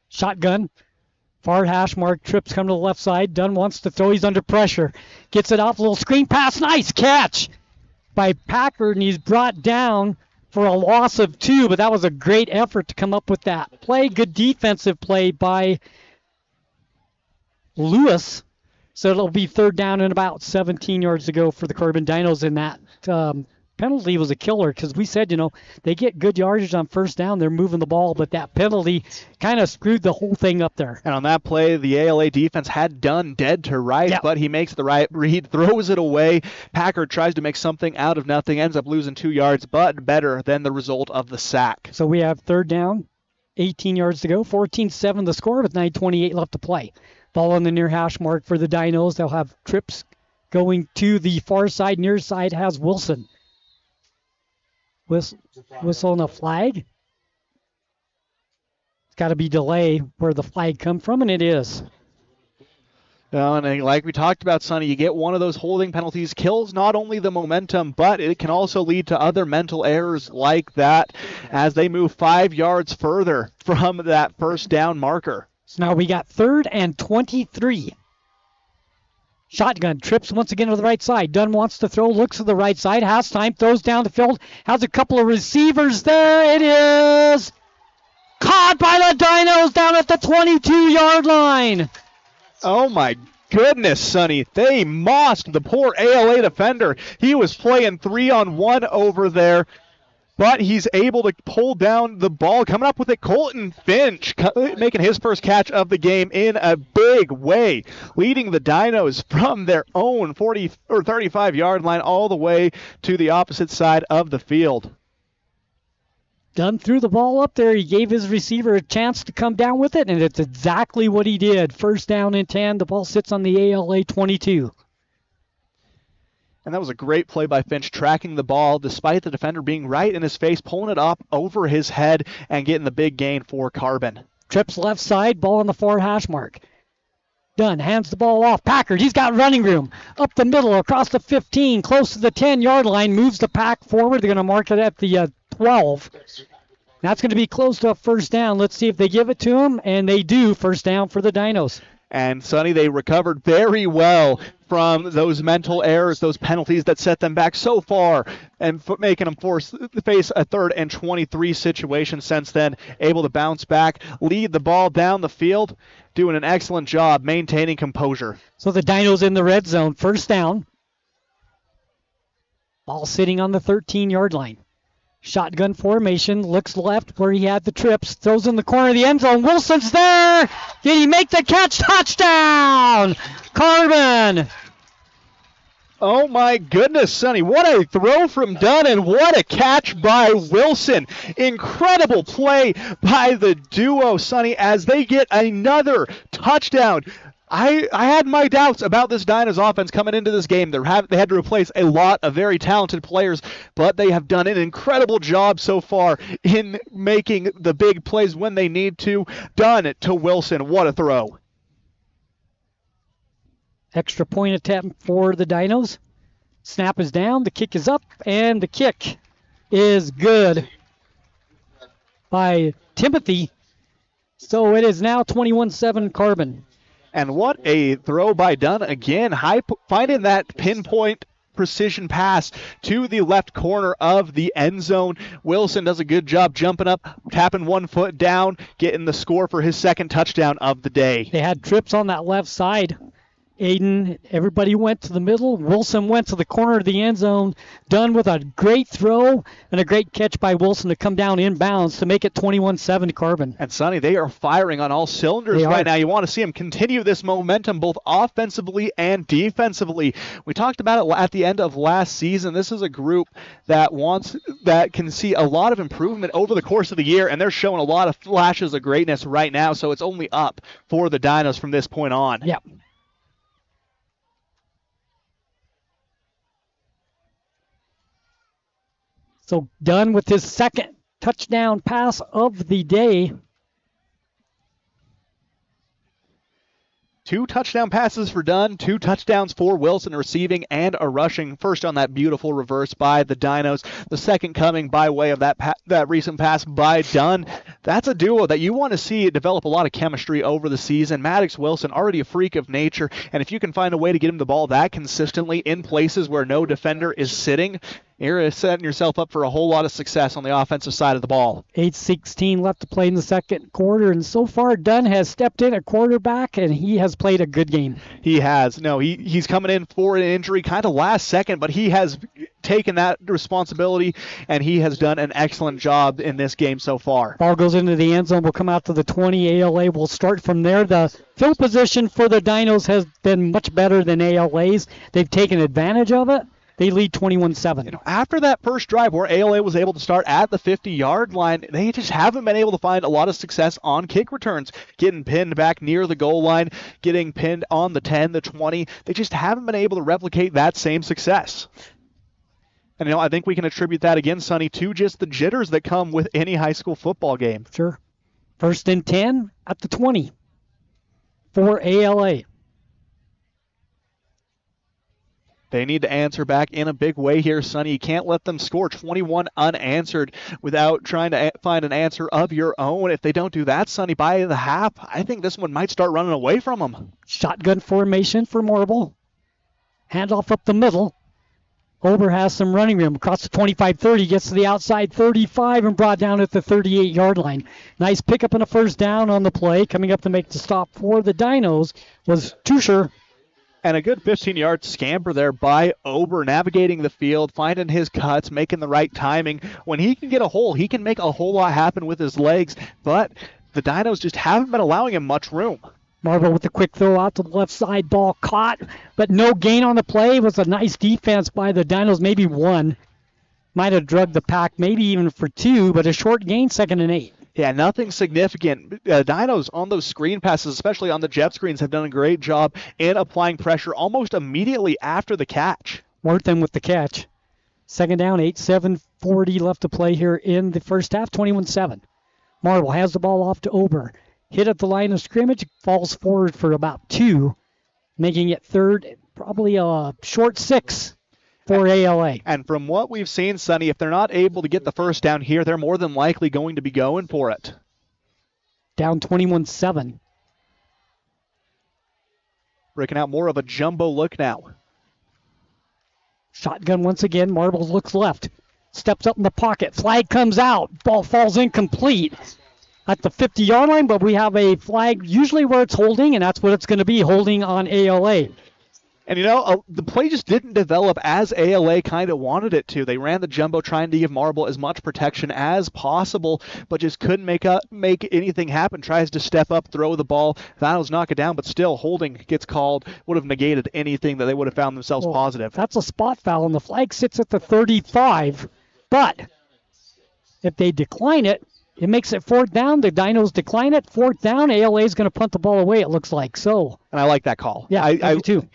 Shotgun. Far hash mark. Trips come to the left side. Dunn wants to throw. He's under pressure. Gets it off. A little screen pass. Nice catch by Packard, and he's brought down for a loss of 2, but that was a great effort to come up with that play. Good defensive play by Lewis. So it'll be 3rd down and about 17 yards to go for the Carbon Dinos, and that penalty was a killer because we said, they get good yardage on 1st down. They're moving the ball, but that penalty kind of screwed the whole thing up there. And on that play, the ALA defense had Dunn dead to right, but he makes the right read, throws it away. Packard tries to make something out of nothing, ends up losing 2 yards, but better than the result of the sack. So we have 3rd down, 18 yards to go, 14-7 the score with 9:28 left to play. Ball on the near hash mark for the Dinos. They'll have trips going to the far side. Near side has Wilson. Whistle and a flag. It's got to be delay where the flag come from, and it is. And like we talked about, Sonny, you get one of those holding penalties, kills not only the momentum, but it can also lead to other mental errors like that as they move 5 yards further from that 1st down marker. So now we got 3rd and 23. Shotgun trips once again to the right side. Dunn wants to throw, looks to the right side, has time, throws down the field, has a couple of receivers there. It is caught by the Dinos down at the 22-yard line. Oh, my goodness, Sonny. They mossed the poor ALA defender. He was playing 3-on-1 over there. but he's able to pull down the ball. Coming up with it, Colton Finch making his first catch of the game in a big way, leading the Dinos from their own 40 or 35-yard line all the way to the opposite side of the field. Dunn threw the ball up there. He gave his receiver a chance to come down with it, and it's exactly what he did. First down and 10. The ball sits on the ALA 22. And that was a great play by Finch, tracking the ball despite the defender being right in his face, pulling it up over his head and getting the big gain for Carbon. Trips left side, ball on the 4 hash mark. Dunn hands the ball off. Packard, he's got running room. Up the middle, across the 15, close to the 10-yard line, moves the pack forward. They're going to mark it at the 12. That's going to be close to a first down. Let's see if they give it to him, and they do. First down for the Dinos. And, Sonny, they recovered very well from those mental errors, those penalties that set them back so far, and making them face a 3rd and 23 situation since then. Able to bounce back, lead the ball down the field, doing an excellent job maintaining composure. So the Dinos in the red zone. First down. Ball sitting on the 13-yard line. Shotgun formation, looks left where he had the trips, throws in the corner of the end zone. Wilson's there! Did he make the catch? Touchdown! Carbon! Oh my goodness, Sonny, what a throw from Dunn and what a catch by Wilson. Incredible play by the duo, Sonny, as they get another touchdown. I had my doubts about this Dinos offense coming into this game. They had to replace a lot of very talented players, but they have done an incredible job so far in making the big plays when they need to. Dunn to Wilson. What a throw. Extra point attempt for the Dinos. Snap is down, the kick is up, and the kick is good by Timothy. So it is now 21-7 Carbon. And what a throw by Dunn again, finding that pinpoint precision pass to the left corner of the end zone. Wilson does a good job jumping up, tapping one foot down, getting the score for his second touchdown of the day. They had trips on that left side. Aiden, everybody went to the middle. Wilson went to the corner of the end zone. Dunn with a great throw and a great catch by Wilson to come down inbounds to make it 21-7 Carbon. And Sonny, they are firing on all cylinders right now. You want to see them continue this momentum both offensively and defensively. We talked about it at the end of last season. This is a group that can see a lot of improvement over the course of the year, and they're showing a lot of flashes of greatness right now, so it's only up for the Dinos from this point on. Yep. So Dunn with his second touchdown pass of the day. 2 touchdown passes for Dunn, 2 touchdowns for Wilson, receiving and a rushing. First on that beautiful reverse by the Dinos. The second coming by way of that recent pass by Dunn. That's a duo that you want to see develop a lot of chemistry over the season. Maddox Wilson, already a freak of nature, and if you can find a way to get him the ball that consistently in places where no defender is sitting, you're setting yourself up for a whole lot of success on the offensive side of the ball. 8:16 left to play in the second quarter, and so far Dunn has stepped in at quarterback, and he has played a good game. He has. No, he's coming in for an injury kind of last second, but he has taken that responsibility, and he has done an excellent job in this game so far. Ball goes into the end zone, will come out to the 20. ALA will start from there. The field position for the Dinos has been much better than ALA's. They've taken advantage of it. They lead 21-7. After that first drive where ALA was able to start at the 50-yard line, they just haven't been able to find a lot of success on kick returns. Getting pinned back near the goal line, getting pinned on the 10, the 20. They just haven't been able to replicate that same success. And I think we can attribute that again, Sonny, to just the jitters that come with any high school football game. Sure. First and 10 at the 20 for ALA. They need to answer back in a big way here, Sonny. You can't let them score 21 unanswered without trying to find an answer of your own. If they don't do that, Sonny, by the half, I think this one might start running away from them. Shotgun formation for Marble. Handoff up the middle. Ober has some running room. Across the 25-30, gets to the outside 35 and brought down at the 38-yard line. Nice pickup and a first down on the play. Coming up to make the stop for the Dinos was Tusher. And a good 15-yard scamper there by Ober, navigating the field, finding his cuts, making the right timing. When he can get a hole, he can make a whole lot happen with his legs, but the Dinos just haven't been allowing him much room. Marble with the quick throw out to the left side, ball caught, but no gain on the play. It was a nice defense by the Dinos, maybe one. Might have drugged the pack, maybe even for 2, but a short gain, 2nd and 8. Yeah, nothing significant. Dinos on those screen passes, especially on the jet screens, have done a great job in applying pressure almost immediately after the catch. Wortham with the catch. 2nd down, 8:7:40 left to play here in the first half, 21-7. Marble has the ball off to Ober. Hit at the line of scrimmage, falls forward for about 2, making it 3rd, probably a short 6. For ALA. And from what we've seen, Sonny, if they're not able to get the first down here, they're more than likely going to be going for it. Down 21-7. Breaking out more of a jumbo look now. Shotgun once again. Marbles looks left. Steps up in the pocket. Flag comes out. Ball falls incomplete at the 50-yard line, but we have a flag usually where it's holding, and that's what it's going to be, holding on ALA. And, the play just didn't develop as ALA kind of wanted it to. They ran the jumbo trying to give Marble as much protection as possible, but just couldn't make anything happen. Tries to step up, throw the ball. That'll knock it down, but still holding gets called. Would have negated anything that they would have found themselves positive. That's a spot foul, and the flag sits at the 35. But if they decline it, it makes it 4th down. The Dinos decline it. 4th down. ALA is going to punt the ball away, it looks like. And I like that call. Yeah, I do too.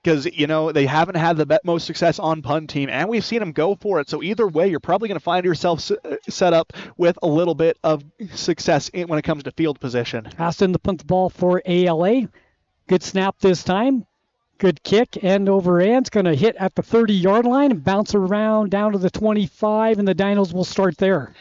Because, they haven't had the most success on punt team, and we've seen them go for it. So either way, you're probably going to find yourself set up with a little bit of success when it comes to field position. Aston to punt the ball for ALA. Good snap this time. Good kick, end over end. It's going to hit at the 30-yard line and bounce around down to the 25, and the Dinos will start there.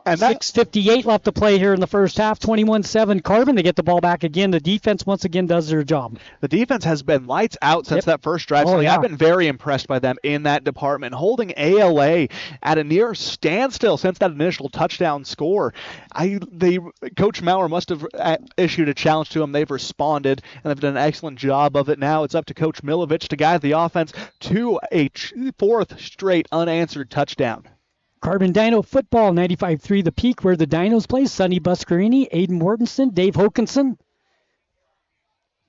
And 6:58 left to play here in the first half. 21-7 Carbon. They get the ball back again. The defense once again does their job. The defense has been lights out since that first drive. I've been very impressed by them in that department, holding ALA at a near standstill since that initial touchdown score. Coach Maurer must have issued a challenge to them. They've responded, and they've done an excellent job of it. Now it's up to Coach Milovich to guide the offense to a 4th straight unanswered touchdown. Carbon Dino football, 95.3 The Peak, where the Dinos play. Sonny Buscarini, Aiden Mortensen, Dave Hokinson.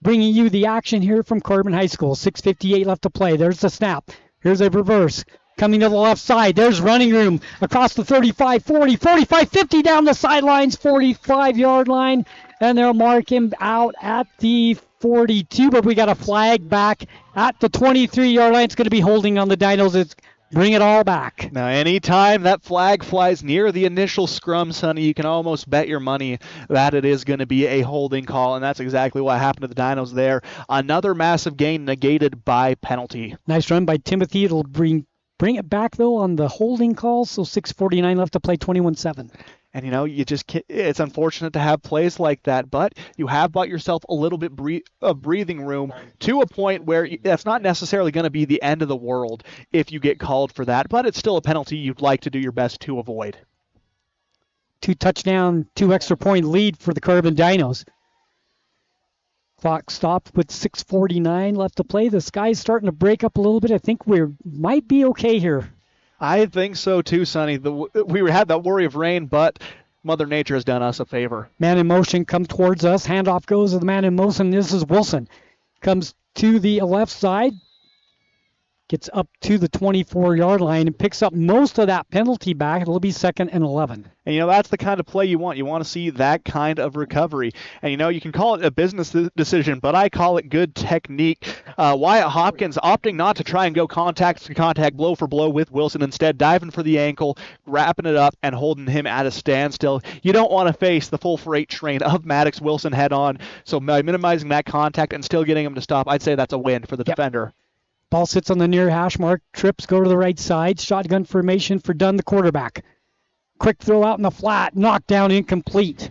Bringing you the action here from Carbon High School. 6:58 left to play. There's the snap. Here's a reverse. Coming to the left side. There's running room across the 35, 40, 45, 50 down the sidelines, 45-yard line. And they'll mark him out at the 42, but we got a flag back at the 23-yard line. It's going to be holding on the Dinos. It's bring it all back. Now, anytime that flag flies near the initial scrum, Sonny, you can almost bet your money that it is going to be a holding call, and that's exactly what happened to the Dinos there. Another massive gain negated by penalty. Nice run by Timothy. It'll bring it back, though, on the holding call, so 6:49 left to play, 21-7. And, you just can't, it's unfortunate to have plays like that, but you have bought yourself a little bit of breathing room to a point where that's not necessarily going to be the end of the world if you get called for that, but it's still a penalty you'd like to do your best to avoid. 2 touchdown, 2 extra point lead for the Carbon Dinos. Clock stopped with 6:49 left to play. The sky's starting to break up a little bit. I think we might be okay here. I think so too, Sonny. We had that worry of rain, but Mother Nature has done us a favor. Man in motion comes towards us. Handoff goes to the man in motion. This is Wilson. Comes to the left side. Gets up to the 24-yard line and picks up most of that penalty back. It'll be 2nd and 11. And, that's the kind of play you want. You want to see that kind of recovery. And, you can call it a business decision, but I call it good technique. Wyatt Hopkins opting not to try and go contact to contact, blow for blow with Wilson, instead diving for the ankle, wrapping it up, and holding him at a standstill. You don't want to face the full freight train of Maddox Wilson head on. So by minimizing that contact and still getting him to stop, I'd say that's a win for the defender. Ball sits on the near hash mark. Trips go to the right side. Shotgun formation for Dunn, the quarterback. Quick throw out in the flat. Knocked down, incomplete.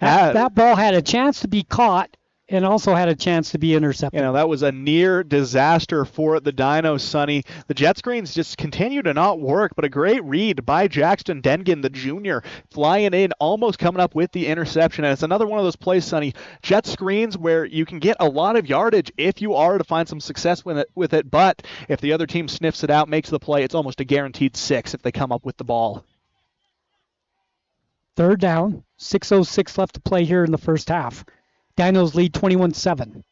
That ball had a chance to be caught and also had a chance to be intercepted. That was a near disaster for the Dinos, Sonny. The jet screens just continue to not work, but a great read by Jackson Dengen, the junior, flying in, almost coming up with the interception. And it's another one of those plays, Sonny, jet screens where you can get a lot of yardage if you are to find some success with it, but if the other team sniffs it out, makes the play, it's almost a guaranteed 6 if they come up with the ball. Third down, 6:06 left to play here in the first half. Dinos lead 21-7.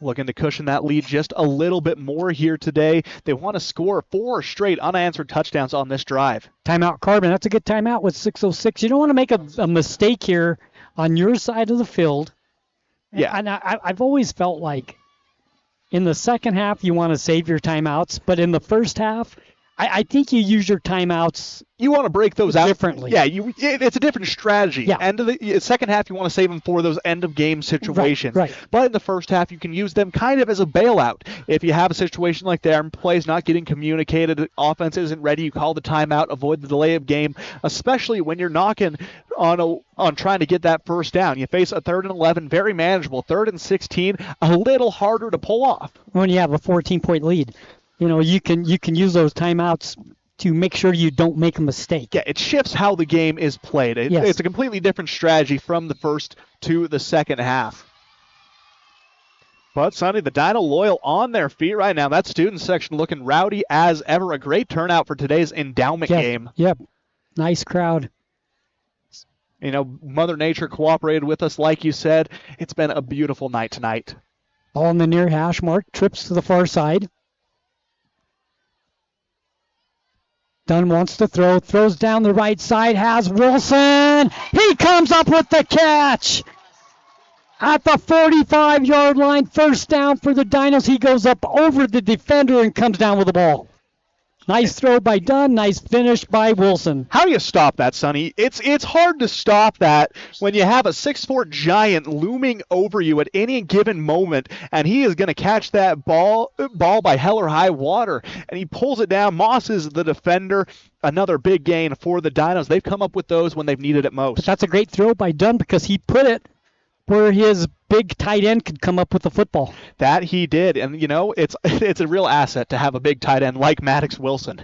Looking to cushion that lead just a little bit more here today. They want to score 4 straight unanswered touchdowns on this drive. Timeout, Carbon. That's a good timeout with 6:06. You don't want to make a mistake here on your side of the field. Yeah. And I've always felt like in the second half you want to save your timeouts, but in the first half, I think you use your timeouts. You want to break those out differently. Yeah, it's a different strategy. Yeah. End of the second half, you want to save them for those end of game situations. Right. But in the first half, you can use them kind of as a bailout. If you have a situation like that, and plays not getting communicated, offense isn't ready, you call the timeout, avoid the delay of game, especially when you're knocking on trying to get that first down. You face a 3rd and 11, very manageable. 3rd and 16, a little harder to pull off. When you have a 14-point lead. You can use those timeouts to make sure you don't make a mistake. Yeah, it shifts how the game is played. Yes. It's a completely different strategy from the first to the second half. But, Sonny, the Dino loyal on their feet right now. That student section looking rowdy as ever. A great turnout for today's endowment game. Yep. Nice crowd. Mother Nature cooperated with us, like you said. It's been a beautiful night tonight. Ball in the near hash mark. Trips to the far side. Dunn wants to throw, throws down the right side, has Wilson. He comes up with the catch at the 45-yard line. First down for the Dinos. He goes up over the defender and comes down with the ball. Nice throw by Dunn. Nice finish by Wilson. How do you stop that, Sonny? It's hard to stop that when you have a 6'4" giant looming over you at any given moment, and he is going to catch that ball by hell or high water, and he pulls it down. Moss is the defender. Another big gain for the Dinos. They've come up with those when they've needed it most. But that's a great throw by Dunn because he put it where his big tight end could come up with the football. That he did, and it's a real asset to have a big tight end like Maddox Wilson.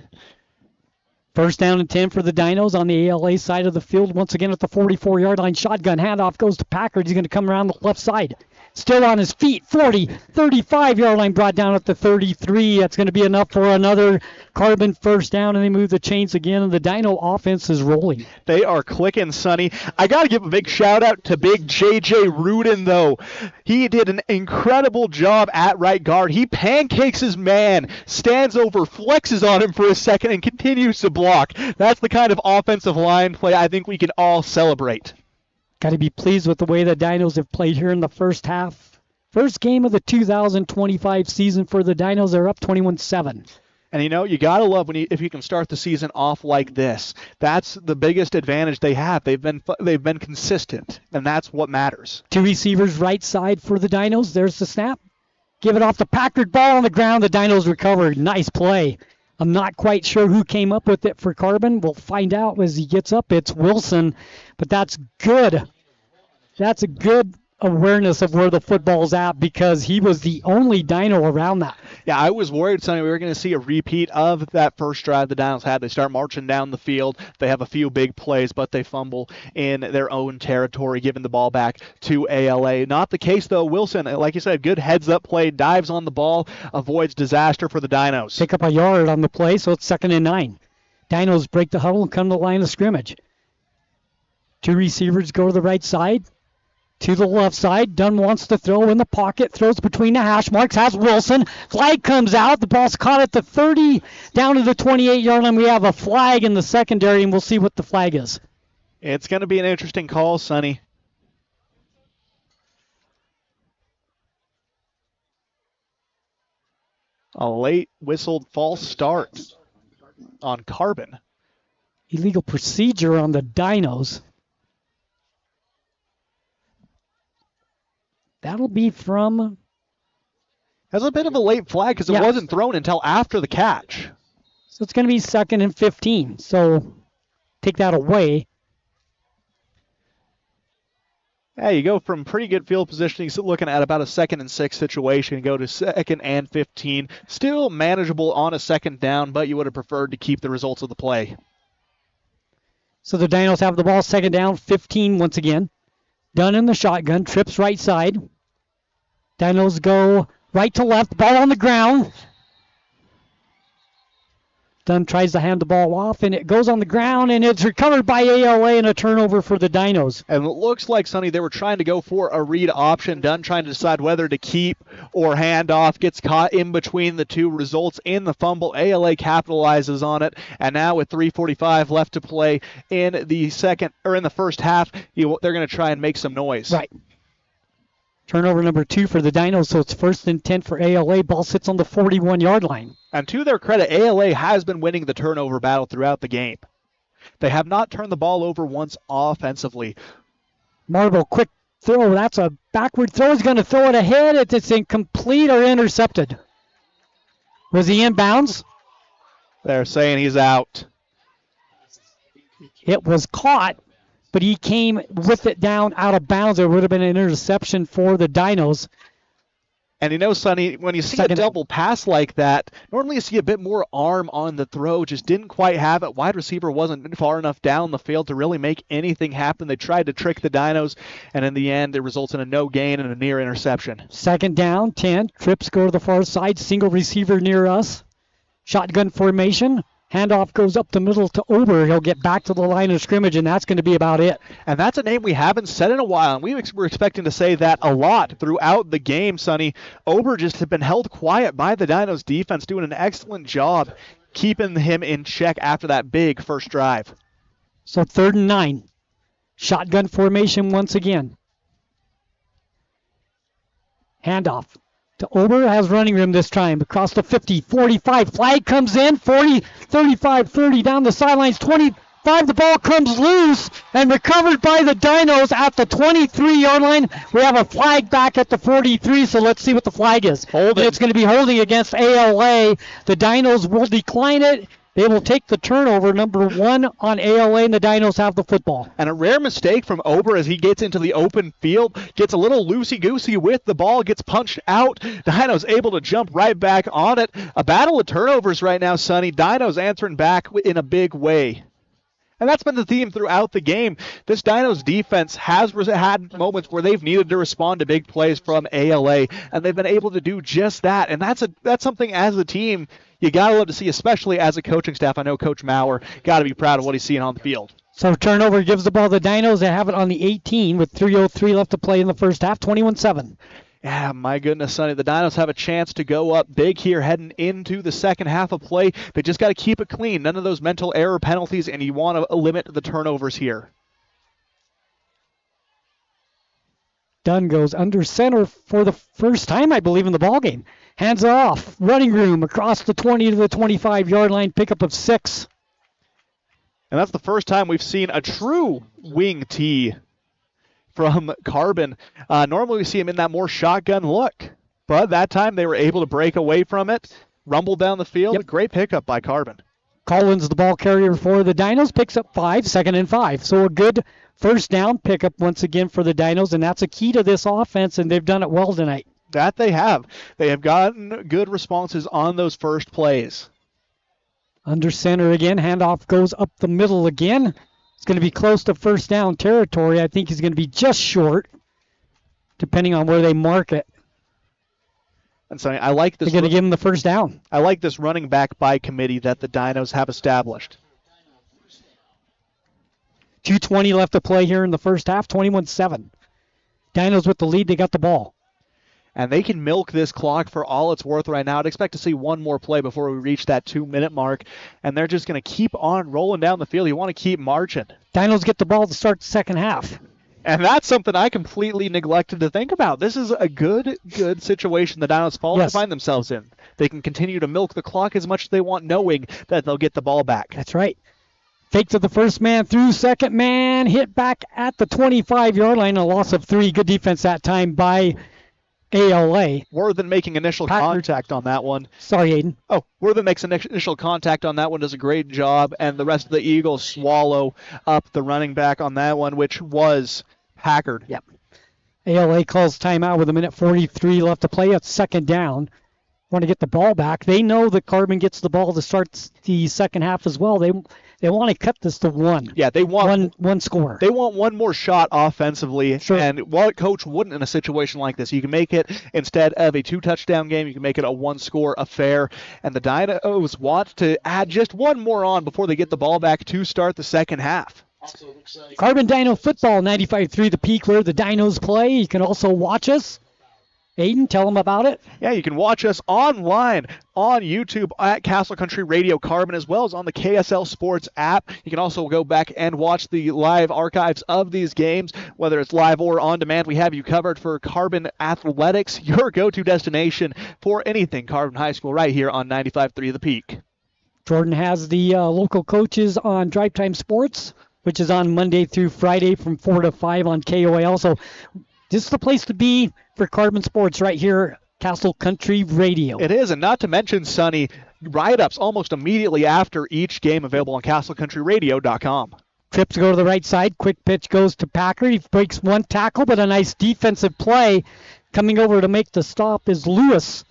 First down and 10 for the Dinos on the ALA side of the field. Once again at the 44-yard line. Shotgun handoff goes to Packard. He's going to come around the left side. Still on his feet. 40, 35-yard line brought down at the 33. That's going to be enough for another Carbon first down, and they move the chains again, and the Dino offense is rolling. They are clicking, Sonny. I got to give a big shout-out to big J.J. Rudin, though. He did an incredible job at right guard. He pancakes his man, stands over, flexes on him for a second, and continues to block. That's the kind of offensive line play I think we can all celebrate. Got to be pleased with the way the Dinos have played here in the first half. First game of the 2025 season for the Dinos. They're up 21-7. And you got to love if you can start the season off like this. That's the biggest advantage they have. They've been consistent, and that's what matters. 2 receivers right side for the Dinos. There's the snap. Give it off the Packard, ball on the ground. The Dinos recovered. Nice play. I'm not quite sure who came up with it for Carbon. We'll find out as he gets up. It's Wilson, but that's good. That's a good awareness of where the football's at because he was the only Dino around that. Yeah, I was worried, Sonny, we were going to see a repeat of that first drive the Dinos had. They start marching down the field. They have a few big plays, but they fumble in their own territory, giving the ball back to ALA. Not the case, though. Wilson, like you said, good heads-up play, dives on the ball, avoids disaster for the Dinos. Pick up a yard on the play, so it's 2nd and 9. Dinos break the huddle and come to the line of scrimmage. 2 receivers go to the right side. To the left side, Dunn wants to throw in the pocket, throws between the hash marks, has Wilson. Flag comes out. The ball's caught at the 30, down to the 28-yard line. We have a flag in the secondary, and we'll see what the flag is. It's going to be an interesting call, Sonny. A late whistled false start on Carbon. Illegal procedure on the Dinos. That'll be from... That's a bit of a late flag because it wasn't thrown until after the catch. So it's going to be 2nd and 15. So take that away. Yeah, you go from pretty good field positioning, so looking at about a 2nd and 6 situation, go to 2nd and 15. Still manageable on a 2nd down, but you would have preferred to keep the results of the play. So the Dinos have the ball, 2nd down, 15 once again. Dunn in the shotgun, trips right side. Dinos go right to left, ball on the ground. Dunn tries to hand the ball off, and it goes on the ground, and it's recovered by ALA, and a turnover for the Dinos. And it looks like, Sonny, they were trying to go for a read option. Dunn trying to decide whether to keep or hand off. Gets caught in between the two. Results in the fumble. ALA capitalizes on it. And now with 3:45 left to play in the first half, they're going to try and make some noise. Right. Turnover number 2 for the Dinos, so it's 1st and 10 for ALA. Ball sits on the 41-yard line. And to their credit, ALA has been winning the turnover battle throughout the game. They have not turned the ball over once offensively. Marble, quick throw. That's a backward throw. He's going to throw it ahead. It's incomplete or intercepted. Was he inbounds? They're saying he's out. It was caught, but he came with it down out of bounds. There would have been an interception for the Dinos. And Sonny, when you see a double pass like that, normally you see a bit more arm on the throw. Just didn't quite have it. Wide receiver wasn't far enough down the field to really make anything happen. They tried to trick the Dinos, and in the end, it results in a no gain and a near interception. 2nd down, 10. Trips go to the far side. Single receiver near us. Shotgun formation. Handoff goes up the middle to Ober. He'll get back to the line of scrimmage, and that's going to be about it. And that's a name we haven't said in a while, and we were expecting to say that a lot throughout the game, Sonny. Ober just had been held quiet by the Dinos defense, doing an excellent job keeping him in check after that big first drive. So 3rd and 9. Shotgun formation once again. Handoff to Ober, has running room this time. Across the 50, 45. Flag comes in. 40, 35, 30 down the sidelines. 25. The ball comes loose and recovered by the Dinos at the 23-yard line. We have a flag back at the 43, so let's see what the flag is. It's going to be holding against ALA. The Dinos will decline it. They will take the turnover, number 1 on ALA, and the Dinos have the football. And a rare mistake from Ober as he gets into the open field, gets a little loosey-goosey with the ball, gets punched out. Dinos able to jump right back on it. A battle of turnovers right now, Sonny. Dinos answering back in a big way. And that's been the theme throughout the game. This Dinos defense has had moments where they've needed to respond to big plays from ALA, and they've been able to do just that. And that's something as a team you got to love to see, especially as a coaching staff. I know Coach Maurer got to be proud of what he's seeing on the field. So turnover gives the ball to the Dinos. They have it on the 18 with 3:03 left to play in the first half, 21-7. Yeah, my goodness, Sonny. The Dinos have a chance to go up big here heading into the second half of play. They just got to keep it clean. None of those mental error penalties, and you want to limit the turnovers here. Dunn goes under center for the first time, I believe, in the ballgame. Hands off. Running room across the 20 to the 25-yard line. Pickup of 6. And that's the first time we've seen a true wing tee from Carbon. Normally we see him in that more shotgun look, but that time they were able to break away from it, rumble down the field. Yep. Great pickup by Carbon. Collins, the ball carrier for the Dinos, picks up 5, 2nd and 5. So a good first down pickup once again for the Dinos, and that's a key to this offense, and they've done it well tonight. That they have. They have gotten good responses on those first plays. Under center again. Handoff goes up the middle again. It's going to be close to first down territory. I think he's going to be just short, depending on where they mark it. And so I like this. They're going to give him the first down. I like this running back by committee that the Dinos have established. 2:20 left to play here in the first half, 21-7. Dinos with the lead. They got the ball. And they can milk this clock for all it's worth right now. I'd expect to see one more play before we reach that 2-minute mark. And they're just going to keep on rolling down the field. You want to keep marching. Dinos get the ball to start the second half. And that's something I completely neglected to think about. This is a good situation the Dinos find themselves in. They can continue to milk the clock as much as they want, knowing that they'll get the ball back. That's right. Fake to the first man through, second man, hit back at the 25-yard line. A loss of 3. Good defense that time by ALA. Worthen making initial contact on that one. Sorry, Aiden. Oh, Worthen makes initial contact on that one, does a great job, and the rest of the Eagles swallow up the running back on that one, which was Packard. Yep. ALA calls timeout with 1:43 left to play. It's second down. Want to get the ball back. They know that Carbon gets the ball to start the second half as well. They want to cut this to one. Yeah, they want one score. They want one more shot offensively. Sure. And what coach wouldn't in a situation like this? You can make it, instead of a 2-touchdown game, you can make it a one-score affair. And the Dinos want to add just one more on before they get the ball back to start the second half. Carbon Dino Football, 95.3 The Peak, where the Dinos play. You can also watch us. Aiden, tell them about it. Yeah, you can watch us online on YouTube at Castle Country Radio Carbon, as well as on the KSL Sports app. You can also go back and watch the live archives of these games, whether it's live or on demand. We have you covered for Carbon Athletics, your go-to destination for anything Carbon High School, right here on 95.3 The Peak. Jordan has the local coaches on Drive Time Sports, which is on Monday through Friday from 4 to 5 on KOAL. So this is the place to be for Carbon Sports right here, Castle Country Radio. It is, and not to mention, Sonny, write-ups almost immediately after each game available on castlecountryradio.com. Trips go to the right side. Quick pitch goes to Packer. He breaks one tackle, but a nice defensive play. Coming over to make the stop is Lewis.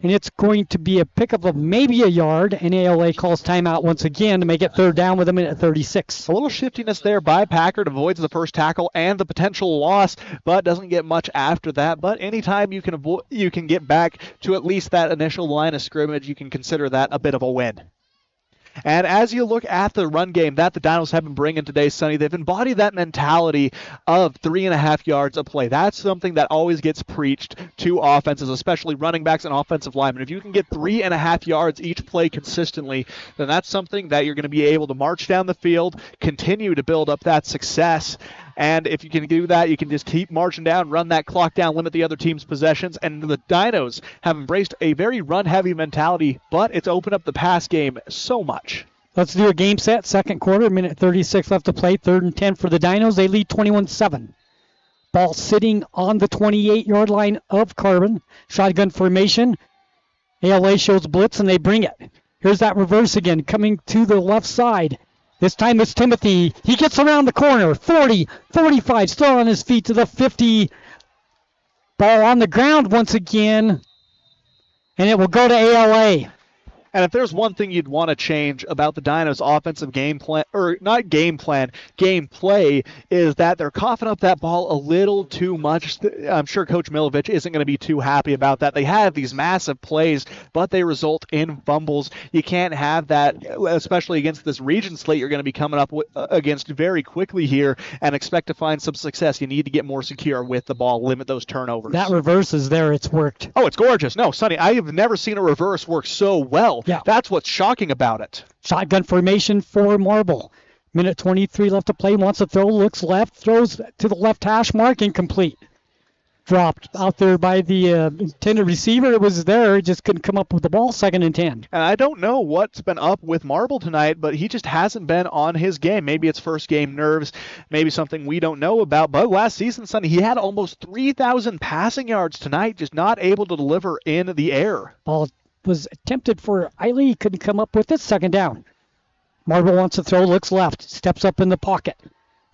And it's going to be a pickup of maybe a yard, and ALA calls timeout once again to make it third down with 1:36. A little shiftiness there by Packard, avoids the first tackle and the potential loss, but doesn't get much after that. But anytime you can get back to at least that initial line of scrimmage, you can consider that a bit of a win. And as you look at the run game that the Dinos have been bringing today, Sonny, they've embodied that mentality of 3.5 yards of play. That's something that always gets preached to offenses, especially running backs and offensive linemen. If you can get 3.5 yards each play consistently, then that's something that you're going to be able to march down the field, continue to build up that success. And if you can do that, you can just keep marching down, run that clock down, limit the other team's possessions. And the Dinos have embraced a very run-heavy mentality, but it's opened up the pass game so much. Let's do a game set. Second quarter, 1:36 left to play. 3rd and 10 for the Dinos. They lead 21-7. Ball sitting on the 28-yard line of Carbon. Shotgun formation. ALA shows blitz, and they bring it. Here's that reverse again, coming to the left side. This time it's Timothy. He gets around the corner. 40, 45, still on his feet to the 50. Ball on the ground once again. And it will go to ALA. And if there's one thing you'd want to change about the Dinos' offensive game plan, or not game plan, gameplay, is that they're coughing up that ball a little too much. I'm sure Coach Milovich isn't going to be too happy about that. They have these massive plays, but they result in fumbles. You can't have that, especially against this region slate you're going to be coming up against very quickly here and expect to find some success. You need to get more secure with the ball, limit those turnovers. That reverse is there. It's worked. Oh, it's gorgeous. No, Sonny, I have never seen a reverse work so well. Yeah. That's what's shocking about it. Shotgun formation for Marble. 1:23 left to play. Wants to throw. Looks left. Throws to the left hash mark. Incomplete. Dropped out there by the intended receiver. It was there. He just couldn't come up with the ball. 2nd and 10. And I don't know what's been up with Marble tonight, but he just hasn't been on his game. Maybe it's first game nerves. Maybe something we don't know about. But last season, Sunday, he had almost 3,000 passing yards tonight, just not able to deliver in the air. Ball was attempted for Eiley. He couldn't come up with it. 2nd down. Marble wants to throw. Looks left. Steps up in the pocket.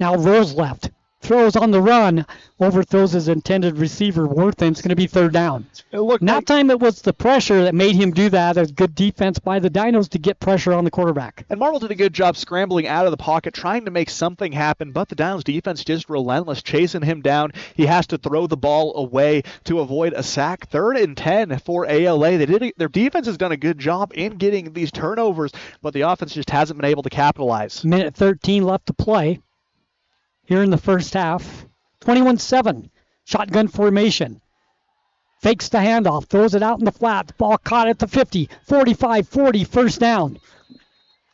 Now rolls left. Throws on the run. Overthrows his intended receiver, Worth, and it's going to be 3rd down. That time it was the pressure that made him do that. There's good defense by the Dinos to get pressure on the quarterback. And Marble did a good job scrambling out of the pocket, trying to make something happen, but the Dinos defense just relentless, chasing him down. He has to throw the ball away to avoid a sack. 3rd and 10 for ALA. Their defense has done a good job in getting these turnovers, but the offense just hasn't been able to capitalize. 1:13 left to play here in the first half. 21-7. Shotgun formation. Fakes the handoff. Throws it out in the flat. The ball caught at the 50. 45, 40. First down.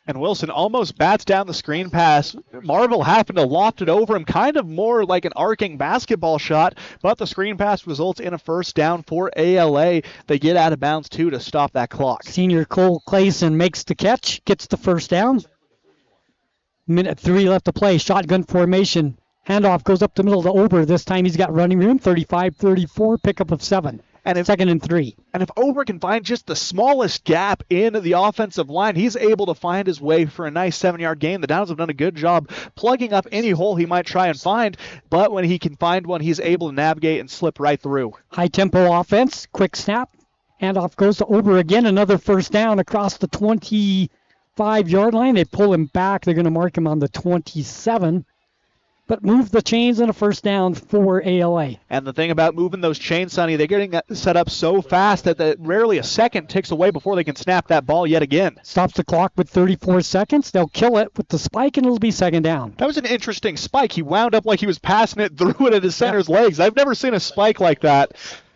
And Wilson almost bats down the screen pass. Marble happened to loft it over him, kind of more like an arcing basketball shot, but the screen pass results in a first down for ALA. They get out of bounds, too, to stop that clock. Senior Cole Clayson makes the catch, gets the first down. 1:03 left to play. Shotgun formation. Handoff goes up the middle to Ober. This time he's got running room. 35-34, pickup of 7. And if 2nd and 3. And if Ober can find just the smallest gap in the offensive line, he's able to find his way for a nice 7-yard gain. The Downs have done a good job plugging up any hole he might try and find, but when he can find one, he's able to navigate and slip right through. High-tempo offense, quick snap. Handoff goes to Ober again, another first down across the 25-yard line. They pull him back. They're going to mark him on the 27. But move the chains and a first down for ALA. And the thing about moving those chains, Sonny, they're getting set up so fast that rarely a second ticks away before they can snap that ball yet again. Stops the clock with 34 seconds. They'll kill it with the spike, and it'll be 2nd down. That was an interesting spike. He wound up like he was passing it, threw it at his center's legs. I've never seen a spike like that.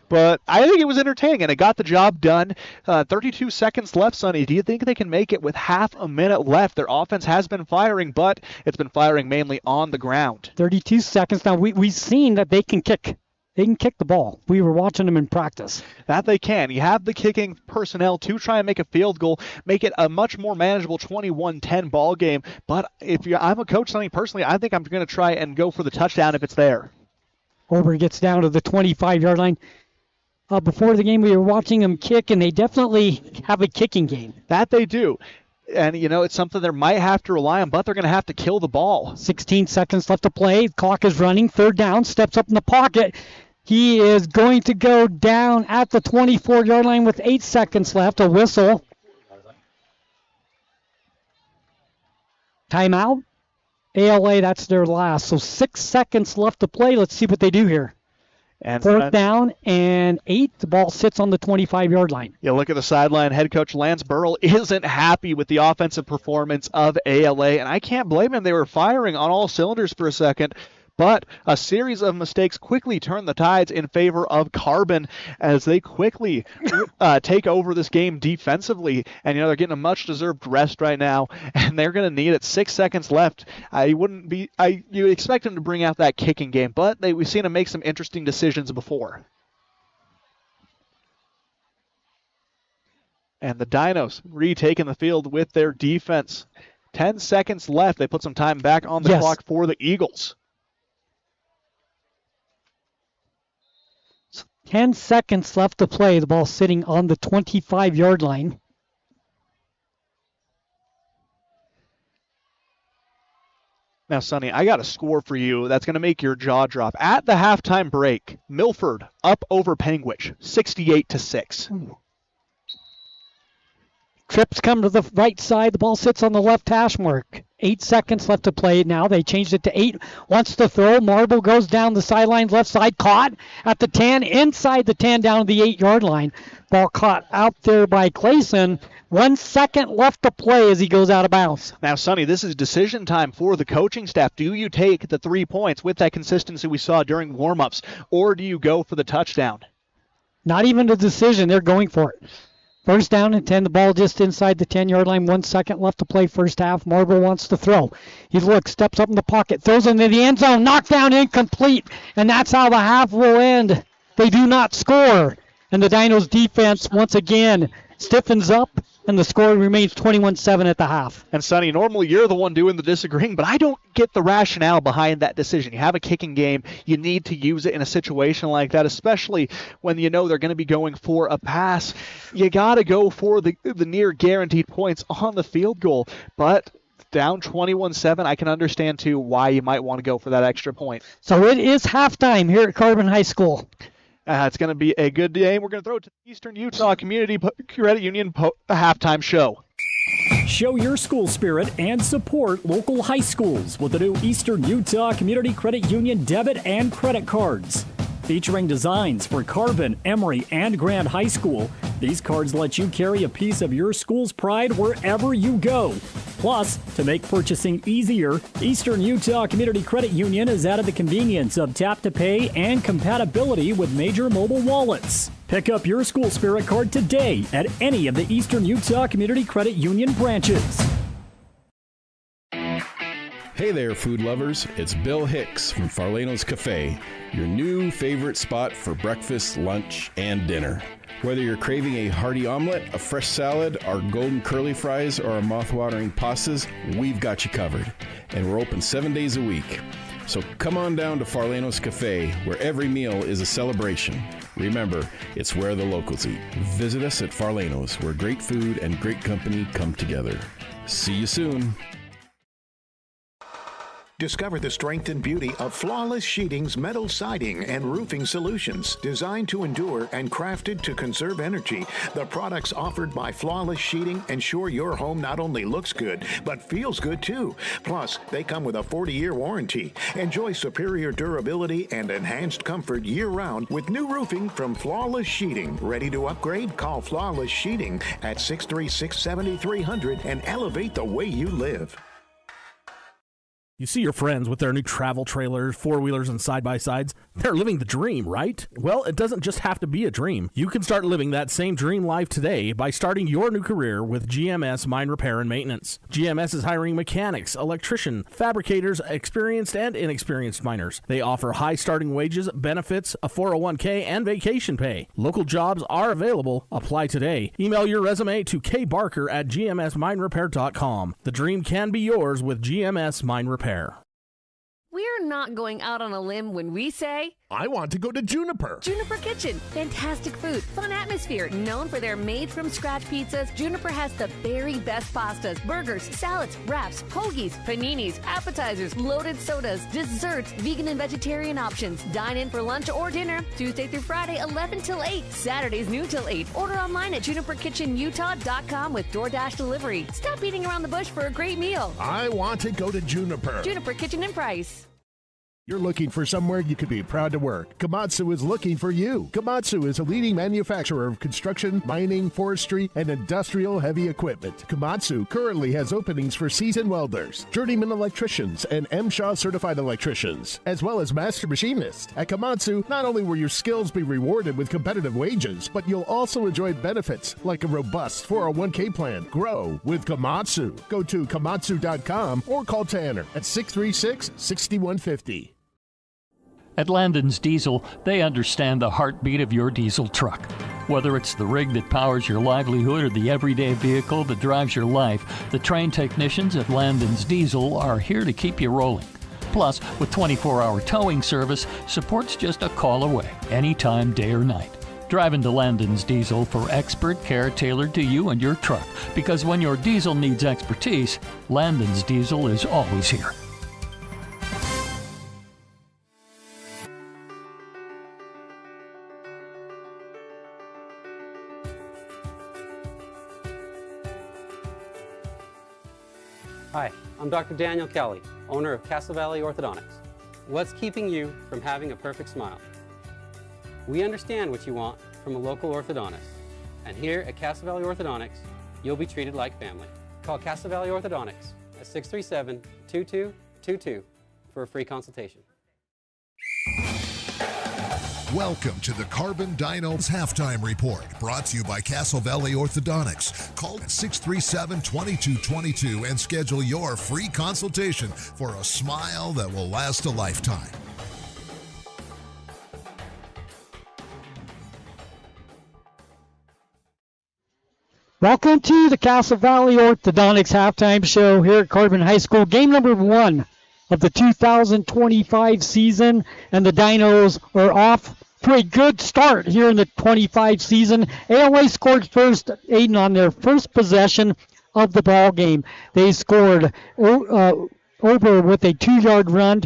But I think it was entertaining, and it got the job done. 32 seconds left, Sonny. Do you think they can make it with half a minute left? Their offense has been firing, but it's been firing mainly on the ground. 32 seconds. Now, we've seen that they can kick. They can kick the ball. We were watching them in practice. That they can. You have the kicking personnel to try and make a field goal, make it a much more manageable 21-10 ball game. But I'm a coach, Sonny, personally, I think I'm going to try and go for the touchdown if it's there. Ober gets down to the 25-yard line. Before the game, we were watching them kick, and they definitely have a kicking game. That they do. And, it's something they might have to rely on, but they're going to have to kill the ball. 16 seconds left to play. Clock is running. 3rd down. Steps up in the pocket. He is going to go down at the 24-yard line with 8 seconds left. A whistle. Timeout. ALA, that's their last. So 6 seconds left to play. Let's see what they do here. And 4th down and 8. The ball sits on the 25-yard line. You look at the sideline. Head coach Lance Burrell isn't happy with the offensive performance of ALA, and I can't blame him. They were firing on all cylinders for a second, but a series of mistakes quickly turned the tides in favor of Carbon as they quickly take over this game defensively. And, they're getting a much-deserved rest right now, and they're going to need it. 6 seconds left. You expect them to bring out that kicking game, but we've seen them make some interesting decisions before. And the Dinos retaking the field with their defense. 10 seconds left. They put some time back on the clock for the Eagles. 10 seconds left to play. The ball sitting on the 25-yard line. Now, Sonny, I got a score for you that's going to make your jaw drop. At the halftime break, Milford up over Panguitch, 68-6. Trips come to the right side. The ball sits on the left hash mark. 8 seconds left to play now. They changed it to 8. Wants to throw. Marble goes down the sideline, left side. Caught at the 10. Inside the 10 down to the 8-yard line. Ball caught out there by Clayson. 1 second left to play as he goes out of bounds. Now, Sonny, this is decision time for the coaching staff. Do you take the 3 points with that consistency we saw during warm-ups, or do you go for the touchdown? Not even a decision. They're going for it. 1st down and 10. The ball just inside the 10-yard line. 1 second left to play first half. Marble wants to throw. He looks, steps up in the pocket, throws into the end zone. Knockdown incomplete. And that's how the half will end. They do not score. And the Dinos defense once again stiffens up, and the score remains 21-7 at the half. And, Sonny, normally you're the one doing the disagreeing, but I don't get the rationale behind that decision. You have a kicking game. You need to use it in a situation like that, especially when you know they're going to be going for a pass. You got to go for the near guaranteed points on the field goal. But down 21-7, I can understand, too, why you might want to go for that extra point. So it is halftime here at Carbon High School. It's going to be a good day. We're going to throw it to the Eastern Utah Community Credit Union halftime show. Show your school spirit and support local high schools with the new Eastern Utah Community Credit Union debit and credit cards. Featuring designs for Carbon, Emory, and Grand High School, these cards let you carry a piece of your school's pride wherever you go. Plus, to make purchasing easier, Eastern Utah Community Credit Union has added the convenience of tap-to-pay and compatibility with major mobile wallets. Pick up your school spirit card today at any of the Eastern Utah Community Credit Union branches. Hey there, food lovers. It's Bill Hicks from Farlano's Cafe, your new favorite spot for breakfast, lunch, and dinner. Whether you're craving a hearty omelet, a fresh salad, our golden curly fries, or our mouth-watering pastas, we've got you covered. And we're open 7 days a week. So come on down to Farlenos Cafe, where every meal is a celebration. Remember, it's where the locals eat. Visit us at Farlenos, where great food and great company come together. See you soon. Discover the strength and beauty of Flawless Sheeting's metal siding and roofing solutions. Designed to endure and crafted to conserve energy, the products offered by Flawless Sheeting ensure your home not only looks good, but feels good too. Plus, they come with a 40-year warranty. Enjoy superior durability and enhanced comfort year-round with new roofing from Flawless Sheeting. Ready to upgrade? Call Flawless Sheeting at 636-7300 and elevate the way you live. You see your friends with their new travel trailers, four-wheelers, and side-by-sides. They're living the dream, right? Well, it doesn't just have to be a dream. You can start living that same dream life today by starting your new career with GMS Mine Repair and Maintenance. GMS is hiring mechanics, electricians, fabricators, experienced and inexperienced miners. They offer high starting wages, benefits, a 401k, and vacation pay. Local jobs are available. Apply today. Email your resume to kbarker@gmsminerepair.com. The dream can be yours with GMS Mine Repair. We're not going out on a limb when we say, I want to go to Juniper. Juniper Kitchen. Fantastic food, fun atmosphere. Known for their made-from-scratch pizzas, Juniper has the very best pastas, burgers, salads, wraps, hoagies, paninis, appetizers, loaded sodas, desserts, vegan and vegetarian options. Dine in for lunch or dinner, Tuesday through Friday, 11 till 8. Saturdays, noon till 8. Order online at juniperkitchenutah.com with DoorDash delivery. Stop beating around the bush for a great meal. I want to go to Juniper. Juniper Kitchen and Price. You're looking for somewhere you could be proud to work. Komatsu is looking for you. Komatsu is a leading manufacturer of construction, mining, forestry, and industrial heavy equipment. Komatsu currently has openings for seasoned welders, journeyman electricians, and MSHA certified electricians, as well as master machinists. At Komatsu, not only will your skills be rewarded with competitive wages, but you'll also enjoy benefits like a robust 401k plan. Grow with Komatsu. Go to komatsu.com or call Tanner at 636-6150. At Landon's Diesel, they understand the heartbeat of your diesel truck. Whether it's the rig that powers your livelihood or the everyday vehicle that drives your life, the trained technicians at Landon's Diesel are here to keep you rolling. Plus, with 24-hour towing service, support's just a call away, anytime, day or night. Drive into Landon's Diesel for expert care tailored to you and your truck, because when your diesel needs expertise, Landon's Diesel is always here. Hi, I'm Dr. Daniel Kelly, owner of Castle Valley Orthodontics. What's keeping you from having a perfect smile? We understand what you want from a local orthodontist. And here at Castle Valley Orthodontics, you'll be treated like family. Call Castle Valley Orthodontics at 637-2222 for a free consultation. Welcome to the Carbon Dinos Halftime Report, brought to you by Castle Valley Orthodontics. Call 637-2222 and schedule your free consultation for a smile that will last a lifetime. Welcome to the Castle Valley Orthodontics Halftime Show here at Carbon High School. Game number 1 of the 2025 season, and the Dinos are off to a good start here in the 25 season. ALA scored first, Aiden, on their first possession of the ball game. They scored over with a 2-yard run.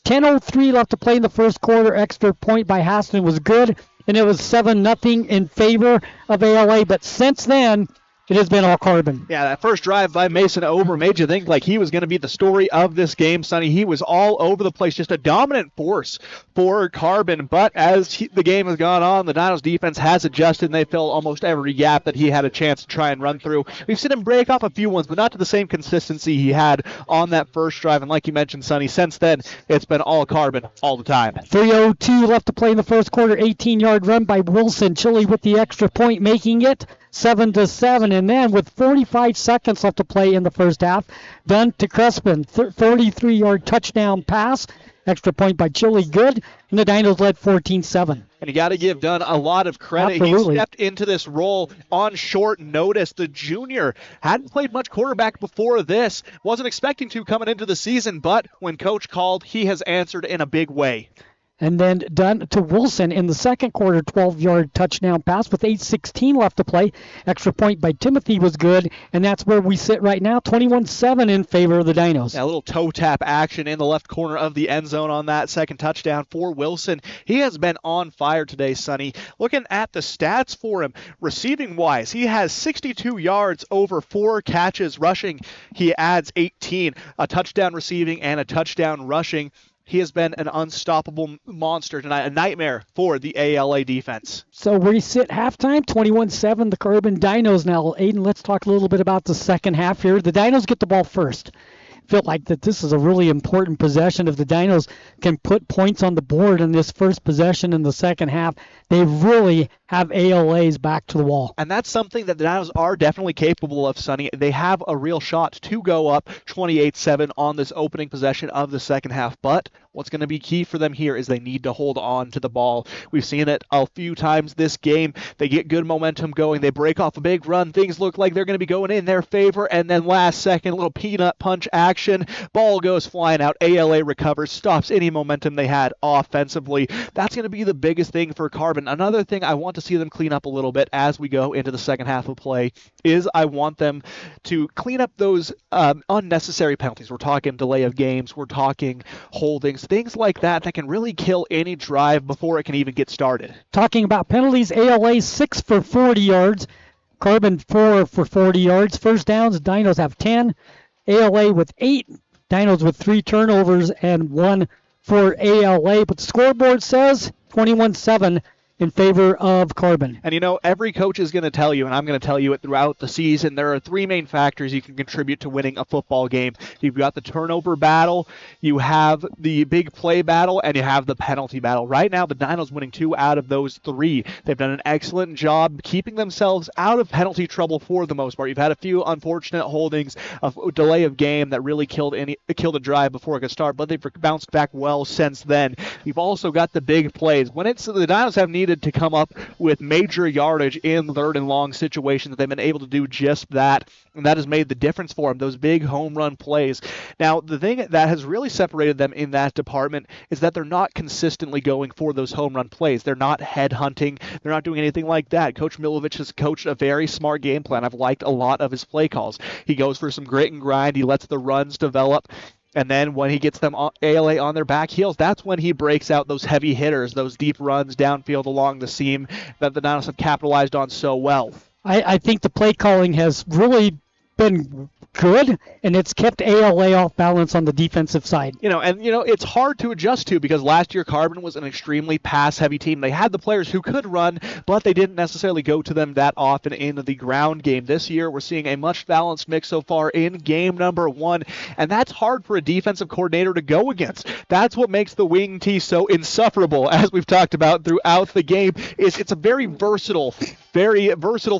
10:03 left to play in the first quarter. Extra point by Haston was good, and it was 7-0 in favor of ALA. But since then, it has been all Carbon. Yeah, that first drive by Mason Ober made you think like he was going to be the story of this game, Sonny. He was all over the place, just a dominant force for Carbon. But as the game has gone on, the Dinos defense has adjusted, and they filled almost every gap that he had a chance to try and run through. We've seen him break off a few ones, but not to the same consistency he had on that first drive. And like you mentioned, Sonny, since then, it's been all Carbon all the time. 3:02 left to play in the first quarter. 18-yard run by Wilson. Chile with the extra point, making it 7-7, and then with 45 seconds left to play in the first half, Dunn to Crespin, 43-yard touchdown pass, Extra point by Chili Good, and the Dinos led 14-7. And you got to give Dunn a lot of credit. Absolutely. He stepped into this role on short notice. The junior hadn't played much quarterback before this. Wasn't expecting to coming into the season, but when coach called, he has answered in a big way. And then Dunn to Wilson in the second quarter, 12-yard touchdown pass with 8:16 left to play. Extra point by Timothy was good, and that's where we sit right now, 21-7 in favor of the Dinos. A little toe tap action in the left corner of the end zone on that second touchdown for Wilson. He has been on fire today, Sonny. Looking at the stats for him, receiving-wise, he has 62 yards over 4 catches rushing. He adds 18, a touchdown receiving and a touchdown rushing. He has been an unstoppable monster tonight, a nightmare for the ALA defense. So we sit halftime, 21-7, the Carbon Dinos now. Aiden, let's talk a little bit about the second half here. The Dinos get the ball first. Feel like that this is a really important possession. If the Dinos can put points on the board in this first possession in the second half, they really have ALA's back to the wall. And that's something that the Dinos are definitely capable of, Sonny. They have a real shot to go up 28-7 on this opening possession of the second half. But what's going to be key for them here is they need to hold on to the ball. We've seen it a few times this game. They get good momentum going. They break off a big run. Things look like they're going to be going in their favor. And then last second, little peanut punch action. Ball goes flying out. ALA recovers, stops any momentum they had offensively. That's going to be the biggest thing for Carbon. Another thing I want to see them clean up a little bit as we go into the second half of play is I want them to clean up those unnecessary penalties. We're talking delay of games. We're talking holdings. Things like that can really kill any drive before it can even get started. Talking about penalties, ALA 6 for 40 yards, Carbon 4 for 40 yards. First downs, Dinos have 10, ALA with 8, Dinos with 3 turnovers and 1 for ALA. But the scoreboard says 21-7 in favor of Carbon. And you know, every coach is going to tell you, and I'm going to tell you it throughout the season, there are 3 main factors you can contribute to winning a football game. You've got the turnover battle, you have the big play battle, and you have the penalty battle. Right now, the Dinos winning 2 out of those 3. They've done an excellent job keeping themselves out of penalty trouble for the most part. You've had a few unfortunate holdings, a delay of game that really killed a drive before it could start, but they've bounced back well since then. You've also got the big plays. When the Dinos have needed to come up with major yardage in third and long situations, they've been able to do just that, and that has made the difference for them, those big home run plays. Now, the thing that has really separated them in that department is that they're not consistently going for those home run plays. They're not headhunting. They're not doing anything like that. Coach Milovich has coached a very smart game plan. I've liked a lot of his play calls. He goes for some grit and grind. He lets the runs develop. And then when he gets them ALA on their back heels, that's when he breaks out those heavy hitters, those deep runs downfield along the seam that the Dinos have capitalized on so well. I think the play calling has really been good, and it's kept ALA off balance on the defensive side. It's hard to adjust to because last year Carbon was an extremely pass-heavy team. They had the players who could run, but they didn't necessarily go to them that often in the ground game. This year, we're seeing a much balanced mix so far in game number 1, and that's hard for a defensive coordinator to go against. That's what makes the wing tee so insufferable, as we've talked about throughout the game. It's a very versatile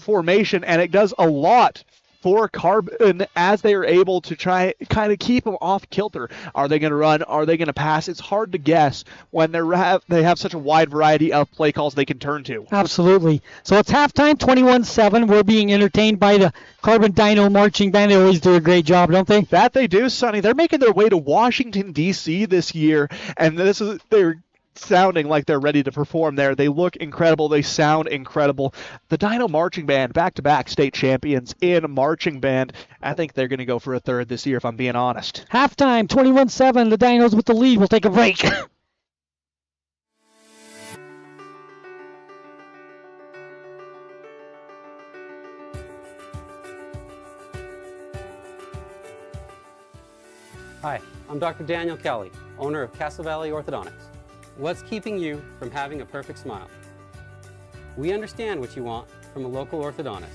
formation, and it does a lot for Carbon as they are able to try kind of keep them off kilter. Are they going to run? Are they going to pass? It's hard to guess when they have such a wide variety of play calls they can turn to. Absolutely. So it's halftime, 21-7. We're being entertained by the Carbon Dino marching band. They always do a great job, don't they? That they do, Sonny. They're making their way to Washington, D.C. this year, and they're sounding like they're ready to perform there. They look incredible. They sound incredible. The Dino Marching Band, back-to-back state champions in marching band. I think they're going to go for a third this year, if I'm being honest. Halftime, 21-7. The Dinos with the lead. We'll take a break. Hi, I'm Dr. Daniel Kelly, owner of Castle Valley Orthodontics. What's keeping you from having a perfect smile? We understand what you want from a local orthodontist.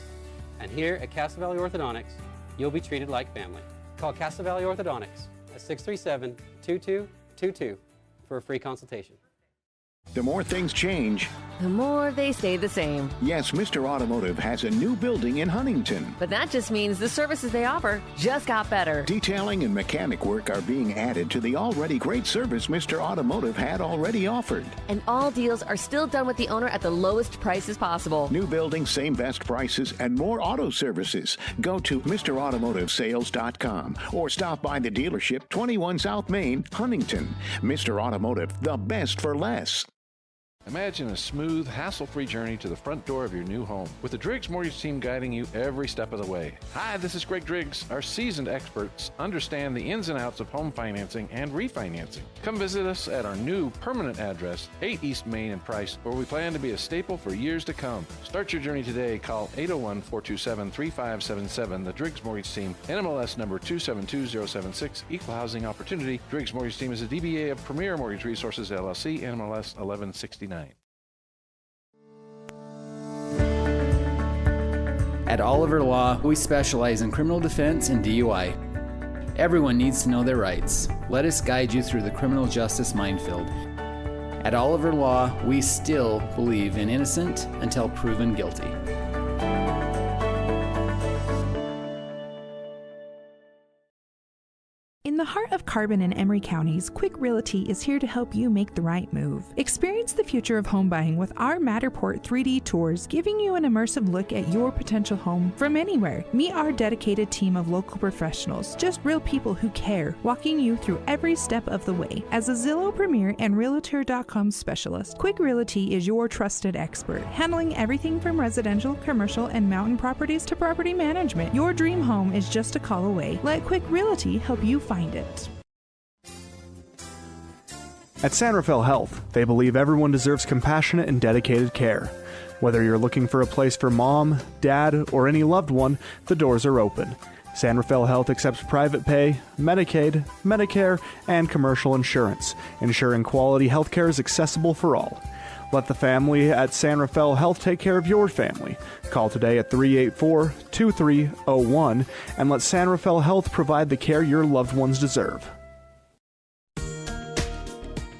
And here at Castle Valley Orthodontics, you'll be treated like family. Call Castle Valley Orthodontics at 637-2222 for a free consultation. The more things change, the more they stay the same. Yes, Mr. Automotive has a new building in Huntington. But that just means the services they offer just got better. Detailing and mechanic work are being added to the already great service Mr. Automotive had already offered. And all deals are still done with the owner at the lowest prices possible. New building, same best prices, and more auto services. Go to MrAutomotiveSales.com or stop by the dealership, 21 South Main, Huntington. Mr. Automotive, the best for less. Imagine a smooth, hassle-free journey to the front door of your new home with the Driggs Mortgage Team guiding you every step of the way. Hi, this is Greg Driggs. Our seasoned experts understand the ins and outs of home financing and refinancing. Come visit us at our new permanent address, 8 East Main in Price, where we plan to be a staple for years to come. Start your journey today. Call 801-427-3577. The Driggs Mortgage Team, NMLS number 272076, Equal Housing Opportunity. Driggs Mortgage Team is a DBA of Premier Mortgage Resources, LLC, NMLS 1169. At Oliver Law, we specialize in criminal defense and DUI. Everyone needs to know their rights. Let us guide you through the criminal justice minefield. At Oliver Law, we still believe in innocent until proven guilty. In the heart of Carbon and Emery counties, Quick Realty is here to help you make the right move. Experience the future of home buying with our Matterport 3D tours, giving you an immersive look at your potential home from anywhere. Meet our dedicated team of local professionals, just real people who care, walking you through every step of the way. As a Zillow Premier and Realtor.com specialist, Quick Realty is your trusted expert, handling everything from residential, commercial, and mountain properties to property management. Your dream home is just a call away. Let Quick Realty help you find it. At San Rafael Health, they believe everyone deserves compassionate and dedicated care. Whether you're looking for a place for mom, dad, or any loved one, the doors are open. San Rafael Health accepts private pay, Medicaid, Medicare, and commercial insurance, ensuring quality health care is accessible for all. Let the family at San Rafael Health take care of your family. Call today at 384-2301 and let San Rafael Health provide the care your loved ones deserve.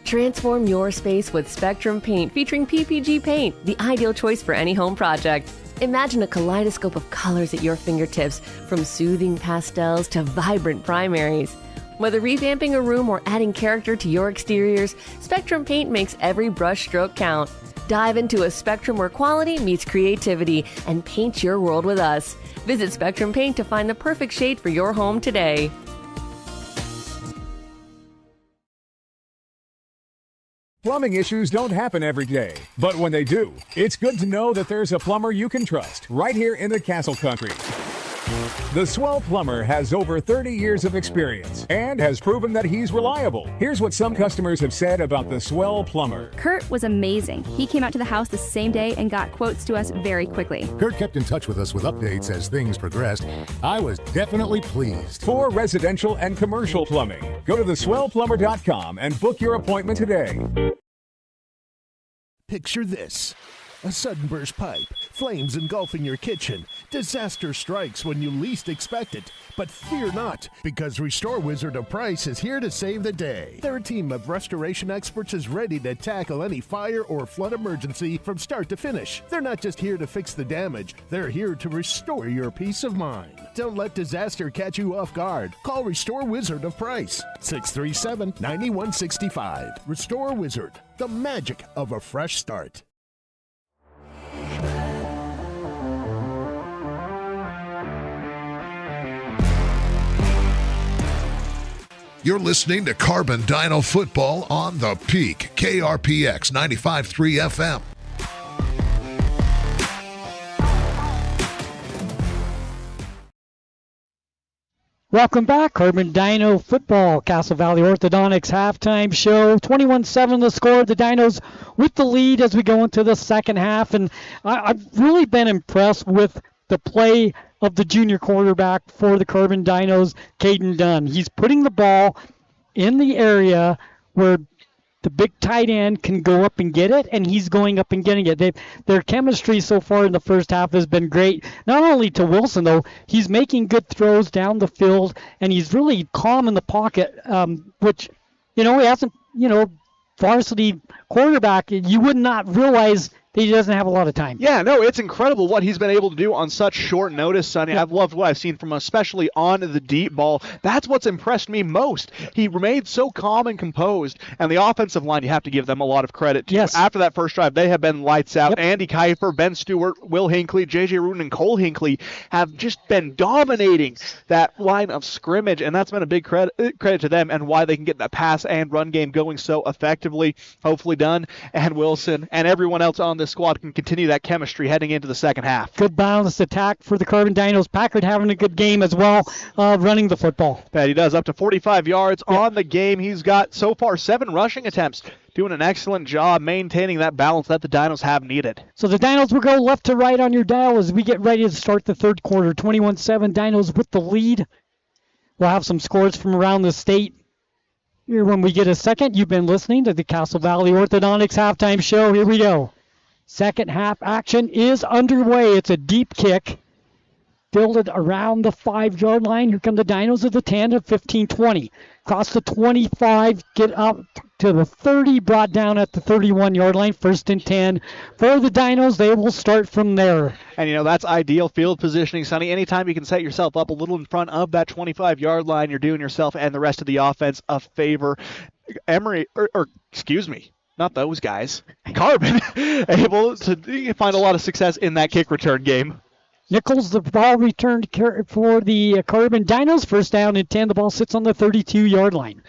Transform your space with Spectrum Paint featuring PPG paint, the ideal choice for any home project. Imagine a kaleidoscope of colors at your fingertips, from soothing pastels to vibrant primaries. Whether revamping a room or adding character to your exteriors, Spectrum Paint makes every brush stroke count. Dive into a spectrum where quality meets creativity and paint your world with us. Visit Spectrum Paint to find the perfect shade for your home today. Plumbing issues don't happen every day, but when they do, it's good to know that there's a plumber you can trust right here in the Castle Country. The Swell Plumber has over 30 years of experience and has proven that he's reliable. Here's what some customers have said about the Swell Plumber. Kurt was amazing. He came out to the house the same day and got quotes to us very quickly. Kurt kept in touch with us with updates as things progressed. I was definitely pleased. For residential and commercial plumbing, go to theswellplumber.com and book your appointment today. Picture this. A sudden burst pipe, flames engulfing your kitchen. Disaster strikes when you least expect it. But fear not, because Restore Wizard of Price is here to save the day. Their team of restoration experts is ready to tackle any fire or flood emergency from start to finish. They're not just here to fix the damage, they're here to restore your peace of mind. Don't let disaster catch you off guard. Call Restore Wizard of Price, 637-9165. Restore Wizard, the magic of a fresh start. You're listening to Carbon Dino Football on the Peak, KRPX 95.3 FM. Welcome back, Carbon Dino Football, Castle Valley Orthodontics halftime show. 21-7 the score. The Dinos with the lead as we go into the second half. And I've really been impressed with the play of the junior quarterback for the Carbon Dinos, Caden Dunn. He's putting the ball in the area where the big tight end can go up and get it, and he's going up and getting it. Their chemistry so far in the first half has been great. Not only to Wilson, though, he's making good throws down the field, and he's really calm in the pocket, which, he hasn't, varsity quarterback, you would not realize He doesn't have a lot of time. Yeah, no, it's incredible what he's been able to do on such short notice, Sonny. I've loved what I've seen from him, especially on the deep ball. That's what's impressed me most. He remained so calm and composed, and the offensive line, you have to give them a lot of credit, too. Yes. After that first drive, they have been lights out. Yep. Andy Kiefer, Ben Stewart, Will Hinckley, J.J. Rudin, and Cole Hinckley have just been dominating that line of scrimmage, and that's been a big credit to them and why they can get that pass and run game going so effectively. Hopefully Dunn and Wilson and everyone else on this squad can continue that chemistry heading into the second half. Good balanced attack for the Carbon Dinos. Packard having a good game as well, running the football. That he does, up to 45 yards on the game. He's got so far 7 rushing attempts, doing an excellent job maintaining that balance that the Dinos have needed. So the Dinos will go left to right on your dial as we get ready to start the third quarter. 21-7, Dinos with the lead. We'll have some scores from around the state here when we get a second. You've been listening to the Castle Valley Orthodontics halftime show. Here we go. Second half action is underway. It's a deep kick. Fielded around the 5-yard line. Here come the Dinos at the 10 to 15-20. Across the 25, get up to the 30, brought down at the 31-yard line. 1st and 10 for the Dinos. They will start from there. And, that's ideal field positioning, Sonny. Anytime you can set yourself up a little in front of that 25-yard line, you're doing yourself and the rest of the offense a favor. Not those guys. Carbon able to find a lot of success in that kick return game. Nichols, the ball returned for the Carbon Dinos. 1st down and 10. The ball sits on the 32-yard line.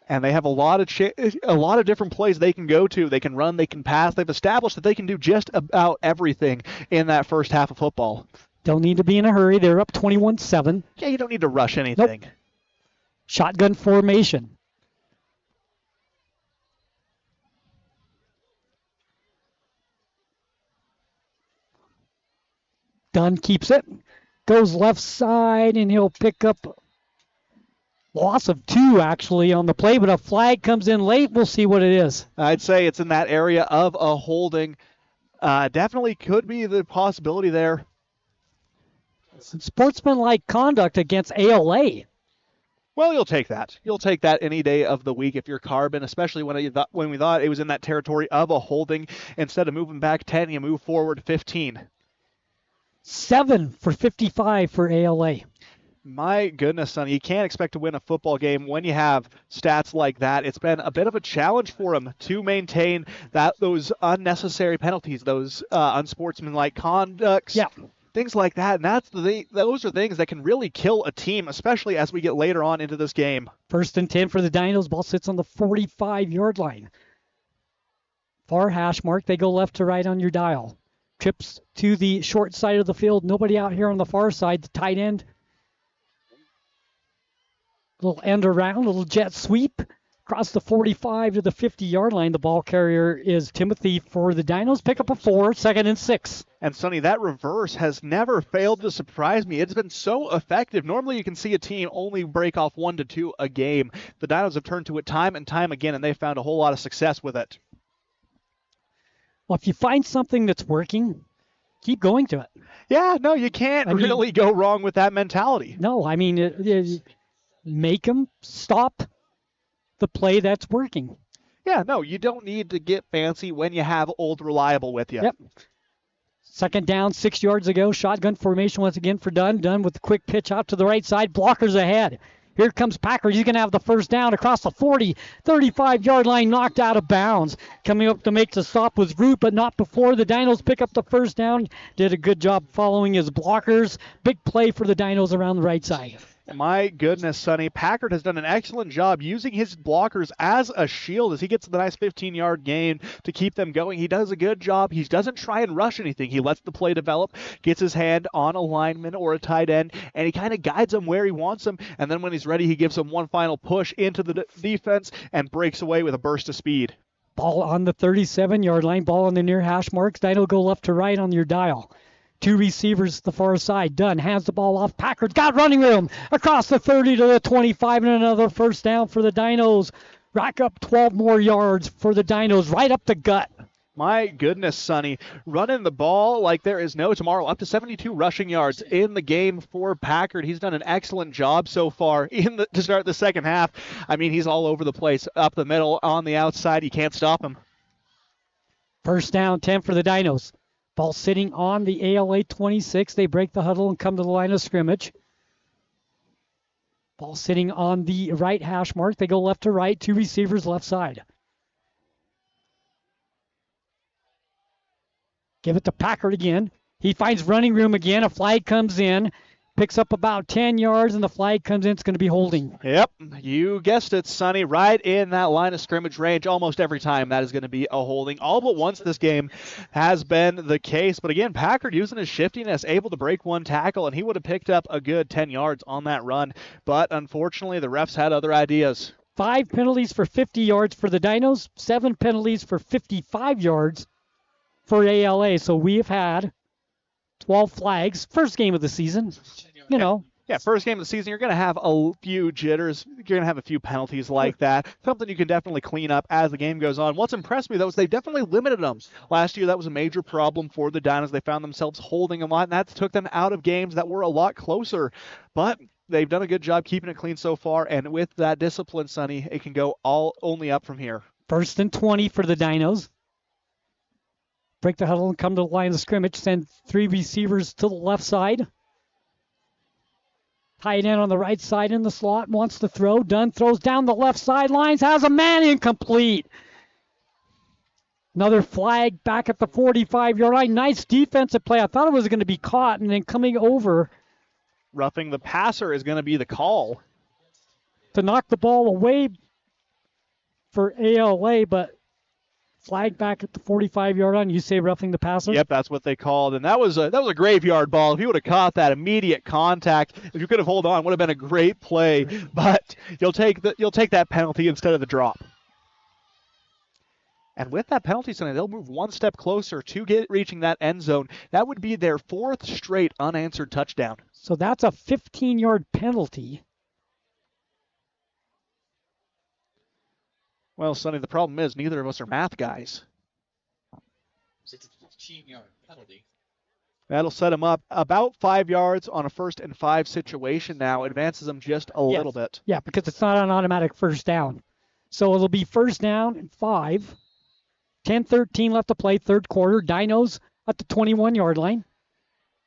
And they have a lot of different plays they can go to. They can run, they can pass. They've established that they can do just about everything in that first half of football. Don't need to be in a hurry. They're up 21-7. Yeah, you don't need to rush anything. Nope. Shotgun formation. Dunn keeps it. Goes left side, and he'll pick up loss of 2, actually, on the play, but a flag comes in late. We'll see what it is. I'd say it's in that area of a holding. Definitely could be the possibility there. Sportsmanlike conduct against ALA. Well, you'll take that. You'll take that any day of the week if you're Carbon, especially when we thought it was in that territory of a holding. Instead of moving back 10, you move forward 15. 7 for 55 for ALA. My goodness, son, you can't expect to win a football game when you have stats like that. It's been a bit of a challenge for them to maintain those unnecessary penalties, those unsportsmanlike conducts, things like that. And those are things that can really kill a team, especially as we get later on into this game. 1st and 10 for the Dinos. Ball sits on the 45-yard line. Far hash mark. They go left to right on your dial. Trips to the short side of the field. Nobody out here on the far side. The tight end. Little end around, little jet sweep. Across the 45 to the 50-yard line. The ball carrier is Timothy for the Dinos. Pick up a 4, 2nd and 6. And, Sonny, that reverse has never failed to surprise me. It's been so effective. Normally you can see a team only break off 1 to 2 a game. The Dinos have turned to it time and time again, and they've found a whole lot of success with it. Well, if you find something that's working, keep going to it. Yeah, no, you can't really go wrong with that mentality. No, I mean, make them stop the play that's working. Yeah, no, you don't need to get fancy when you have Old Reliable with you. Yep. 2nd down, 6 yards ago. Shotgun formation once again for Dunn. Dunn with the quick pitch out to the right side. Blockers ahead. Here comes Packard. He's going to have the 1st down across the 40, 35-yard line, knocked out of bounds. Coming up to make the stop was Root, but not before. The Dinos pick up the 1st down. Did a good job following his blockers. Big play for the Dinos around the right side. My goodness, Sonny. Packard has done an excellent job using his blockers as a shield as he gets the nice 15-yard gain to keep them going. He does a good job. He doesn't try and rush anything. He lets the play develop, gets his hand on a lineman or a tight end, and he kind of guides them where he wants them. And then when he's ready, he gives them one final push into the defense and breaks away with a burst of speed. Ball on the 37-yard line. Ball on the near hash marks. Dino go left to right on your dial. 2 receivers the far side. Dunn hands the ball off. Packard's got running room across the 30 to the 25, and another 1st down for the Dinos. Rack up 12 more yards for the Dinos, right up the gut. My goodness, Sonny. Running the ball like there is no tomorrow. Up to 72 rushing yards in the game for Packard. He's done an excellent job so far to start the second half. I mean, he's all over the place. Up the middle, on the outside. You can't stop him. First down, 10 for the Dinos. Ball sitting on the ALA 26. They break the huddle and come to the line of scrimmage. Ball sitting on the right hash mark. They go left to right. 2 receivers left side. Give it to Packard again. He finds running room again. A flag comes in. Picks up about 10 yards, and the flag comes in. It's going to be holding. Yep, you guessed it, Sonny. Right in that line of scrimmage range almost every time. That is going to be a holding. All but once this game has been the case. But again, Packard using his shiftiness, able to break one tackle, and he would have picked up a good 10 yards on that run. But unfortunately, the refs had other ideas. 5 penalties for 50 yards for the Dinos. 7 penalties for 55 yards for ALA. So we have had 12 flags. First game of the season. You know. Yeah, first game of the season, you're going to have a few jitters. You're going to have a few penalties like that. Something you can definitely clean up as the game goes on. What's impressed me, though, is they definitely limited them. Last year, that was a major problem for the Dinos. They found themselves holding a lot, and that took them out of games that were a lot closer. But they've done a good job keeping it clean so far, and with that discipline, Sonny, it can go only up from here. First and 20 for the Dinos. Break the huddle and come to the line of scrimmage. Send 3 receivers to the left side. Tight end on the right side in the slot. Wants to throw. Dunn throws down the left sidelines. Has a man incomplete. Another flag back at the 45-yard line. Nice defensive play. I thought it was going to be caught, and then coming over. Roughing the passer is going to be the call. To knock the ball away for ALA, but flag back at the 45-yard line. You say roughing the passer? Yep, that's what they called, and that was a graveyard ball. If he would have caught that immediate contact, if you could have held on, would have been a great play. But you'll take that penalty instead of the drop. And with that penalty, Sonny, they'll move one step closer to reaching that end zone. That would be their 4th straight unanswered touchdown. So that's a 15-yard penalty. Well, Sonny, the problem is neither of us are math guys. It's a 15-yard penalty. That'll set him up about 5 yards on a 1st and 5 situation now. Advances them just a little bit. Yeah, because it's not an automatic first down. So it'll be first down and 5. 10-13 left to play, third quarter. Dinos at the 21-yard line.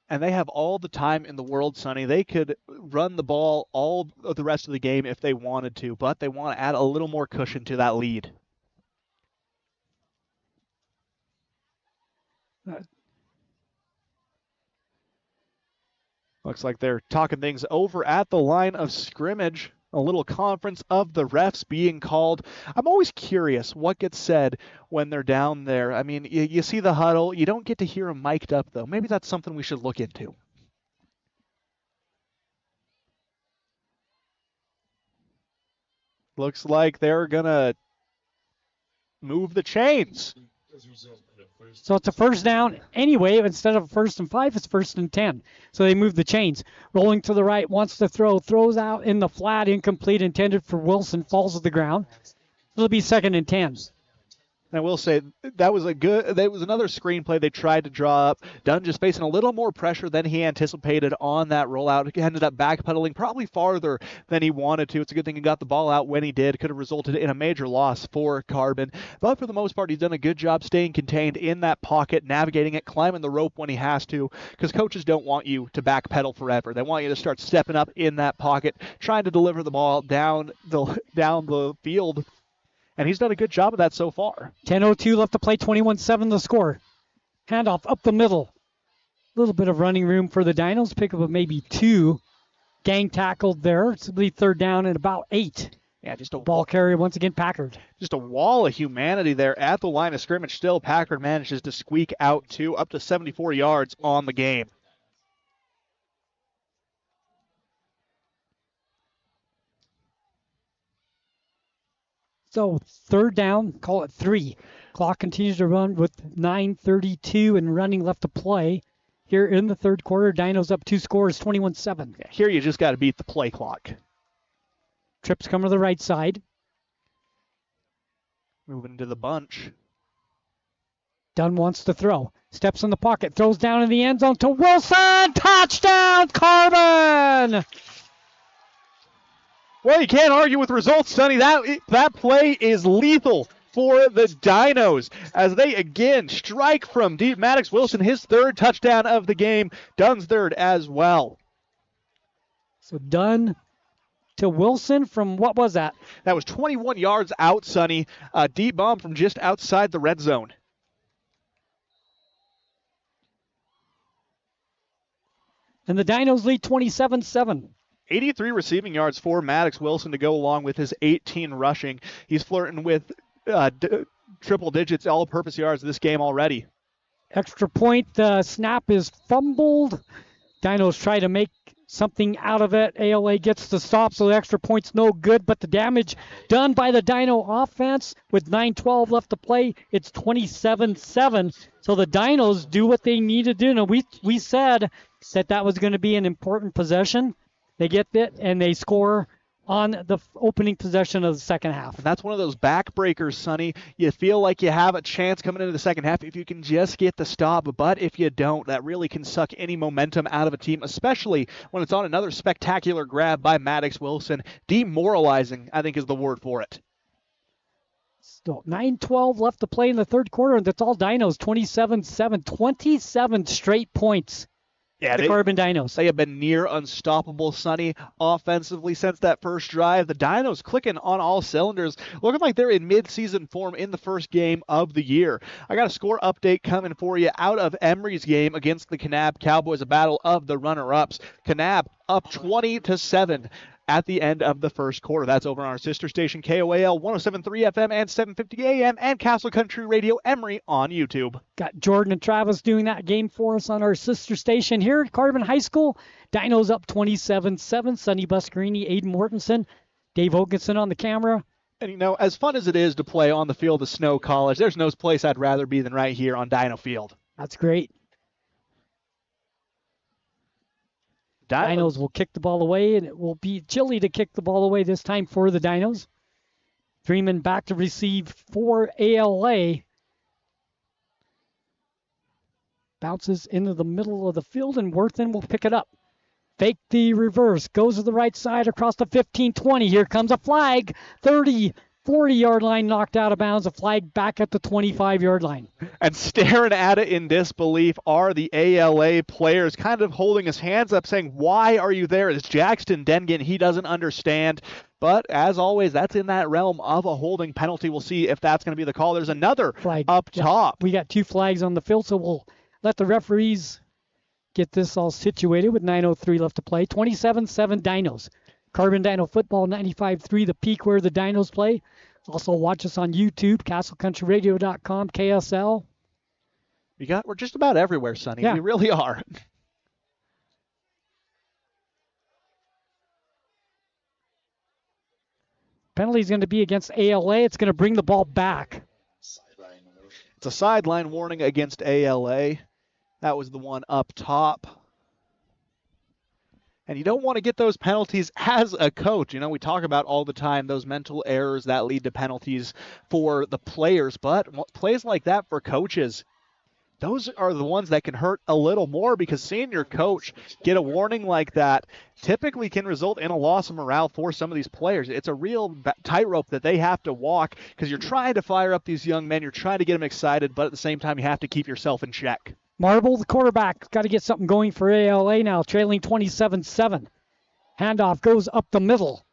And they have all the time in the world, Sonny. They could run the ball all of the rest of the game if they wanted to, but they want to add a little more cushion to that lead. Looks like they're talking things over at the line of scrimmage. A little conference of the refs being called. I'm always curious what gets said when they're down there. I mean, you see the huddle. You don't get to hear them mic'd up, though. Maybe that's something we should look into. Looks like they're going to move the chains. So it's a first down anyway. Instead of 1st and 5, it's 1st and 10. So they move the chains. Rolling to the right, wants to throw. Throws out in the flat, incomplete, intended for Wilson. Falls to the ground. It'll be 2nd and 10. And I will say that was another screenplay they tried to draw up. Dunn just facing a little more pressure than he anticipated on that rollout. He ended up backpedaling probably farther than he wanted to. It's a good thing he got the ball out when he did. Could have resulted in a major loss for Carbon. But for the most part, he's done a good job staying contained in that pocket, navigating it, climbing the rope when he has to, because coaches don't want you to backpedal forever. They want you to start stepping up in that pocket, trying to deliver the ball down the field. And he's done a good job of that so far. 10:02 left to play, 21-7 the score. Handoff up the middle. A little bit of running room for the Dinos. Pick up of maybe 2. Gang tackled there. It's be 3rd down and about 8. Yeah, just a ball carrier once again, Packard. Just a wall of humanity there at the line of scrimmage. Still, Packard manages to squeak out 2, up to 74 yards on the game. So 3rd down, call it 3. Clock continues to run with 9:32 and running left to play. Here in the 3rd quarter, Dinos up 2 scores, 21-7. Yeah, here you just got to beat the play clock. Trips come to the right side. Moving to the bunch. Dunn wants to throw. Steps in the pocket, throws down in the end zone to Wilson. Touchdown, Carbon! Well, you can't argue with results, Sonny. That play is lethal for the Dinos as they again strike from deep. Maddox Wilson, his third touchdown of the game. Dunn's third as well. So Dunn to Wilson from, what was that? That was 21 yards out, Sonny. A deep bomb from just outside the red zone. And the Dinos lead 27-7. 83 receiving yards for Maddox Wilson to go along with his 18 rushing. He's flirting with triple digits all-purpose yards this game already. Extra point snap is fumbled. Dinos try to make something out of it. ALA gets the stop, so the extra point's no good, but the damage done by the Dino offense with 9:12 left to play. It's 27-7. So the Dinos do what they need to do. Now, we said that was going to be an important possession. They get it, and they score on the opening possession of the second half. And that's one of those backbreakers, Sonny. You feel like you have a chance coming into the second half if you can just get the stop, but if you don't, that really can suck any momentum out of a team, especially when it's on another spectacular grab by Maddox Wilson. Demoralizing, I think, is the word for it. Still 9:12 left to play in the third quarter, and that's all Dinos, 27-7, 27 straight points. Yeah, the Carbon Dinos. They have been near unstoppable, Sonny, offensively since that first drive. The Dinos clicking on all cylinders, looking like they're in mid-season form in the first game of the year. I got a score update coming for you out of Emory's game against the Kanab Cowboys, a battle of the runner-ups. Kanab up 20-7. At the end of the first quarter. That's over on our sister station, KOAL 107.3 FM and 750 AM, and Castle Country Radio Emory on YouTube. Got Jordan and Travis doing that game for us on our sister station here at Carbon High School. Dinos up 27-7. Sonny Buscarini, Aiden Mortensen, Dave Hoganson on the camera. And, you know, as fun as it is to play on the field of Snow College, there's no place I'd rather be than right here on Dino Field. That's great. Dinos will kick the ball away, and it will be chilly to kick the ball away this time for the Dinos. Freeman back to receive for ALA. Bounces into the middle of the field, and Worthen will pick it up. Fake the reverse, goes to the right side across the 15-20. Here comes a flag. 30, 40-yard line knocked out of bounds. A flag back at the 25-yard line. And staring at it in disbelief are the ALA players, kind of holding his hands up saying, why are you there? It's Jackson Dengen. He doesn't understand. But as always, that's in that realm of a holding penalty. We'll see if that's going to be the call. There's another flag up top. We got two flags on the field, so we'll let the referees get this all situated with 9:03 left to play. 27-7 Dinos. Carbon Dino Football 95.3, the peak where the Dinos play. Also watch us on YouTube, castlecountryradio.com, KSL. We're just about everywhere, Sonny. Yeah. We really are. Penalty is going to be against ALA. It's going to bring the ball back. It's a sideline warning against ALA. That was the one up top. And you don't want to get those penalties as a coach. You know, we talk about all the time those mental errors that lead to penalties for the players, but plays like that for coaches, those are the ones that can hurt a little more, because seeing your coach get a warning like that typically can result in a loss of morale for some of these players. It's a real tightrope that they have to walk, because you're trying to fire up these young men. You're trying to get them excited, but at the same time, you have to keep yourself in check. Marble, the quarterback, got to get something going for ALA now, trailing 27-7. Handoff goes up the middle.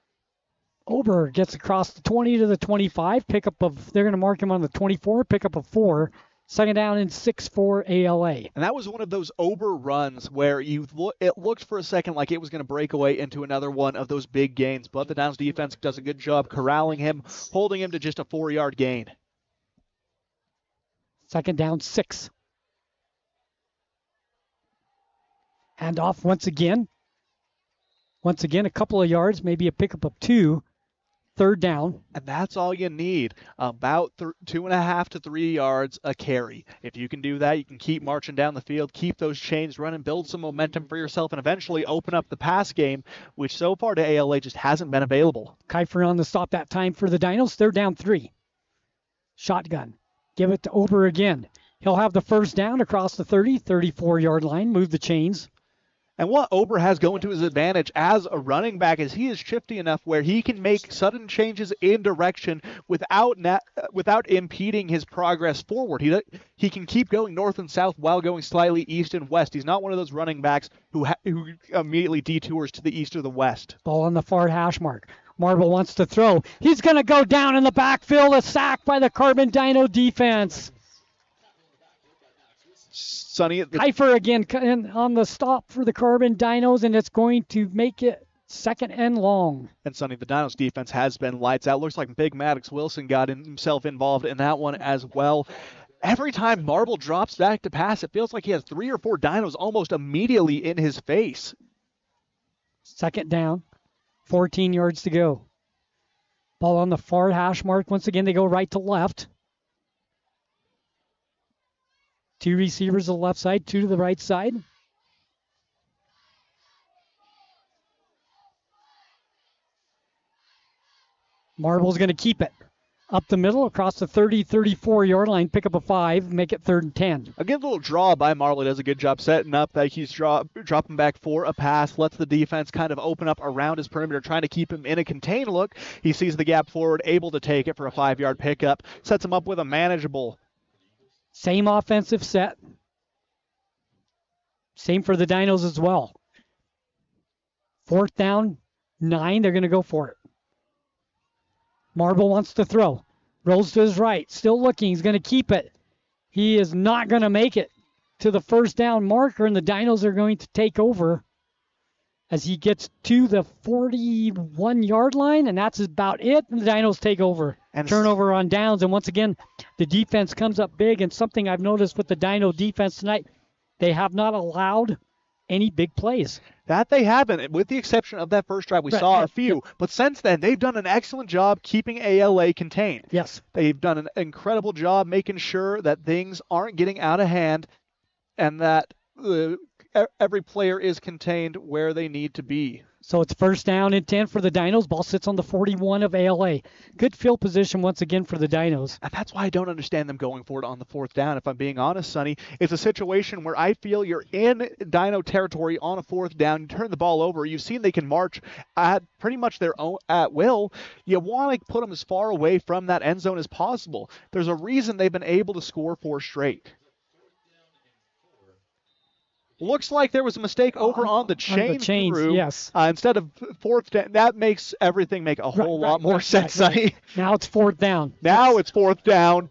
Ober gets across the 20 to the 25. Pickup of, they're going to mark him on the 24, pickup of 4. Second down and 6 for ALA. And that was one of those Ober runs where it looked for a second like it was going to break away into another one of those big gains, but the Downs defense does a good job corralling him, holding him to just a 4-yard gain. Second down, 6. Handoff once again. Once again, a couple of yards, maybe a pickup of 2. Third down. And that's all you need, about 2.5 to 3 yards a carry. If you can do that, you can keep marching down the field, keep those chains running, build some momentum for yourself, and eventually open up the pass game, which so far to ALA just hasn't been available. Kiefer on the stop that time for the Dinos. Third down, 3. Shotgun. Give it to Ober again. He'll have the first down across the 30, 34-yard line. Move the chains. And what Ober has going to his advantage as a running back is he is shifty enough where he can make sudden changes in direction without impeding his progress forward. He can keep going north and south while going slightly east and west. He's not one of those running backs who immediately detours to the east or the west. Ball on the far hash mark. Marble wants to throw. He's going to go down in the backfield. A sack by the Carbon Dino defense. Sonny, Kiefer again on the stop for the Carbon Dinos, and it's going to make it second and long. And Sonny, the Dinos defense has been lights out. Looks like Big Maddox Wilson got himself involved in that one as well. Every time Marble drops back to pass, it feels like he has 3 or 4 Dinos almost immediately in his face. Second down, 14 yards to go. Ball on the far hash mark. Once again, they go right to left. 2 receivers to the left side, 2 to the right side. Marble's going to keep it. Up the middle, across the 30, 34-yard line, pick up a 5, make it 3rd and 10. Again, a little draw by Marble. Does a good job setting up that he's dropping back for a pass, lets the defense kind of open up around his perimeter, trying to keep him in a contained look. He sees the gap forward, able to take it for a 5-yard pickup, sets him up with a manageable. Same offensive set. Same for the Dinos as well. 4th down, 9. They're going to go for it. Marble wants to throw. Rolls to his right. Still looking. He's going to keep it. He is not going to make it to the 1st down marker, and the Dinos are going to take over as he gets to the 41-yard line, and that's about it. And the Dinos take over. And turnover on downs, and once again, the defense comes up big, and something I've noticed with the Dino defense tonight, they have not allowed any big plays. That they haven't, with the exception of that first drive. We saw a few, but since then, they've done an excellent job keeping ALA contained. Yes. They've done an incredible job making sure that things aren't getting out of hand and that every player is contained where they need to be. So it's 1st down and 10 for the Dinos. Ball sits on the 41 of ALA. Good field position once again for the Dinos. And that's why I don't understand them going for it on the 4th down, if I'm being honest, Sonny. It's a situation where I feel you're in Dino territory on a 4th down. You turn the ball over. You've seen they can march at pretty much their own at will. You want to put them as far away from that end zone as possible. There's a reason they've been able to score 4 straight. Looks like there was a mistake over on the chain crew. Yes. Instead of 4th down, that makes everything make a whole lot more sense, Sonny. Now it's 4th down. Now it's 4th down.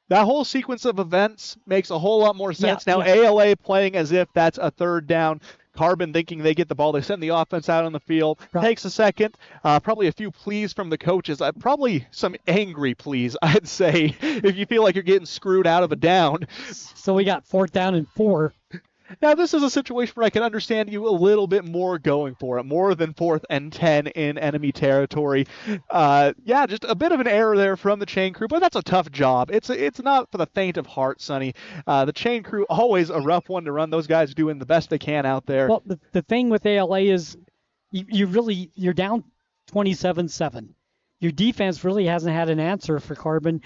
That whole sequence of events makes a whole lot more sense. Now ALA playing as if that's a 3rd down. Carbon thinking they get the ball. They send the offense out on the field. Takes a second. Probably a few pleas from the coaches. Probably some angry pleas, I'd say, if you feel like you're getting screwed out of a down. So we got 4th down and 4. Now, this is a situation where I can understand you a little bit more going for it, more than 4th and 10 in enemy territory. Just a bit of an error there from the chain crew, but that's a tough job. It's not for the faint of heart, Sonny. The chain crew, always a rough one to run. Those guys doing the best they can out there. Well, the thing with ALA is you're down 27-7. Your defense really hasn't had an answer for Carbon.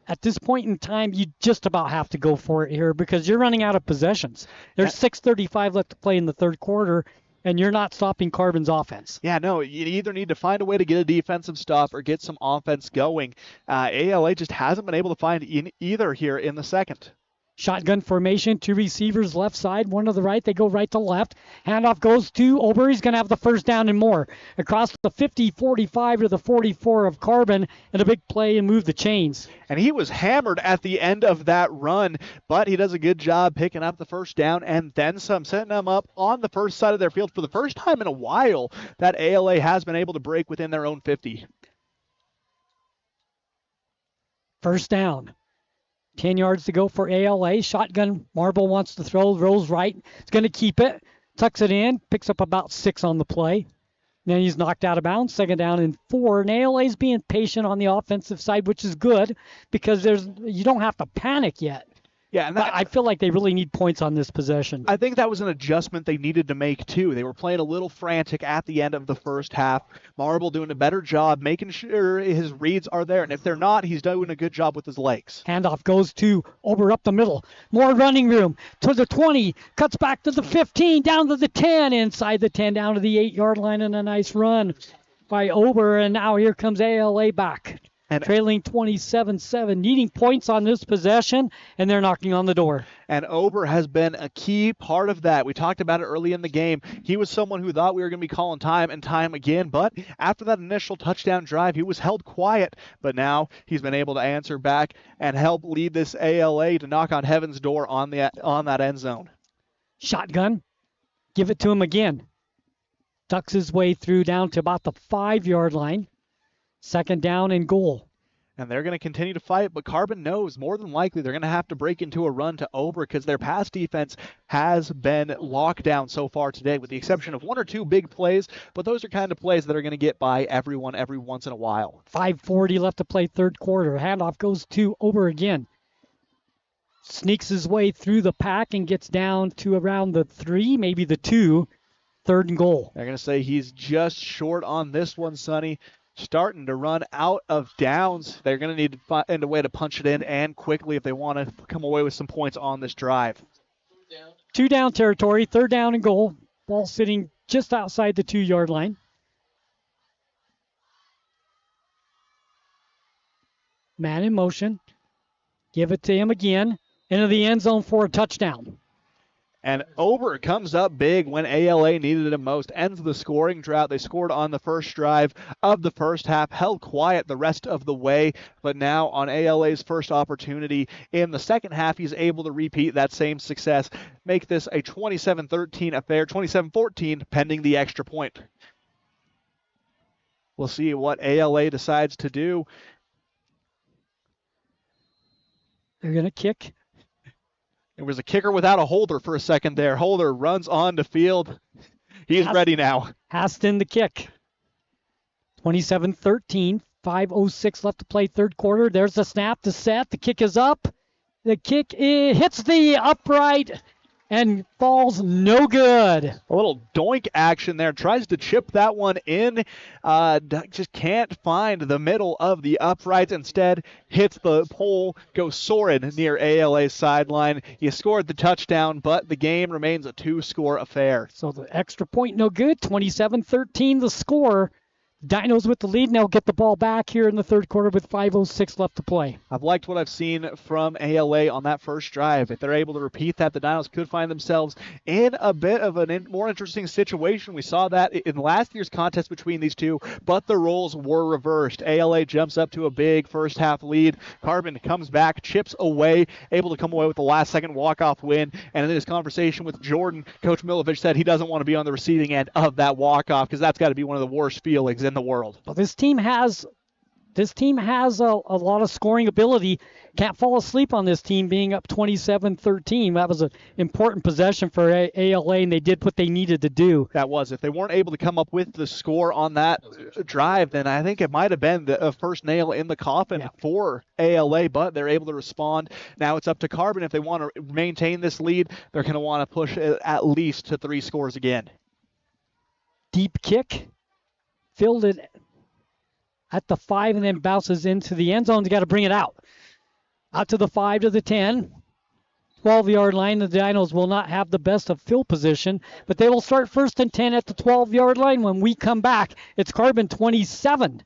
At this point in time, you just about have to go for it here because you're running out of possessions. There's 6:35 left to play in the 3rd quarter, and you're not stopping Carbon's offense. Yeah, no, you either need to find a way to get a defensive stop or get some offense going. ALA just hasn't been able to find either here in the 2nd. Shotgun formation, 2 receivers left side, 1 to the right. They go right to left. Handoff goes to Ober. He's going to have the 1st down and more. Across the 50, 45 to the 44 of Carbon, and a big play and move the chains. And he was hammered at the end of that run, but he does a good job picking up the 1st down and then some, setting them up on the first side of their field for the first time in a while that ALA has been able to break within their own 50. 1st down. 10 yards to go for ALA. Shotgun. Marble wants to throw. Rolls right. He's going to keep it. Tucks it in. Picks up about 6 on the play. Then he's knocked out of bounds. 2nd down and 4. And ALA's being patient on the offensive side, which is good because you don't have to panic yet. Yeah, and but I feel like they really need points on this possession. I think that was an adjustment they needed to make, too. They were playing a little frantic at the end of the first half. Marble doing a better job making sure his reads are there, and if they're not, he's doing a good job with his legs. Handoff goes to Ober up the middle. More running room to the 20, cuts back to the 15, down to the 10, inside the 10, down to the 8-yard line, and a nice run by Ober, and now here comes ALA back. And trailing 27-7, needing points on this possession, and they're knocking on the door. And Ober has been a key part of that. We talked about it early in the game. He was someone who thought we were going to be calling time and time again, but after that initial touchdown drive, he was held quiet. But now he's been able to answer back and help lead this ALA to knock on heaven's door on that end zone. Shotgun, give it to him again. Tucks his way through down to about the 5-yard line. 2nd down and goal. And they're going to continue to fight, but Carbon knows more than likely they're going to have to break into a run to Ober because their pass defense has been locked down so far today, with the exception of 1 or 2 big plays, but those are kind of plays that are going to get by everyone every once in a while. 5:40 left to play third quarter. Handoff goes to Ober again. Sneaks his way through the pack and gets down to around the 3, maybe the 2, 3rd and goal. They're going to say he's just short on this one, Sonny. Starting to run out of downs. They're going to need to find a way to punch it in and quickly if they want to come away with some points on this drive. 2 down territory, 3rd down and goal. Ball sitting just outside the 2-yard line. Man in motion. Give it to him again. Into the end zone for a touchdown. And Ober comes up big when ALA needed it most. Ends the scoring drought. They scored on the first drive of the first half, held quiet the rest of the way. But now on ALA's first opportunity in the second half, he's able to repeat that same success. Make this a 27-13 affair, 27-14 pending the extra point. We'll see what ALA decides to do. They're going to kick. There was a kicker without a holder for a second there. Holder runs on the field. He's ready now. Haston the kick. 27-13, 5:06 left to play third quarter. There's the snap, the set. The kick is up. The kick hits the upright and falls no good. A little doink action there. Tries to chip that one in. Just can't find the middle of the uprights. Instead, hits the pole, goes soaring near ALA's sideline. You scored the touchdown, but the game remains a 2-score affair. So the extra point no good. 27-13 the score. Dinos with the lead, and they'll get the ball back here in the third quarter with 5:06 left to play. I've liked what I've seen from ALA on that first drive. If they're able to repeat that, the Dinos could find themselves in a bit of a more interesting situation. We saw that in last year's contest between these two, but the roles were reversed. ALA jumps up to a big first half lead. Carbon comes back, chips away, able to come away with the last-second walk-off win. And in his conversation with Jordan, Coach Milovich said he doesn't want to be on the receiving end of that walk-off because that's got to be one of the worst feelings in the world. Well, this team has a lot of scoring ability. Can't fall asleep on this team being up 27-13. That was an important possession for ALA, and they did what they needed to do. That was. If they weren't able to come up with the score on that drive, then I think it might have been the first nail in the coffin for ALA, but they're able to respond. Now it's up to Carbon. If they want to maintain this lead, they're going to want to push it at least to 3 scores again. Deep kick. Fielded at the 5 and then bounces into the end zone. They got to bring it out. Out to the 5 to the 10. 12-yard line. The Dinos will not have the best of field position, but they will start 1st and 10 at the 12-yard line. When we come back, it's Carbon 27.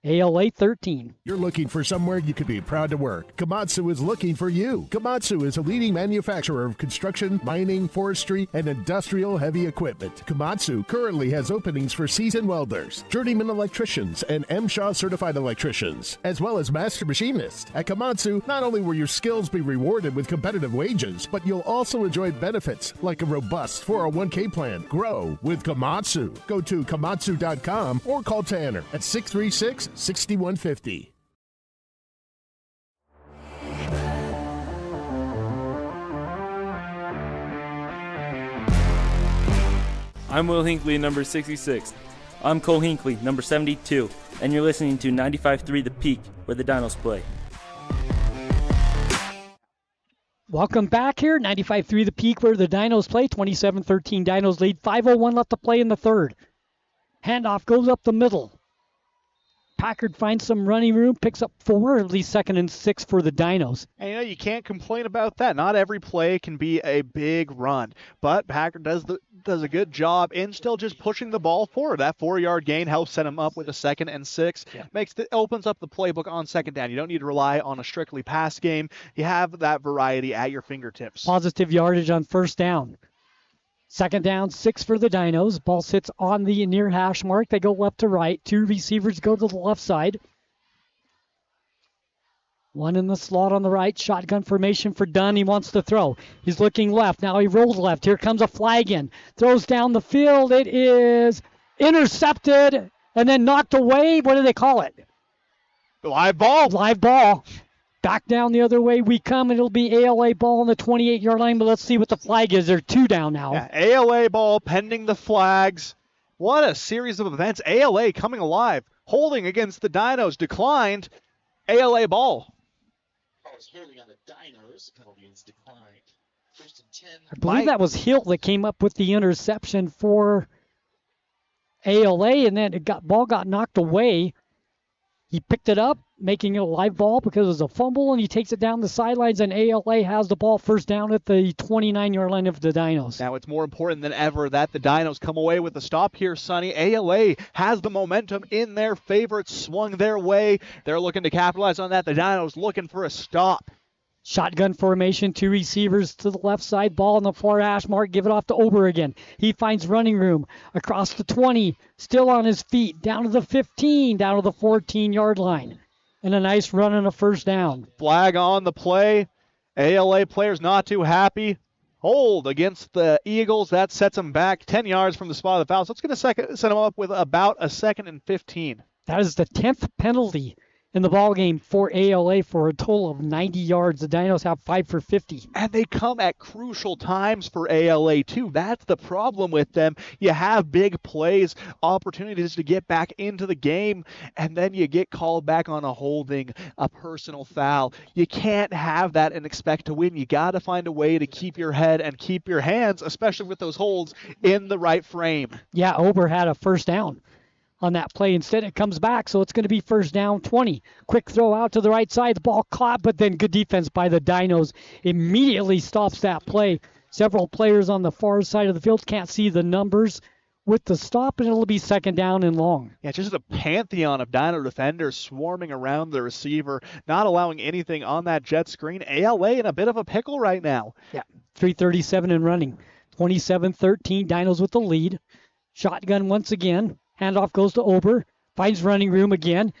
ALA 13. You're looking for somewhere you could be proud to work. Komatsu is looking for you. Komatsu is a leading manufacturer of construction, mining, forestry, and industrial heavy equipment. Komatsu currently has openings for seasoned welders, journeyman electricians, and MSHA certified electricians, as well as master machinists. At Komatsu, not only will your skills be rewarded with competitive wages, but you'll also enjoy benefits like a robust 401k plan. Grow with Komatsu. Go to komatsu.com or call Tanner at 636-6150. I'm Will Hinckley, number 66. I'm Cole Hinckley, number 72, and you're listening to 95.3 The Peak, where the Dinos play. Welcome back here, 95-3 the Peak, where the Dinos play. 27-13 Dinos lead. 5:01 left to play in the third. Handoff goes up the middle. Packard finds some running room, picks up 4, at least 2nd and 6 for the Dinos. And you can't complain about that. Not every play can be a big run, but Packard does a good job in still just pushing the ball forward. That 4-yard gain helps set him up with a 2nd and 6. Opens up the playbook on 2nd down. You don't need to rely on a strictly pass game. You have that variety at your fingertips. Positive yardage on 1st down. 2nd down, 6 for the Dinos. Ball sits on the near hash mark. They go left to right. 2 receivers go to the left side. 1 in the slot on the right. Shotgun formation for Dunn. He wants to throw. He's looking left. Now he rolls left. Here comes a flag in. Throws down the field. It is intercepted and then knocked away. What do they call it? Live ball. Live ball. Back down the other way we come. It'll be ALA ball on the 28-yard line, but let's see what the flag is. They're 2 down now. Yeah, ALA ball pending the flags. What a series of events. ALA coming alive. Holding against the Dinos declined. ALA ball. Holding on the Dinos. Penalty is declined. 1st and 10. I believe that was Hill that came up with the interception for ALA, and then ball got knocked away. He picked it up, making it a live ball because it was a fumble, and he takes it down the sidelines, and ALA has the ball 1st down at the 29-yard line of the Dinos. Now it's more important than ever that the Dinos come away with a stop here, Sonny. ALA has the momentum in their favor. It's swung their way. They're looking to capitalize on that. The Dinos looking for a stop. Shotgun formation, 2 receivers to the left side, ball on the far hash mark, give it off to Ober again. He finds running room across the 20, still on his feet, down to the 15, down to the 14-yard line. And a nice run and a 1st down. Flag on the play. ALA players not too happy. Hold against the Eagles. That sets them back 10 yards from the spot of the foul. So it's going to set them up with about a 2nd and 15. That is the 10th penalty in the ball game for ALA for a total of 90 yards. The Dinos have 5 for 50. And they come at crucial times for ALA, too. That's the problem with them. You have big plays, opportunities to get back into the game, and then you get called back on a holding, a personal foul. You can't have that and expect to win. You got to find a way to keep your head and keep your hands, especially with those holds, in the right frame. Yeah, Ober had a 1st down on that play. Instead, it comes back, so it's going to be 1st down, 20. Quick throw out to the right side. The ball caught, but then good defense by the Dinos immediately stops that play. Several players on the far side of the field can't see the numbers with the stop, and it'll be 2nd down and long. Yeah, just a pantheon of Dino defenders swarming around the receiver, not allowing anything on that jet screen. ALA in a bit of a pickle right now. Yeah, 3:37 and running. 27-13, Dinos with the lead. Shotgun once again. Handoff goes to Ober, finds running room again,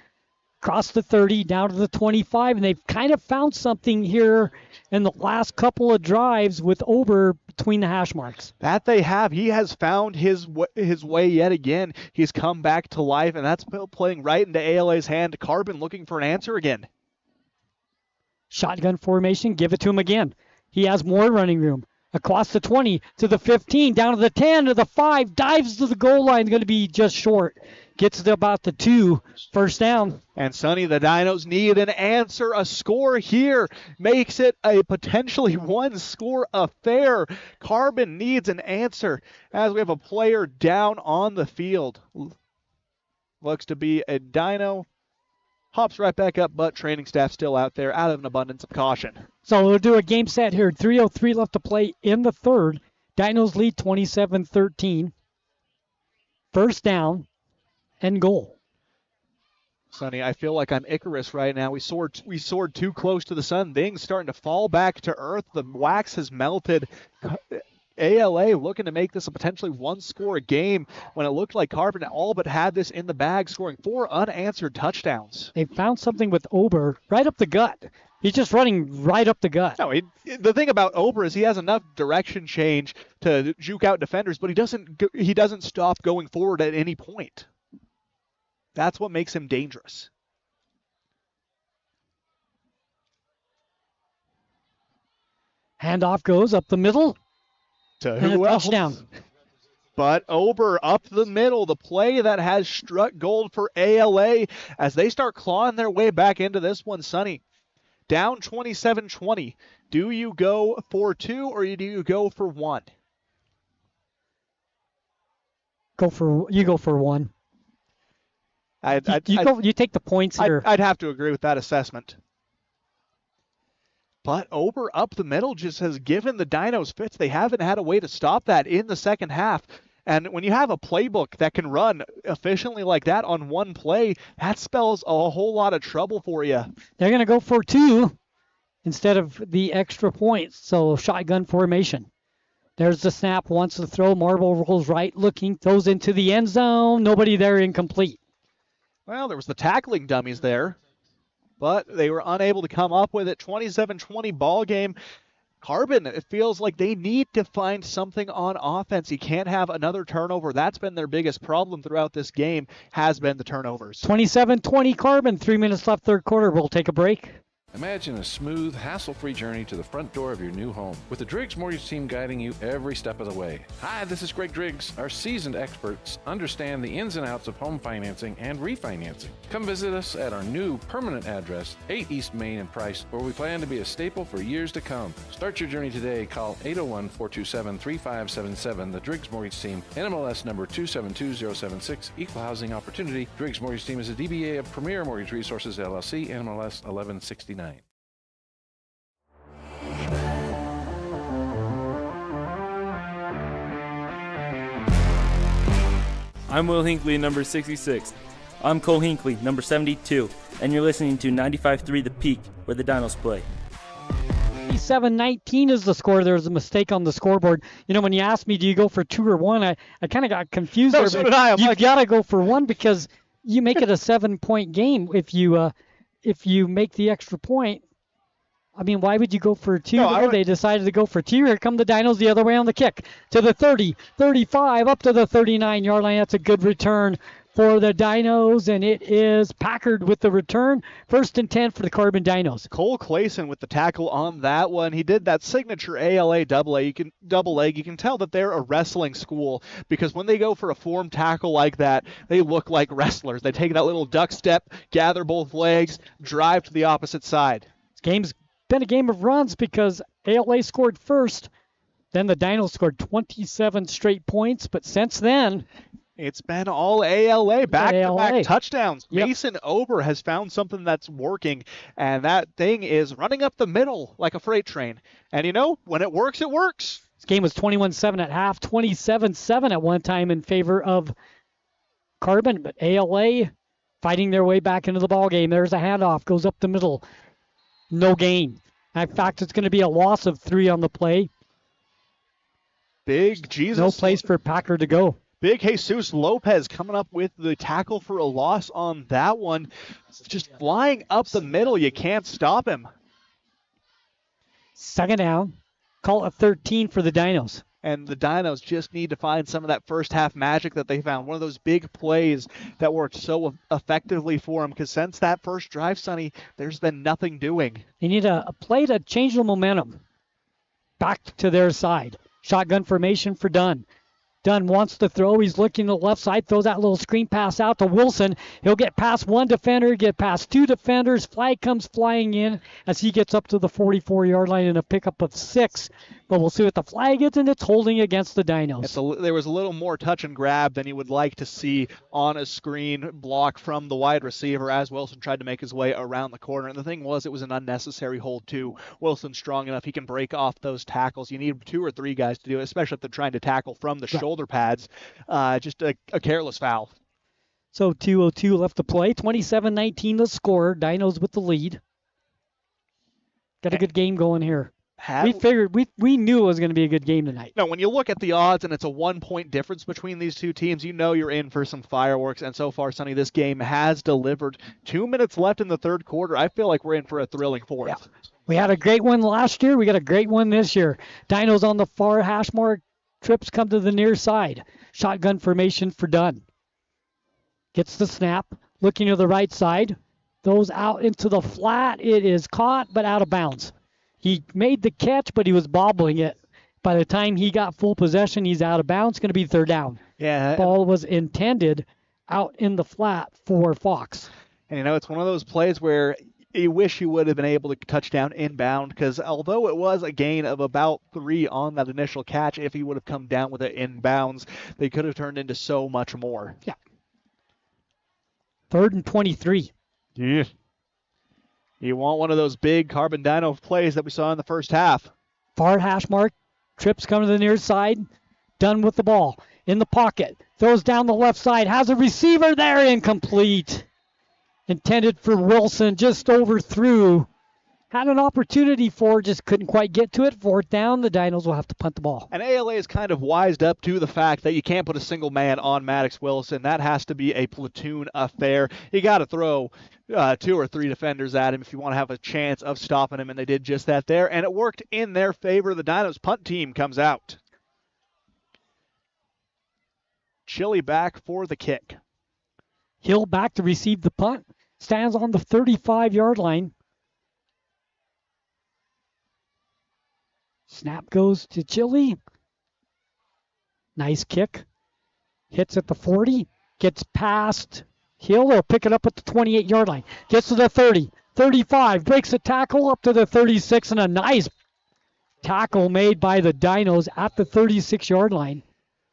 across the 30, down to the 25, and they've kind of found something here in the last couple of drives with Ober between the hash marks. That they have. He has found his way yet again. He's come back to life, and that's playing right into ALA's hand. Carbon looking for an answer again. Shotgun formation, give it to him again. He has more running room. Across the 20, to the 15, down to the 10, to the 5, dives to the goal line, going to be just short. Gets to about the 2, 1st down. And Sonny, the Dinos need an answer. A score here makes it a potentially 1-score affair. Carbon needs an answer as we have a player down on the field. Looks to be a Dino. Hops right back up, but training staff still out there out of an abundance of caution. So we'll do a game set here. 3:03 left to play in the third. Dinos lead 27-13. 1st down and goal. Sonny, I feel like I'm Icarus right now. We soared too close to the sun. Things starting to fall back to earth. The wax has melted. ALA looking to make this a potentially 1-score game when it looked like Carbon all but had this in the bag, scoring 4 unanswered touchdowns. They found something with Ober right up the gut. He's just running right up the gut. No, the thing about Ober is he has enough direction change to juke out defenders, but he doesn't stop going forward at any point. That's what makes him dangerous. Handoff goes up the middle. To who else? Touchdown. But Ober up the middle, the play that has struck gold for ALA as they start clawing their way back into this one, Sonny. down 27-20. Do you go for 2 or do you go for 1? You go for 1. You take the points here. I'd have to agree with that assessment. But Ober up the middle just has given the Dinos fits. They haven't had a way to stop that in the second half. And when you have a playbook that can run efficiently like that on one play, that spells a whole lot of trouble for you. They're going to go for 2 instead of the extra points. So shotgun formation. There's the snap, wants to throw. Marble rolls right, looking, throws into the end zone. Nobody there, incomplete. Well, there was the tackling dummies there, but they were unable to come up with it. 27-20 ball game. Carbon, it feels like they need to find something on offense. You can't have another turnover. That's been their biggest problem throughout this game, has been the turnovers. 27-20 Carbon, 3 minutes left third quarter. We'll take a break. Imagine a smooth, hassle-free journey to the front door of your new home with the Driggs Mortgage Team guiding you every step of the way. Hi, this is Greg Driggs. Our seasoned experts understand the ins and outs of home financing and refinancing. Come visit us at our new permanent address, 8 East Main in Price, where we plan to be a staple for years to come. Start your journey today. Call 801-427-3577. The Driggs Mortgage Team, NMLS number 272076, Equal Housing Opportunity. Driggs Mortgage Team is a DBA of Premier Mortgage Resources, LLC, NMLS 1169. I'm Will Hinckley, number 66. I'm Cole Hinckley, number 72, and you're listening to 95.3 The Peak, where the Dinos play. 27-19 is the score. There was a mistake on the scoreboard. You know, when you asked me, do you go for 2 or 1, I kind of got confused there. So did I. You've got to go for 1 because you make it a 7-point game if you make the extra point. I mean, why would you go for 2 there? They decided to go for 2. Here come the Dinos the other way on the kick. To the 30, 35, up to the 39-yard line. That's a good return for the Dinos, and it is Packard with the return. 1st and 10 for the Carbon Dinos. Cole Clayson with the tackle on that one. He did that signature ALA double leg. You can tell that they're a wrestling school because when they go for a form tackle like that, they look like wrestlers. They take that little duck step, gather both legs, drive to the opposite side. This game's been a game of runs because ALA scored first. Then the Dinos scored 27 straight points, but since then, it's been all ALA, back-to-back touchdowns. Yep. Mason Ober has found something that's working, and that thing is running up the middle like a freight train. And, you know, when it works, it works. This game was 21-7 at half, 27-7 at one time in favor of Carbon, but ALA fighting their way back into the ballgame. There's a handoff, goes up the middle. No gain. In fact, it's going to be a loss of 3 on the play. Big Jesus. No place for Packard to go. Big Jesus Lopez coming up with the tackle for a loss on that one. Just flying up the middle. You can't stop him. 2nd down. Call it 13 for the Dinos. And the Dinos just need to find some of that first half magic that they found. One of those big plays that worked so effectively for them. Because since that first drive, Sonny, there's been nothing doing. They need a play to change the momentum back to their side. Shotgun formation for Dunn. Dunn wants to throw. He's looking to the left side. Throws that little screen pass out to Wilson. He'll get past 1 defender, get past 2 defenders. Flag comes flying in as he gets up to the 44-yard line in a pickup of 6. But we'll see what the flag is, and it's holding against the Dinos. There was a little more touch and grab than you would like to see on a screen block from the wide receiver as Wilson tried to make his way around the corner. And the thing was, it was an unnecessary hold, too. Wilson's strong enough. He can break off those tackles. You need 2 or 3 guys to do it, especially if they're trying to tackle from the shoulder pads. Just a careless foul. So 2:02 left to play. 27-19 the score. Dinos with the lead. Got a good game going here. We knew it was going to be a good game tonight. No, when you look at the odds and it's a 1-point difference between these two teams, you know you're in for some fireworks. And so far, Sonny, this game has delivered. 2 minutes left in the third quarter. I feel like we're in for a thrilling fourth. Yeah. We had a great one last year. We got a great one this year. Dinos on the far hash mark. Trips come to the near side. Shotgun formation for Dunn. Gets the snap. Looking to the right side. Throws out into the flat. It is caught, but out of bounds. He made the catch, but he was bobbling it. By the time he got full possession, he's out of bounds. Going to be 3rd down. Yeah. Ball was intended out in the flat for Fox. And, you know, it's one of those plays where you wish you would have been able to touch down inbound, because although it was a gain of about 3 on that initial catch, if he would have come down with it inbounds, they could have turned into so much more. Yeah. 3rd and 23. Yeah. You want one of those big Carbon Dino plays that we saw in the first half. Far hash mark. Trips coming to the near side. Done with the ball. In the pocket. Throws down the left side. Has a receiver there. Incomplete. Intended for Wilson. Just overthrew. Had an opportunity for, just couldn't quite get to it. 4th down. The Dinos will have to punt the ball. And ALA is kind of wised up to the fact that you can't put a single man on Maddox Wilson. That has to be a platoon affair. You got to throw 2 or 3 defenders at him if you want to have a chance of stopping him, and they did just that there, and it worked in their favor. The Dinos punt team comes out. Chili back for the kick. Hill back to receive the punt. Stands on the 35-yard line. Snap goes to Chili. Nice kick. Hits at the 40. Gets past Hill. They'll pick it up at the 28-yard line. Gets to the 30. 35. Breaks the tackle up to the 36. And a nice tackle made by the Dinos at the 36-yard line.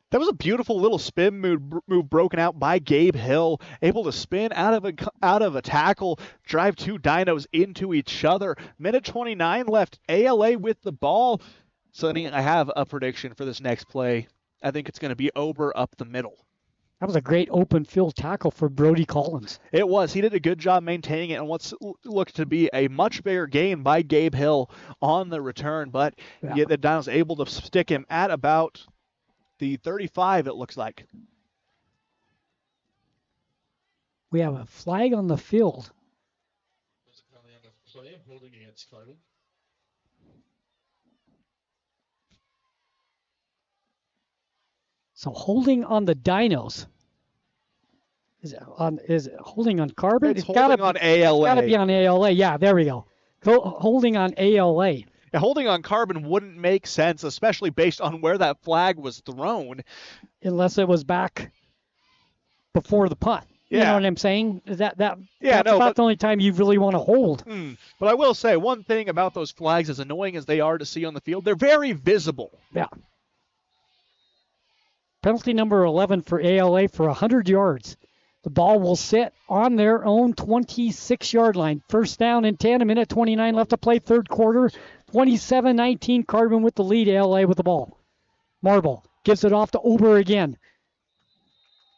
That was a beautiful little spin move broken out by Gabe Hill, able to spin out of a tackle, drive 2 Dinos into each other. Minute 29 left. ALA with the ball. Sonny, I have a prediction for this next play. I think it's going to be Ober up the middle. That was a great open field tackle for Brody Collins. It was. He did a good job maintaining it, and what's looked to be a much bigger gain by Gabe Hill on the return, but yet the Dinos able to stick him at about the 35, it looks like. We have a flag on the field. So holding on the Dinos. Is it holding on Carbon? It's holding on ALA. It's got to be on ALA. Yeah, there we go. Holding on ALA. Holding on Carbon wouldn't make sense, especially based on where that flag was thrown. Unless it was back before the punt. Yeah. You know what I'm saying? That's the only time you really want to hold. But I will say, one thing about those flags, as annoying as they are to see on the field, they're very visible. Yeah. Penalty number 11 for ALA for 100 yards. The ball will sit on their own 26-yard line. 1st down and 10, a minute 29 left to play, 3rd quarter. 27-19, Carbon with the lead, ALA with the ball. Marble gives it off to Ober again.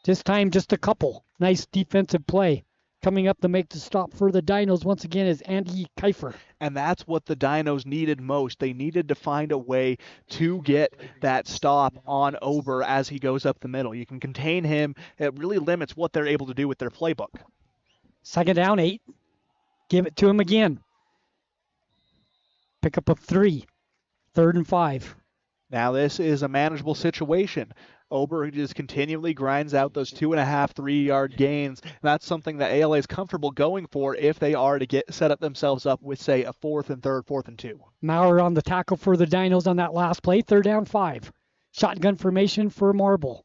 This time just a couple. Nice defensive play. Coming up to make the stop for the Dinos once again is Andy Kiefer. And that's what the Dinos needed most. They needed to find a way to get that stop on Ober as he goes up the middle. You can contain him. It really limits what they're able to do with their playbook. 2nd down, 8. Give it to him again. Pick up a 3. 3rd and 5. Now this is a manageable situation. Ober just continually grinds out those 2.5, 3-yard gains. That's something that ALA is comfortable going for if they are to set up themselves up with, say, a 4th and 3rd, 4th and 2. Maurer on the tackle for the Dinos on that last play. 3rd down, 5. Shotgun formation for Marble.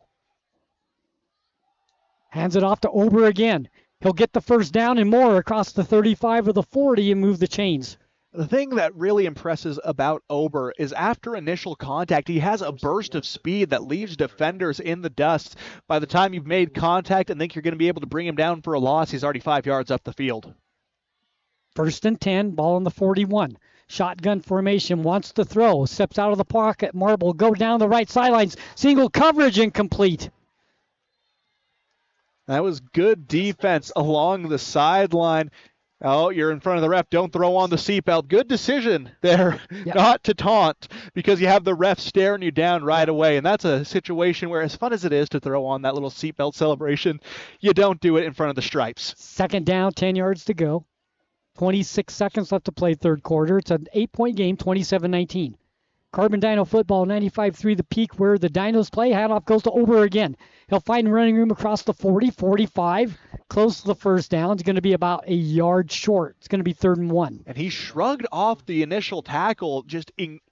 Hands it off to Ober again. He'll get the 1st down and more across the 35 or the 40 and move the chains. The thing that really impresses about Ober is after initial contact, he has a burst of speed that leaves defenders in the dust. By the time you've made contact and think you're going to be able to bring him down for a loss, he's already 5 yards up the field. 1st and 10, ball on the 41. Shotgun formation, wants to throw, steps out of the pocket. Marble go down the right sidelines. Single coverage, incomplete. That was good defense along the sideline. Oh, you're in front of the ref. Don't throw on the seatbelt. Good decision there not to taunt, because you have the ref staring you down right away. And that's a situation where, as fun as it is to throw on that little seatbelt celebration, you don't do it in front of the stripes. 2nd down, 10 yards to go. 26 seconds left to play 3rd quarter. It's an 8-point game, 27-19. Carbon Dino football, 95-3 the Peak, where the Dinos play. Handoff goes to Ober again. He'll find running room across the 40, 45. Close to the 1st down. It's going to be about a yard short. It's going to be 3rd and 1. And he shrugged off the initial tackle just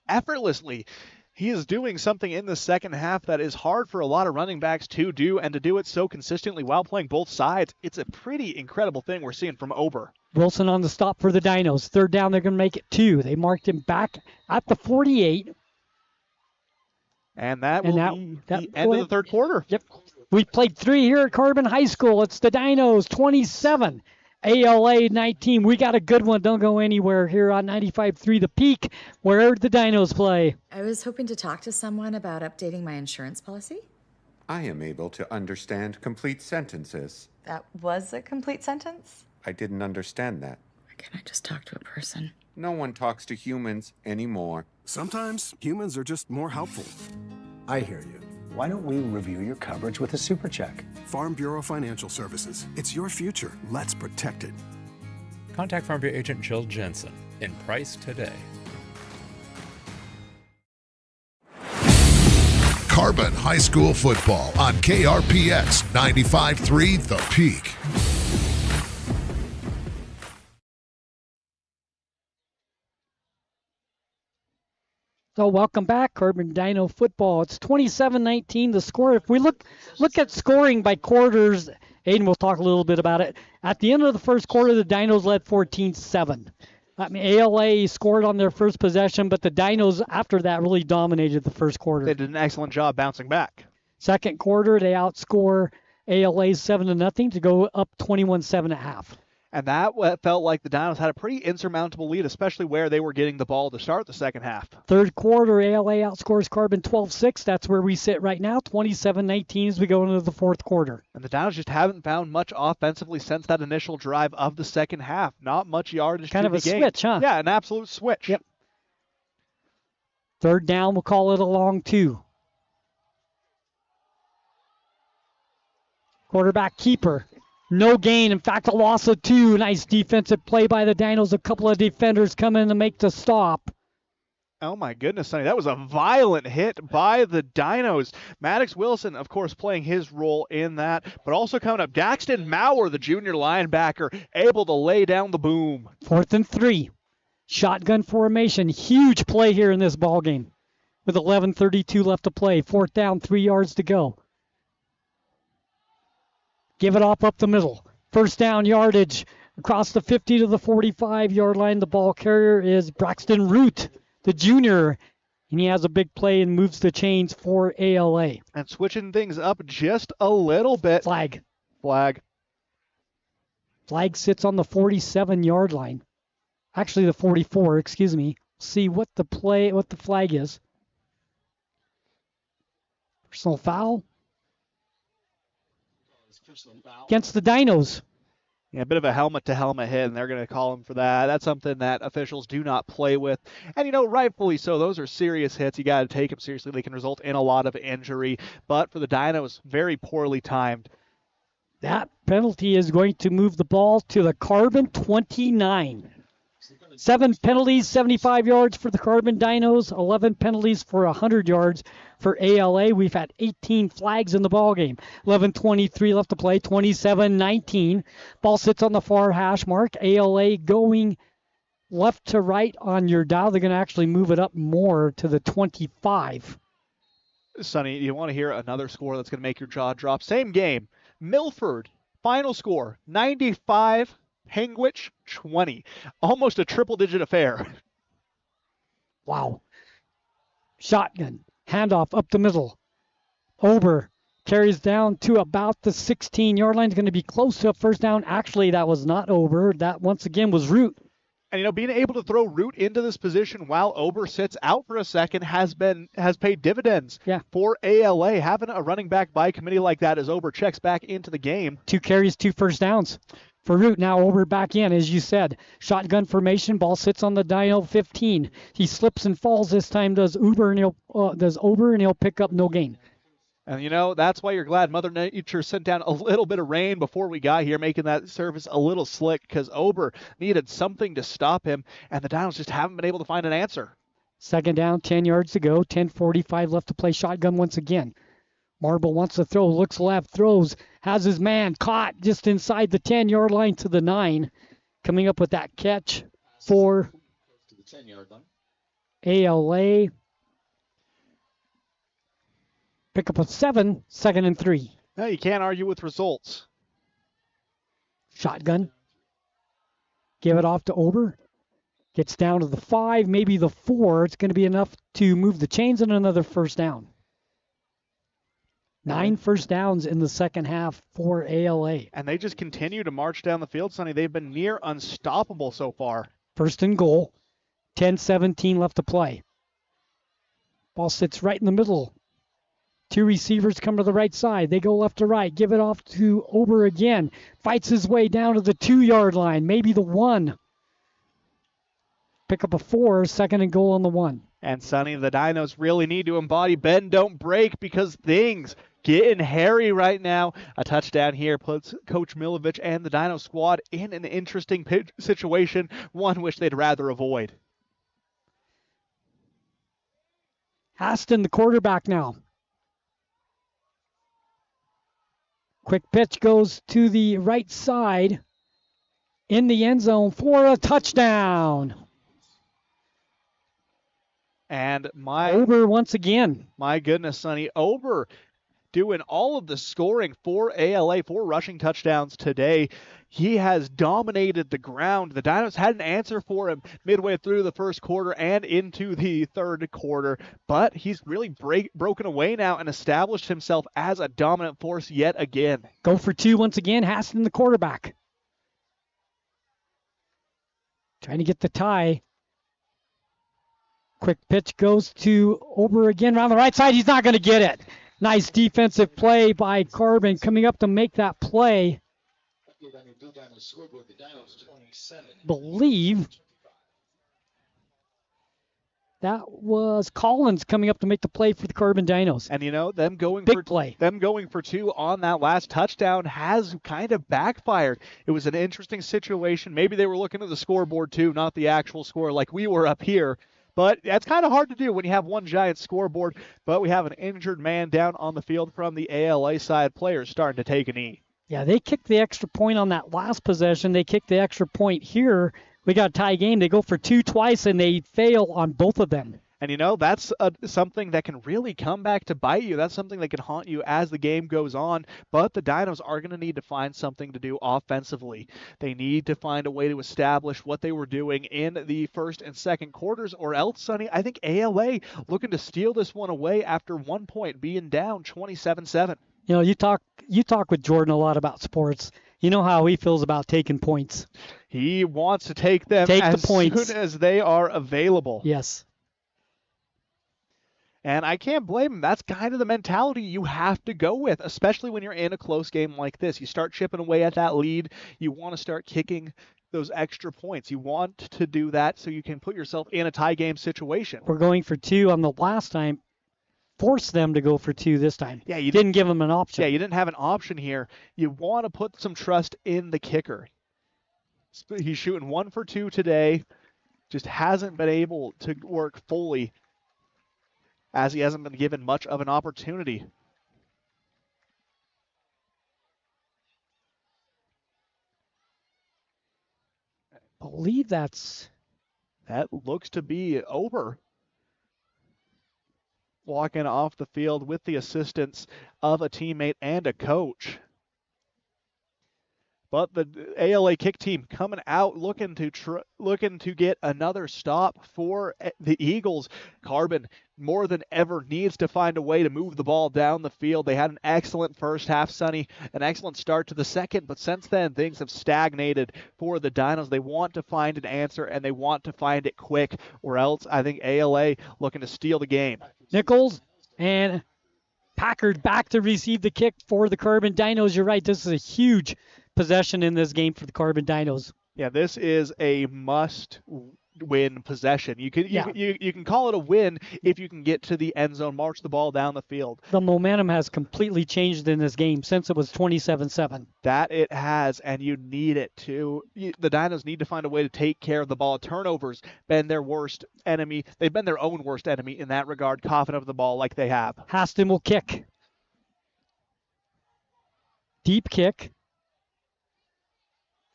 effortlessly. He is doing something in the second half that is hard for a lot of running backs to do, and to do it so consistently while playing both sides. It's a pretty incredible thing we're seeing from Ober. Wilson on the stop for the Dinos. Third down, they're going to make it 2. They marked him back at the 48. And that will be the end of the third quarter. Yep. We played 3 here at Carbon High School. It's the Dinos 27, ALA 19. We got a good one. Don't go anywhere here on 95.3 The Peak, where the Dinos play. I was hoping to talk to someone about updating my insurance policy. I am able to understand complete sentences. That was a complete sentence? I didn't understand that. Or can I just talk to a person? No one talks to humans anymore. Sometimes humans are just more helpful. I hear you. Why don't we review your coverage with a super check? Farm Bureau Financial Services. It's your future. Let's protect it. Contact Farm Bureau agent Jill Jensen in Price today. Carbon High School football on KRPX 95.3 The Peak. So welcome back, Carbon Dino football. It's 27-19 the score. If we look at scoring by quarters, Aiden will talk a little bit about it. At the end of the first quarter, the Dinos led 14-7. I mean, ALA scored on their first possession, but the Dinos after that really dominated the first quarter. They did an excellent job bouncing back. Second quarter, they outscore ALA 7-0 to go up 21-7 at half. And that felt like the Dinos had a pretty insurmountable lead, especially where they were getting the ball to start the second half. Third quarter, ALA outscores Carbon 12-6. That's where we sit right now, 27-19 as we go into the fourth quarter. And the Dinos just haven't found much offensively since that initial drive of the second half. Not much yardage kind to of the a game. Switch, huh? Yeah, an absolute switch. Yep. Third down, we'll call it a long 2. Quarterback keeper. No gain. In fact, a loss of 2. Nice defensive play by the Dinos. A couple of defenders come in to make the stop. Oh, my goodness, Sonny. That was a violent hit by the Dinos. Maddox Wilson, of course, playing his role in that. But also coming up, Daxton Maurer, the junior linebacker, able to lay down the boom. 4th and 3. Shotgun formation. Huge play here in this ball game. With 11:32 left to play. 4th down, 3 yards to go. Give it up the middle. First down yardage across the 50 to the 45-yard line. The ball carrier is Braxton Root, the junior, and he has a big play and moves the chains for ALA. And switching things up just a little bit. Flag. Flag sits on the 47-yard line. Actually, the 44, excuse me. See what the flag is. Personal foul. Against the Dinos. Yeah, a bit of a helmet-to-helmet hit, and they're going to call him for that. That's something that officials do not play with. And, rightfully so. Those are serious hits. You got to take them seriously. They can result in a lot of injury. But for the Dinos, very poorly timed. That penalty is going to move the ball to the Carbon 29. 7 penalties, 75 yards for the Carbon Dinos, 11 penalties for 100 yards for ALA. We've had 18 flags in the ball game. 11:23 left to play, 27-19. Ball sits on the far hash mark. ALA going left to right on your dial. They're going to actually move it up more to the 25. Sonny, you want to hear another score that's going to make your jaw drop? Same game. Milford, final score, 95. Hengwich, 20. Almost a triple-digit affair. Wow. Shotgun. Handoff up the middle. Ober carries down to about the 16-yard line. It's going to be close to a first down. Actually, that was not Ober. That, once again, was Root. And, being able to throw Root into this position while Ober sits out for a second has paid dividends for ALA. Having a running back by committee like that as Ober checks back into the game. 2 carries, 2 first downs. For Root, now Ober back in, as you said. Shotgun formation, ball sits on the Dino 15. He slips and falls this time, does Ober, and he'll pick up no gain. And, that's why you're glad Mother Nature sent down a little bit of rain before we got here, making that surface a little slick, because Ober needed something to stop him, and the Dinos just haven't been able to find an answer. Second down, 10 yards to go, 10:45 left to play. Shotgun once again. Marble wants to throw, looks left, throws, has his man caught just inside the 10-yard line to the 9. Coming up with that catch for ALA. Pick up a 7, 2nd and 3. No, you can't argue with results. Shotgun. Give it off to Ober. Gets down to the 5, maybe the 4. It's going to be enough to move the chains and another first down. 9 first downs in the second half for ALA. And they just continue to march down the field, Sonny. They've been near unstoppable so far. First and goal. 10-17 left to play. Ball sits right in the middle. 2 receivers come to the right side. They go left to right. Give it off to Ober again. Fights his way down to the 2-yard line. Maybe the 1. Pick up a 4. 2nd and goal on the 1. And Sonny, the Dinos really need to embody bend, don't break, because things getting hairy right now. A touchdown here puts Coach Milovich and the Dino squad in an interesting situation, one which they'd rather avoid. Aston, the quarterback now. Quick pitch goes to the right side in the end zone for a touchdown. And Ober once again. My goodness, Sonny. Ober doing all of the scoring for ALA, 4 rushing touchdowns today. He has dominated the ground. The Dinos had an answer for him midway through the first quarter and into the third quarter, but he's really broken away now and established himself as a dominant force yet again. Go for 2 once again. Haston, the quarterback. Trying to get the tie. Quick pitch goes to Ober again around the right side. He's not going to get it. Nice defensive play by Carbon coming up to make that play. Believe that was Collins coming up to make the play for the Carbon Dinos. And you know, them going for 2 on that last touchdown has kind of backfired. It was an interesting situation. Maybe they were looking at the scoreboard too, not the actual score like we were up here. But that's kind of hard to do when you have one giant scoreboard. But we have an injured man down on the field from the ALA side. Players starting to take a knee. Yeah, they kicked the extra point on that last possession. They kicked the extra point here. We got a tie game. They go for 2 twice, and they fail on both of them. And, you know, that's something that can really come back to bite you. That's something that can haunt you as the game goes on. But the Dinos are going to need to find something to do offensively. They need to find a way to establish what they were doing in the first and second quarters, or else, Sonny, I think ALA looking to steal this one away after 1 point being down 27-7. You know, you talk with Jordan a lot about sports. You know how he feels about taking points. He wants to take them as soon as they are available. Yes. And I can't blame him. That's kind of the mentality you have to go with, especially when you're in a close game like this. You start chipping away at that lead. You want to start kicking those extra points. You want to do that so you can put yourself in a tie game situation. We're going for 2 on the last time. Force them to go for 2 this time. Yeah, you didn't give them an option. Yeah, you didn't have an option here. You want to put some trust in the kicker. He's shooting 1 for 2 today. Just hasn't been able to work fully, as he hasn't been given much of an opportunity. I believe that looks to be over. Walking off the field with the assistance of a teammate and a coach. But the ALA kick team coming out looking to get another stop for the Eagles. Carbon more than ever needs to find a way to move the ball down the field. They had an excellent first half, Sonny, an excellent start to the second, but since then things have stagnated for the Dinos. They want to find an answer, and they want to find it quick, or else I think ALA looking to steal the game. Nichols and Packard back to receive the kick for the Carbon Dinos. You're right, this is a huge possession in this game for the Carbon Dinos. Yeah, this is a must-win possession. You can call it a win if you can get to the end zone, march the ball down the field. The momentum has completely changed in this game since it was 27-7. That it has, and you need it to. The Dinos need to find a way to take care of the ball. Turnovers been their worst enemy. They've been their own worst enemy in that regard, coughing over the ball like they have. Haston will kick. Deep kick.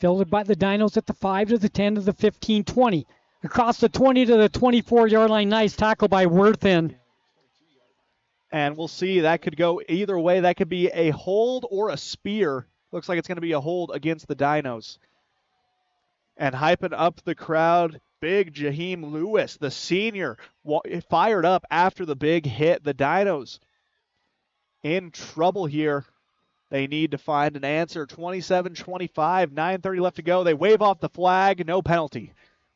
Fielded by the Dinos at the 5 to the 10 to the 15, 20. Across the 20 to the 24-yard line. Nice tackle by Worthen. And we'll see. That could go either way. That could be a hold or a spear. Looks like it's going to be a hold against the Dinos. And hyping up the crowd, big Jaheim Lewis, the senior, fired up after the big hit. The Dinos in trouble here. They need to find an answer. 27-25, 9:30 left to go. They wave off the flag, no penalty.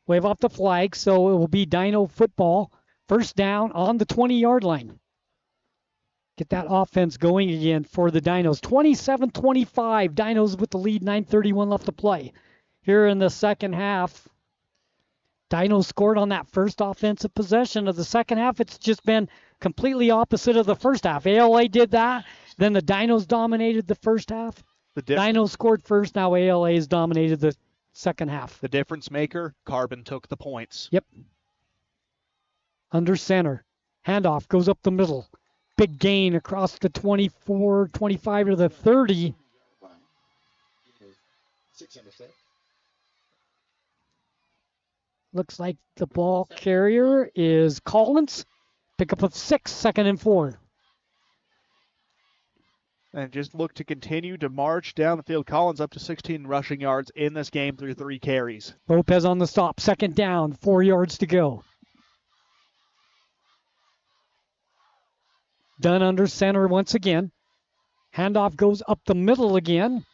Wave off the flag, so it will be Dino football. First down on the 20-yard line. Get that offense going again for the Dinos. 27-25, Dinos with the lead, 9:31 left to play. Here in the second half, Dinos scored on that first offensive possession of the second half. It's just been completely opposite of the first half. ALA did that. Then the Dinos dominated the first half. Dinos scored first. Now ALA has dominated the second half. The difference maker, Carbon took the points. Yep. Under center. Handoff goes up the middle. Big gain across the 24, 25 to the 30. Looks like the ball carrier is Collins. Pickup of 6, 2nd and 4. And just look to continue to march down the field. Collins up to 16 rushing yards in this game through 3 carries. Lopez on the stop. 2nd down, 4 yards to go. Dunn under center once again. Handoff goes up the middle again.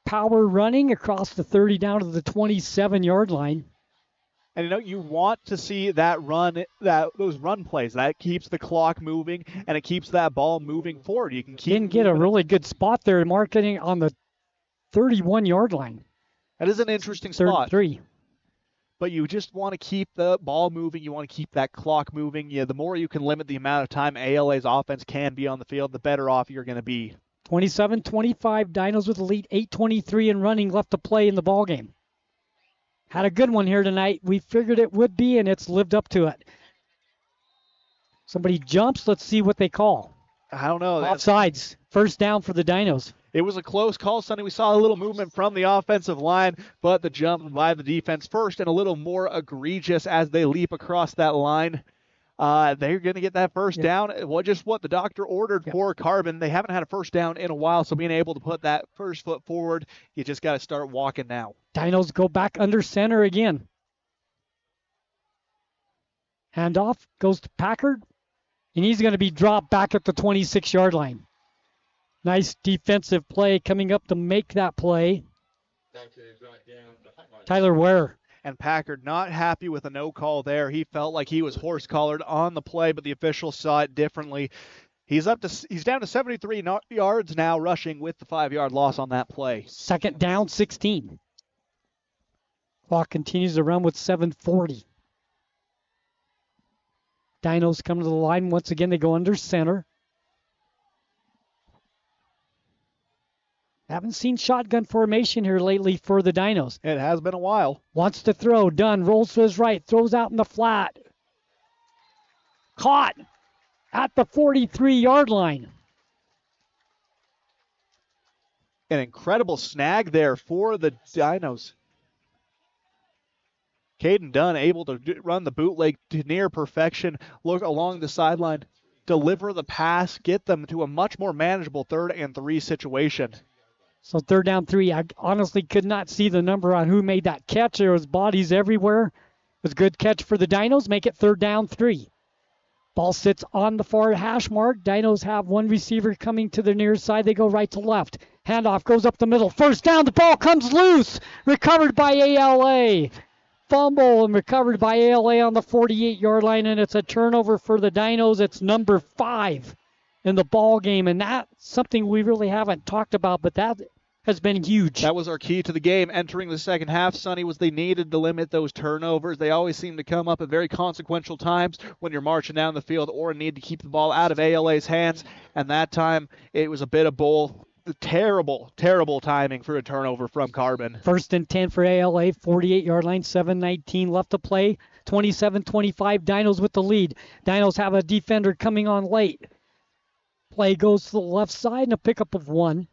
Power running across the 30 down to the 27-yard line. And you want to see that run, those run plays. That keeps the clock moving and it keeps that ball moving forward. You can didn't get a really good spot there, marketing on the 31-yard line. That is an interesting spot. 3. But you just want to keep the ball moving. You want to keep that clock moving. The more you can limit the amount of time ALA's offense can be on the field, the better off you're going to be. 27-25, Dinos with the lead, 8:23 and running left to play in the ballgame. Had a good one here tonight. We figured it would be, and it's lived up to it. Somebody jumps. Let's see what they call. I don't know. Offsides. First down for the Dinos. It was a close call, Sonny. We saw a little movement from the offensive line, but the jump by the defense first and a little more egregious as they leap across that line. They're going to get that first down. Just what the doctor ordered for Carbon. They haven't had a first down in a while, so being able to put that first foot forward, you just got to start walking now. Dinos go back under center again. Handoff goes to Packard, and he's going to be dropped back at the 26-yard line. Nice defensive play coming up to make that play. Tyler Ware. And Packard not happy with a no call there. He felt like he was horse collared on the play, but the officials saw it differently. He's down to 73 yards now, rushing with the 5-yard loss on that play. 2nd down, 16. Clock continues to run with 7:40. Dinos come to the line once again. They go under center. Haven't seen shotgun formation here lately for the Dinos. It has been a while. Wants to throw. Dunn rolls to his right. Throws out in the flat. Caught at the 43-yard line. An incredible snag there for the Dinos. Caden Dunn able to run the bootleg to near perfection. Look along the sideline. Deliver the pass. Get them to a much more manageable 3rd and 3 situation. So 3rd down 3. I honestly could not see the number on who made that catch. There was bodies everywhere. It was a good catch for the Dinos. Make it 3rd down 3. Ball sits on the far hash mark. Dinos have one receiver coming to the near side. They go right to left. Handoff goes up the middle. First down. The ball comes loose. Recovered by ALA. Fumble and recovered by ALA on the 48-yard line, and it's a turnover for the Dinos. It's number 5 in the ball game, and that's something we really haven't talked about, but that has been huge. That was our key to the game entering the second half, Sonny, was they needed to limit those turnovers. They always seem to come up at very consequential times when you're marching down the field or need to keep the ball out of ALA's hands, and that time it was a bit of both. Terrible, terrible timing for a turnover from Carbon. 1st and 10 for ALA, 48-yard line, 7:19 left to play. 27-25, Dinos with the lead. Dinos have a defender coming on late. Play goes to the left side and a pickup of 1.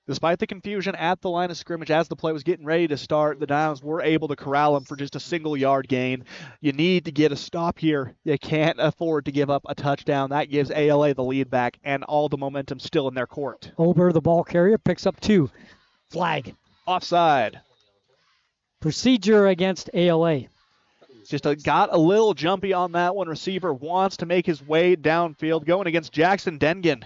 Despite the confusion at the line of scrimmage as the play was getting ready to start, the Dinos were able to corral him for just a single-yard gain. You need to get a stop here. You can't afford to give up a touchdown. That gives ALA the lead back and all the momentum still in their court. Ober, the ball carrier, picks up 2. Flag. Offside. Procedure against ALA. Just got a little jumpy on that one. Receiver wants to make his way downfield, going against Jackson Dengen.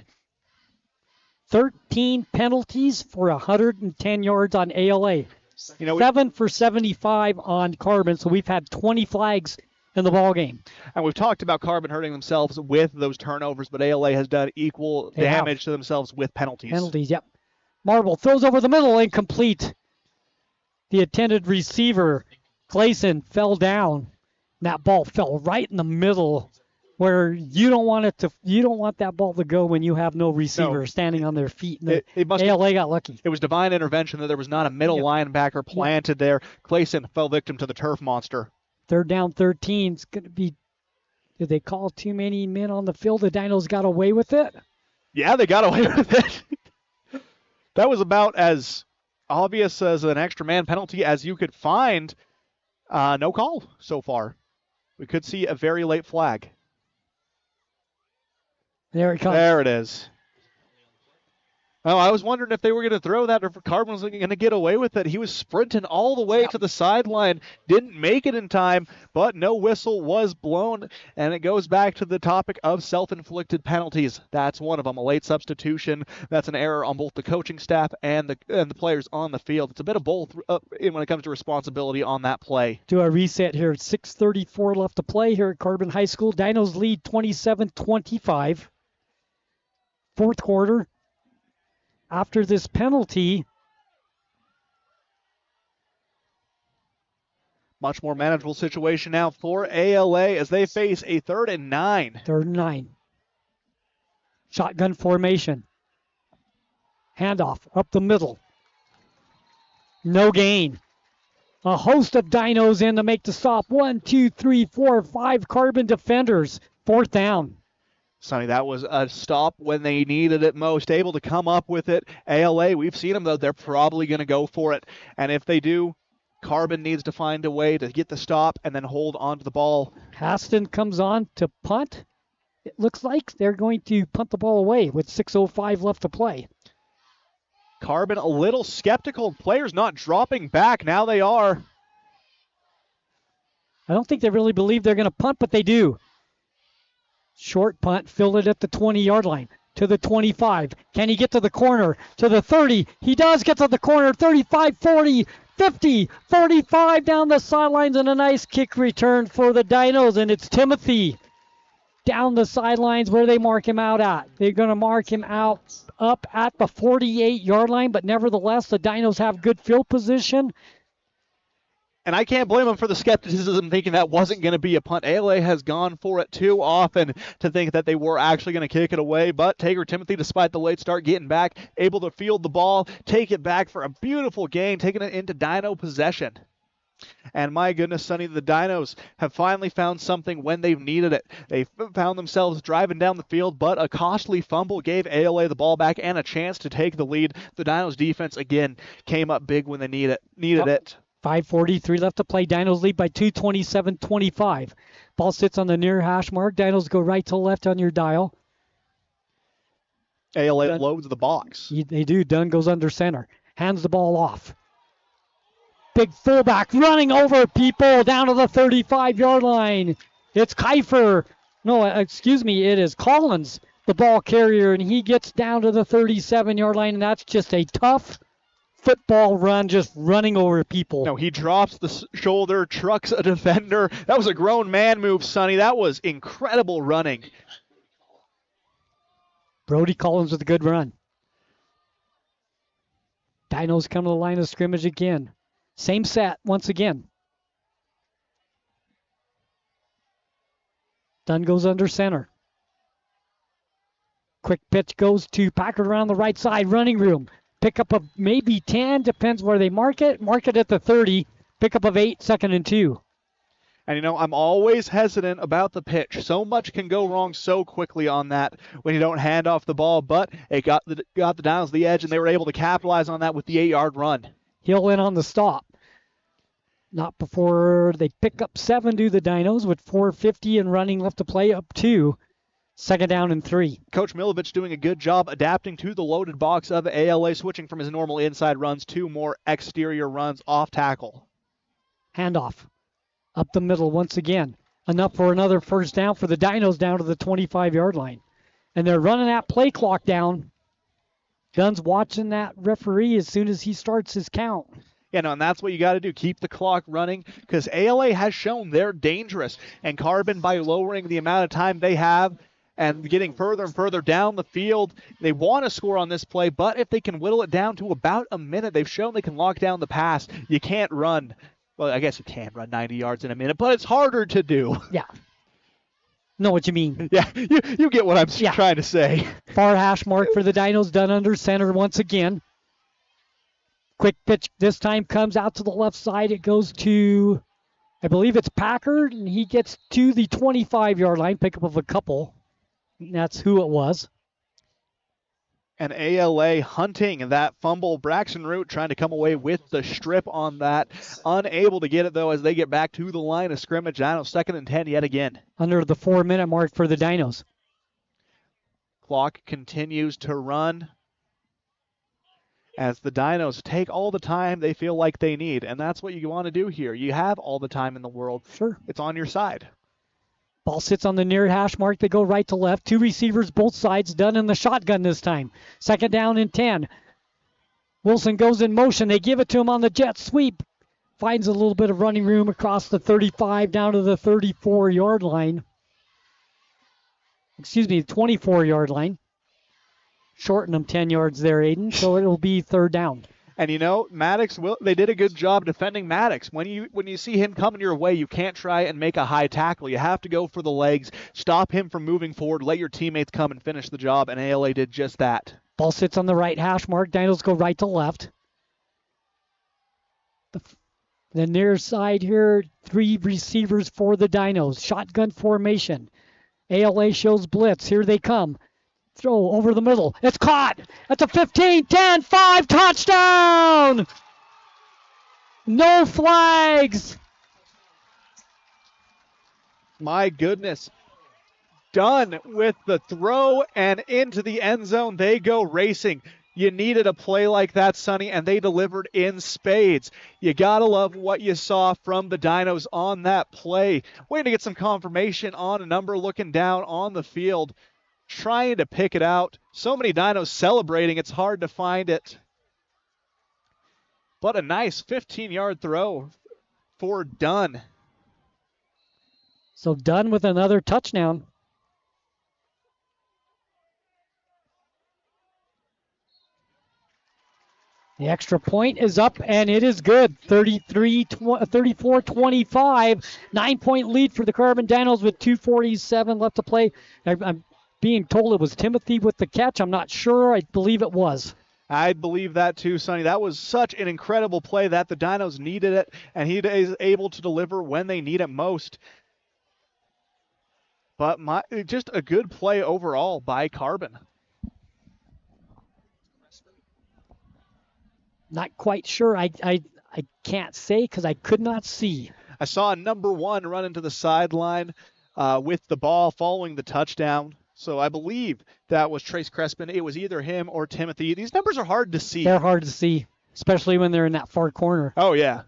13 penalties for 110 yards on ALA. 7 for 75 on Carbon, so we've had 20 flags in the ball game. And we've talked about Carbon hurting themselves with those turnovers, but ALA has done equal damage to themselves with penalties. Penalties, yep. Marble throws over the middle, incomplete. The intended receiver, Clayson, fell down. That ball fell right in the middle, where you don't want that ball to go when you have no receiver standing on their feet. ALA got lucky. It was divine intervention that there was not a middle linebacker planted there. Clayson fell victim to the turf monster. 3rd down, 13. It's going to be. Did they call too many men on the field? The Dinos got away with it. Yeah, they got away with it. That was about as obvious as an extra man penalty as you could find. No call so far. We could see a very late flag. There it comes. There it is. Oh, I was wondering if they were going to throw that or if Carbon was going to get away with it. He was sprinting all the way to the sideline. Didn't make it in time, but no whistle was blown. And it goes back to the topic of self-inflicted penalties. That's one of them, a late substitution. That's an error on both the coaching staff and the players on the field. It's a bit of both when it comes to responsibility on that play. Do a reset here. 6:34 left to play here at Carbon High School. Dinos lead 27-25. 4th quarter. After this penalty, much more manageable situation now for ALA as they face a 3rd and 9. 3rd and 9. Shotgun formation. Handoff up the middle. No gain. A host of Dinos in to make the stop. 1, 2, 3, 4, 5 Carbon defenders. 4th down. Sonny, that was a stop when they needed it most. Able to come up with it. ALA, we've seen them, though. They're probably going to go for it. And if they do, Carbon needs to find a way to get the stop and then hold on to the ball. Haston comes on to punt. It looks like they're going to punt the ball away with 6:05 left to play. Carbon a little skeptical. Players not dropping back. Now they are. I don't think they really believe they're going to punt, but they do. Short punt, fielded at the 20-yard line, to the 25. Can he get to the corner? To the 30. He does get to the corner. 35, 40, 50, 45 down the sidelines, and a nice kick return for the Dinos, and it's Timothy down the sidelines. Where they mark him out at? They're going to mark him out up at the 48-yard line, but nevertheless, the Dinos have good field position. And I can't blame them for the skepticism, thinking that wasn't going to be a punt. ALA has gone for it too often to think that they were actually going to kick it away. But Tager Timothy, despite the late start, getting back, able to field the ball, take it back for a beautiful gain, taking it into Dino possession. And my goodness, Sonny, the Dinos have finally found something when they've needed it. They found themselves driving down the field, but a costly fumble gave ALA the ball back and a chance to take the lead. The Dinos defense, again, came up big when they needed it. 5:43 left to play. Dinos lead by 2, 27-25. Ball sits on the near hash mark. Dinos go right to left on your dial. ALA loads the box. They do. Dunn goes under center. Hands the ball off. Big fullback running over people down to the 35-yard line. It's Kiefer. No, excuse me. It is Collins, the ball carrier, and he gets down to the 37-yard line, and that's just a tough football run, just running over people. No, he drops the shoulder, trucks a defender. That was a grown man move, Sonny. That was incredible running. Brody Collins with a good run. Dinos come to the line of scrimmage again. Same set once again. Dunn goes under center. Quick pitch goes to Packard around the right side, running room. Pickup of maybe 10, depends where they mark it. Mark it at the 30. Pickup of 8, 2nd and 2. And, I'm always hesitant about the pitch. So much can go wrong so quickly on that when you don't hand off the ball, but it got the Dinos the edge, and they were able to capitalize on that with the 8-yard run. Hill in on the stop. Not before they pick up 7 to the Dinos with 4:50 and running left to play, up 2. Second down and 3. Coach Milovich doing a good job adapting to the loaded box of ALA, switching from his normal inside runs to more exterior runs off tackle. Handoff up the middle once again. Enough for another first down for the Dinos down to the 25-yard line. And they're running that play clock down. Gunn's watching that referee as soon as he starts his count. And that's what you got to do. Keep the clock running because ALA has shown they're dangerous. And Carbon, by lowering the amount of time they have and getting further and further down the field, they want to score on this play. But if they can whittle it down to about a minute, they've shown they can lock down the pass. You can't run. Well, I guess you can run 90 yards in a minute, but it's harder to do. Yeah. Know what you mean. Yeah, you get what I'm trying to say. Far hash mark for the Dinos, done under center once again. Quick pitch this time comes out to the left side. It goes to, I believe it's Packard, and he gets to the 25-yard line, pickup of a couple. And that's who it was. And ALA hunting that fumble. Braxton Root trying to come away with the strip on that. Unable to get it, though, as they get back to the line of scrimmage. Dinos 2nd and 10 yet again. Under the 4-minute mark for the Dinos. Clock continues to run as the Dinos take all the time they feel like they need. And that's what you want to do here. You have all the time in the world. Sure. It's on your side. Ball sits on the near hash mark. They go right to left. 2 receivers, both sides, done in the shotgun this time. Second down and 10. Wilson goes in motion. They give it to him on the jet sweep. Finds a little bit of running room across the 35 down to the 34-yard line. Excuse me, 24-yard line. Shorten them 10 yards there, Aiden, so it'll be 3rd down. And Maddox, they did a good job defending Maddox. When you see him coming your way, you can't try and make a high tackle. You have to go for the legs, stop him from moving forward, let your teammates come and finish the job, and ALA did just that. Ball sits on the right hash mark. Dinos go right to left. The near side here, 3 receivers for the Dinos. Shotgun formation. ALA shows blitz. Here they come. Throw over the middle. It's caught. That's a 15, 10, 5, touchdown! No flags. My goodness. Done with the throw and into the end zone. They go racing. You needed a play like that, Sonny, and they delivered in spades. You got to love what you saw from the Dinos on that play. Waiting to get some confirmation on a number, looking down on the field, trying to pick it out. So many Dinos celebrating, it's hard to find it. But a nice 15-yard throw for Dunn. So Dunn with another touchdown. The extra point is up, and it is good. 34-25. 9-point lead for the Carbon Dinos with 2:47 left to play. I'm being told it was Timothy with the catch. I'm not sure. I believe it was. I believe that too, Sonny. That was such an incredible play that the Dinos needed it, and he is able to deliver when they need it most. But just a good play overall by Carbon. Not quite sure. I can't say because I could not see. I saw number 1 run into the sideline with the ball following the touchdown. So I believe that was Trace Crespin. It was either him or Timothy. These numbers are hard to see. They're hard to see, especially when they're in that far corner. Oh, yeah.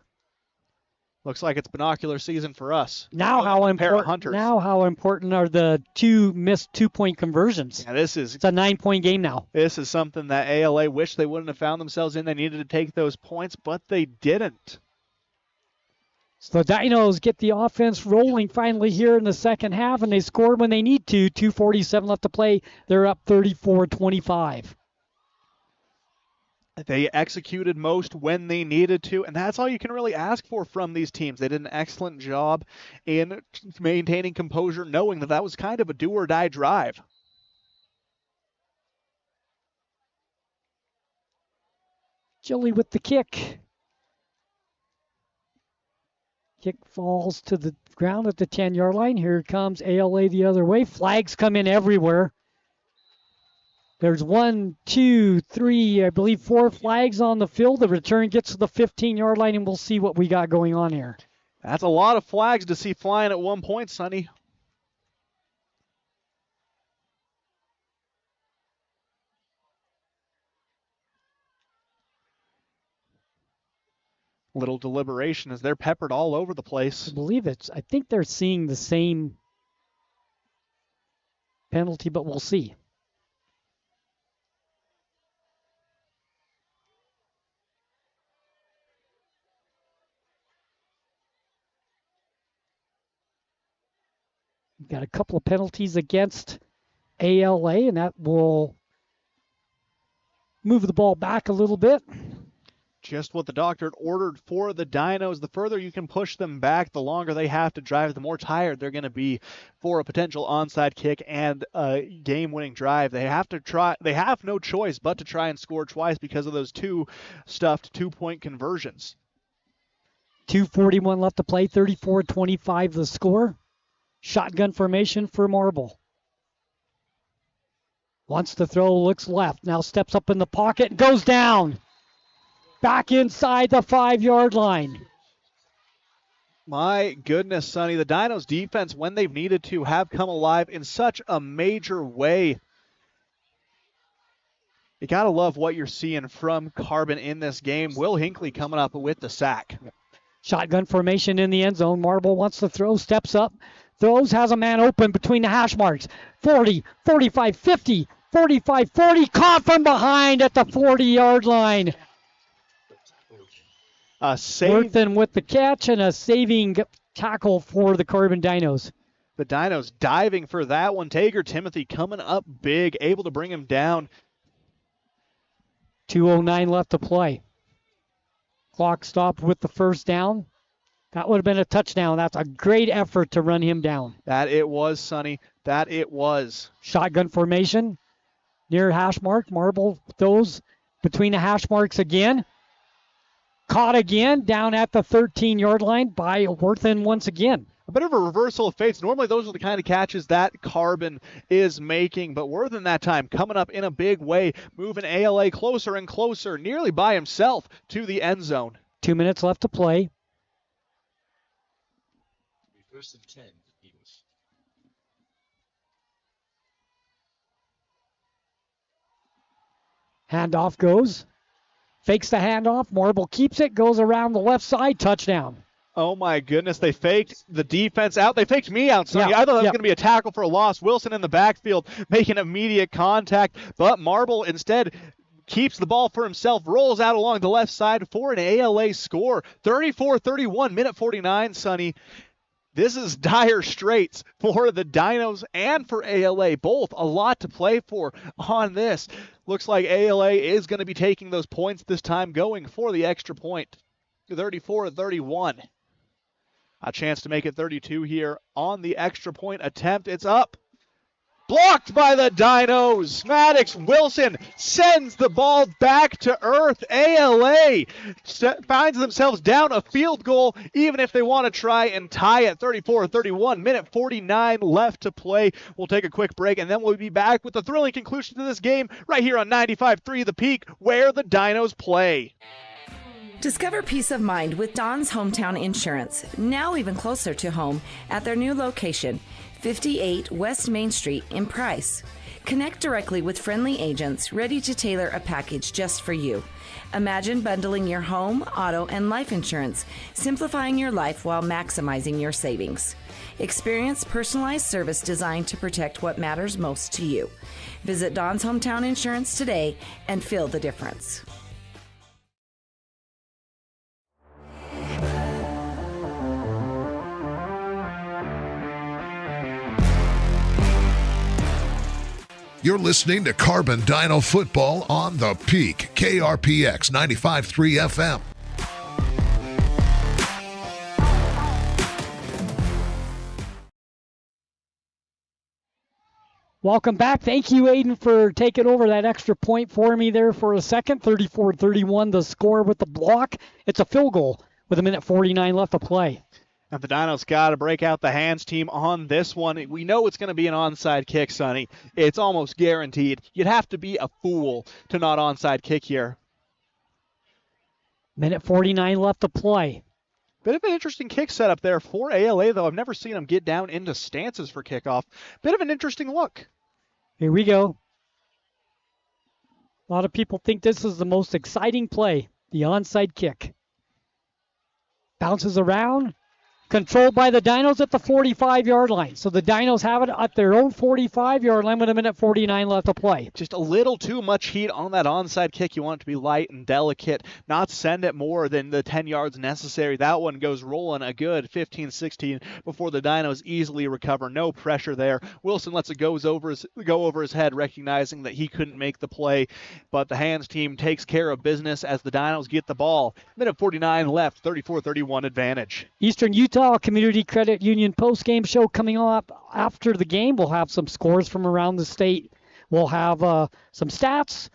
Looks like it's binocular season for us. Now how important are the 2 missed 2-point conversions? Yeah, it's a 9-point game now. This is something that ALA wished they wouldn't have found themselves in. They needed to take those points, but they didn't. So the Dinos get the offense rolling finally here in the second half, and they scored when they need to. 2:47 left to play. They're up 34-25. They executed most when they needed to, and that's all you can really ask for from these teams. They did an excellent job in maintaining composure, knowing that was kind of a do-or-die drive. Gilly with the kick. Kick falls to the ground at the 10-yard line. Here comes ALA the other way. Flags come in everywhere. There's 1, 2, 3, I believe 4 flags on the field. The return gets to the 15-yard line, and we'll see what we got going on here. That's a lot of flags to see flying at one point, Sonny. Little deliberation as they're peppered all over the place. I think they're seeing the same penalty, but we'll see. We've got a couple of penalties against ALA, and that will move the ball back a little bit. Just what the doctor had ordered for the Dinos. The further you can push them back, the longer they have to drive, the more tired they're going to be for a potential onside kick and a game-winning drive. They have no choice but to try and score twice because of those two stuffed two-point conversions. 2:41 left to play, 34-25 the score. Shotgun formation for Marble. Wants to throw, looks left. Now steps up in the pocket, goes down. Back inside the 5-yard line. My goodness, Sonny. The Dinos defense, when they've needed to, have come alive in such a major way. You got to love what you're seeing from Carbon in this game. Will Hinckley coming up with the sack. Shotgun formation in the end zone. Marble wants to throw, steps up. Throws, has a man open between the hash marks. 40, 45, 50, 45, 40. Caught from behind at the 40-yard line. Worthen with the catch and a saving tackle for the Carbon Dinos. The Dinos diving for that one. Tager Timothy coming up big, able to bring him down. 2:09 left to play. Clock stopped with the first down. That would have been a touchdown. That's a great effort to run him down. That it was, Sonny. That it was. Shotgun formation near hash mark. Marble throws between the hash marks again. Caught again down at the 13-yard line by Worthen once again. A bit of a reversal of fates. Normally those are the kind of catches that Carbon is making, but Worthen that time coming up in a big way, moving ALA closer and closer, nearly by himself to the end zone. 2 minutes left to play. First and 10, Eagles. Handoff goes. Fakes the handoff. Marble keeps it. Goes around the left side. Touchdown. Oh, my goodness. They faked the defense out. They faked me out, Sonny. Yeah, I thought that was going to be a tackle for a loss. Wilson in the backfield making immediate contact, but Marble instead keeps the ball for himself, rolls out along the left side for an ALA score. 34-31, minute 49, Sonny. This is dire straits for the Dinos and for ALA. Both a lot to play for on this. Looks like ALA is going to be taking those points this time, going for the extra point. 34-31. A chance to make it 32 here on the extra point attempt. It's up. Blocked by the Dinos. Maddox Wilson sends the ball back to earth. ALA finds themselves down a field goal, even if they want to try and tie it. 34-31, minute 49 left to play. We'll take a quick break, and then we'll be back with the thrilling conclusion to this game right here on 95.3 The Peak, where the Dinos play. Discover peace of mind with Don's Hometown Insurance, now even closer to home at their new location, 58 West Main Street in Price. Connect directly with friendly agents ready to tailor a package just for you. Imagine bundling your home, auto, and life insurance, simplifying your life while maximizing your savings. Experience personalized service designed to protect what matters most to you. Visit Don's Hometown Insurance today and feel the difference. You're listening to Carbon Dino Football on The Peak, KRPX 95.3 FM. Welcome back. Thank you, Aiden, for taking over that extra point for me there for a second. 34-31 the score with the block. It's a field goal with a minute 49 left to play. And the Dinos got to break out the hands team on this one. We know it's going to be an onside kick, Sonny. It's almost guaranteed. You'd have to be a fool to not onside kick here. Minute 49 left to play. Bit of an interesting kick setup there for ALA, though. I've never seen them get down into stances for kickoff. Bit of an interesting look. Here we go. A lot of people think this is the most exciting play, the onside kick. Bounces around. Controlled by the Dinos at the 45-yard line. So the Dinos have it at their own 45-yard line with a minute 49 left to play. Just a little too much heat on that onside kick. You want it to be light and delicate, not send it more than the 10 yards necessary. That one goes rolling a good 15, 16 before the Dinos easily recover. No pressure there. Wilson lets it go over his head, recognizing that he couldn't make the play. But the hands team takes care of business as the Dinos get the ball. Minute 49 left, 34-31 advantage. Eastern Utah Community Credit Union postgame show coming up after the game. We'll have some scores from around the state. We'll have some stats.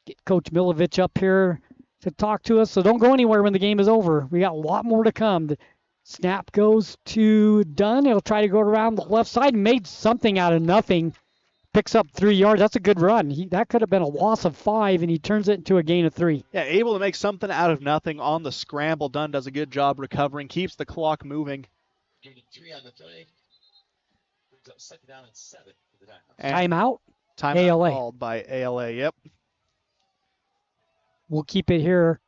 Get Coach Milovich up here to talk to us, so don't go anywhere when the game is over. We got a lot more to come. The snap goes to Dunn. He'll try to go around the left side and made something out of nothing. Picks up 3 yards. That's a good run. That could have been a loss of 5, and he turns it into a gain of 3. Yeah, able to make something out of nothing on the scramble. Dunn does a good job recovering, keeps the clock moving. Gaining 3 on the play. Brings up 2nd down and 7 for the Dinos. Timeout. Timeout called by ALA, yep. We'll keep it here,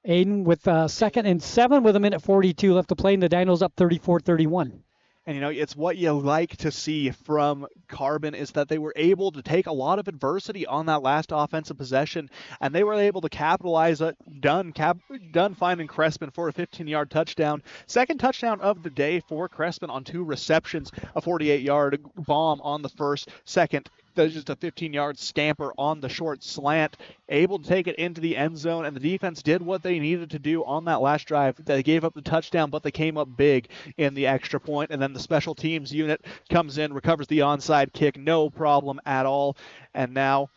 Aiden, with 2nd and 7 with a minute 42 left to play, and the Dinos up 34-31. And, it's what you like to see from Carbon is that they were able to take a lot of adversity on that last offensive possession, and they were able to capitalize on Dunn finding Crespin for a 15-yard touchdown. Second touchdown of the day for Crespin on 2 receptions, a 48-yard bomb on the first. Second, there's just a 15-yard scamper on the short slant, able to take it into the end zone, and the defense did what they needed to do on that last drive. They gave up the touchdown, but they came up big in the extra point, and then the special teams unit comes in, recovers the onside kick, no problem at all, and now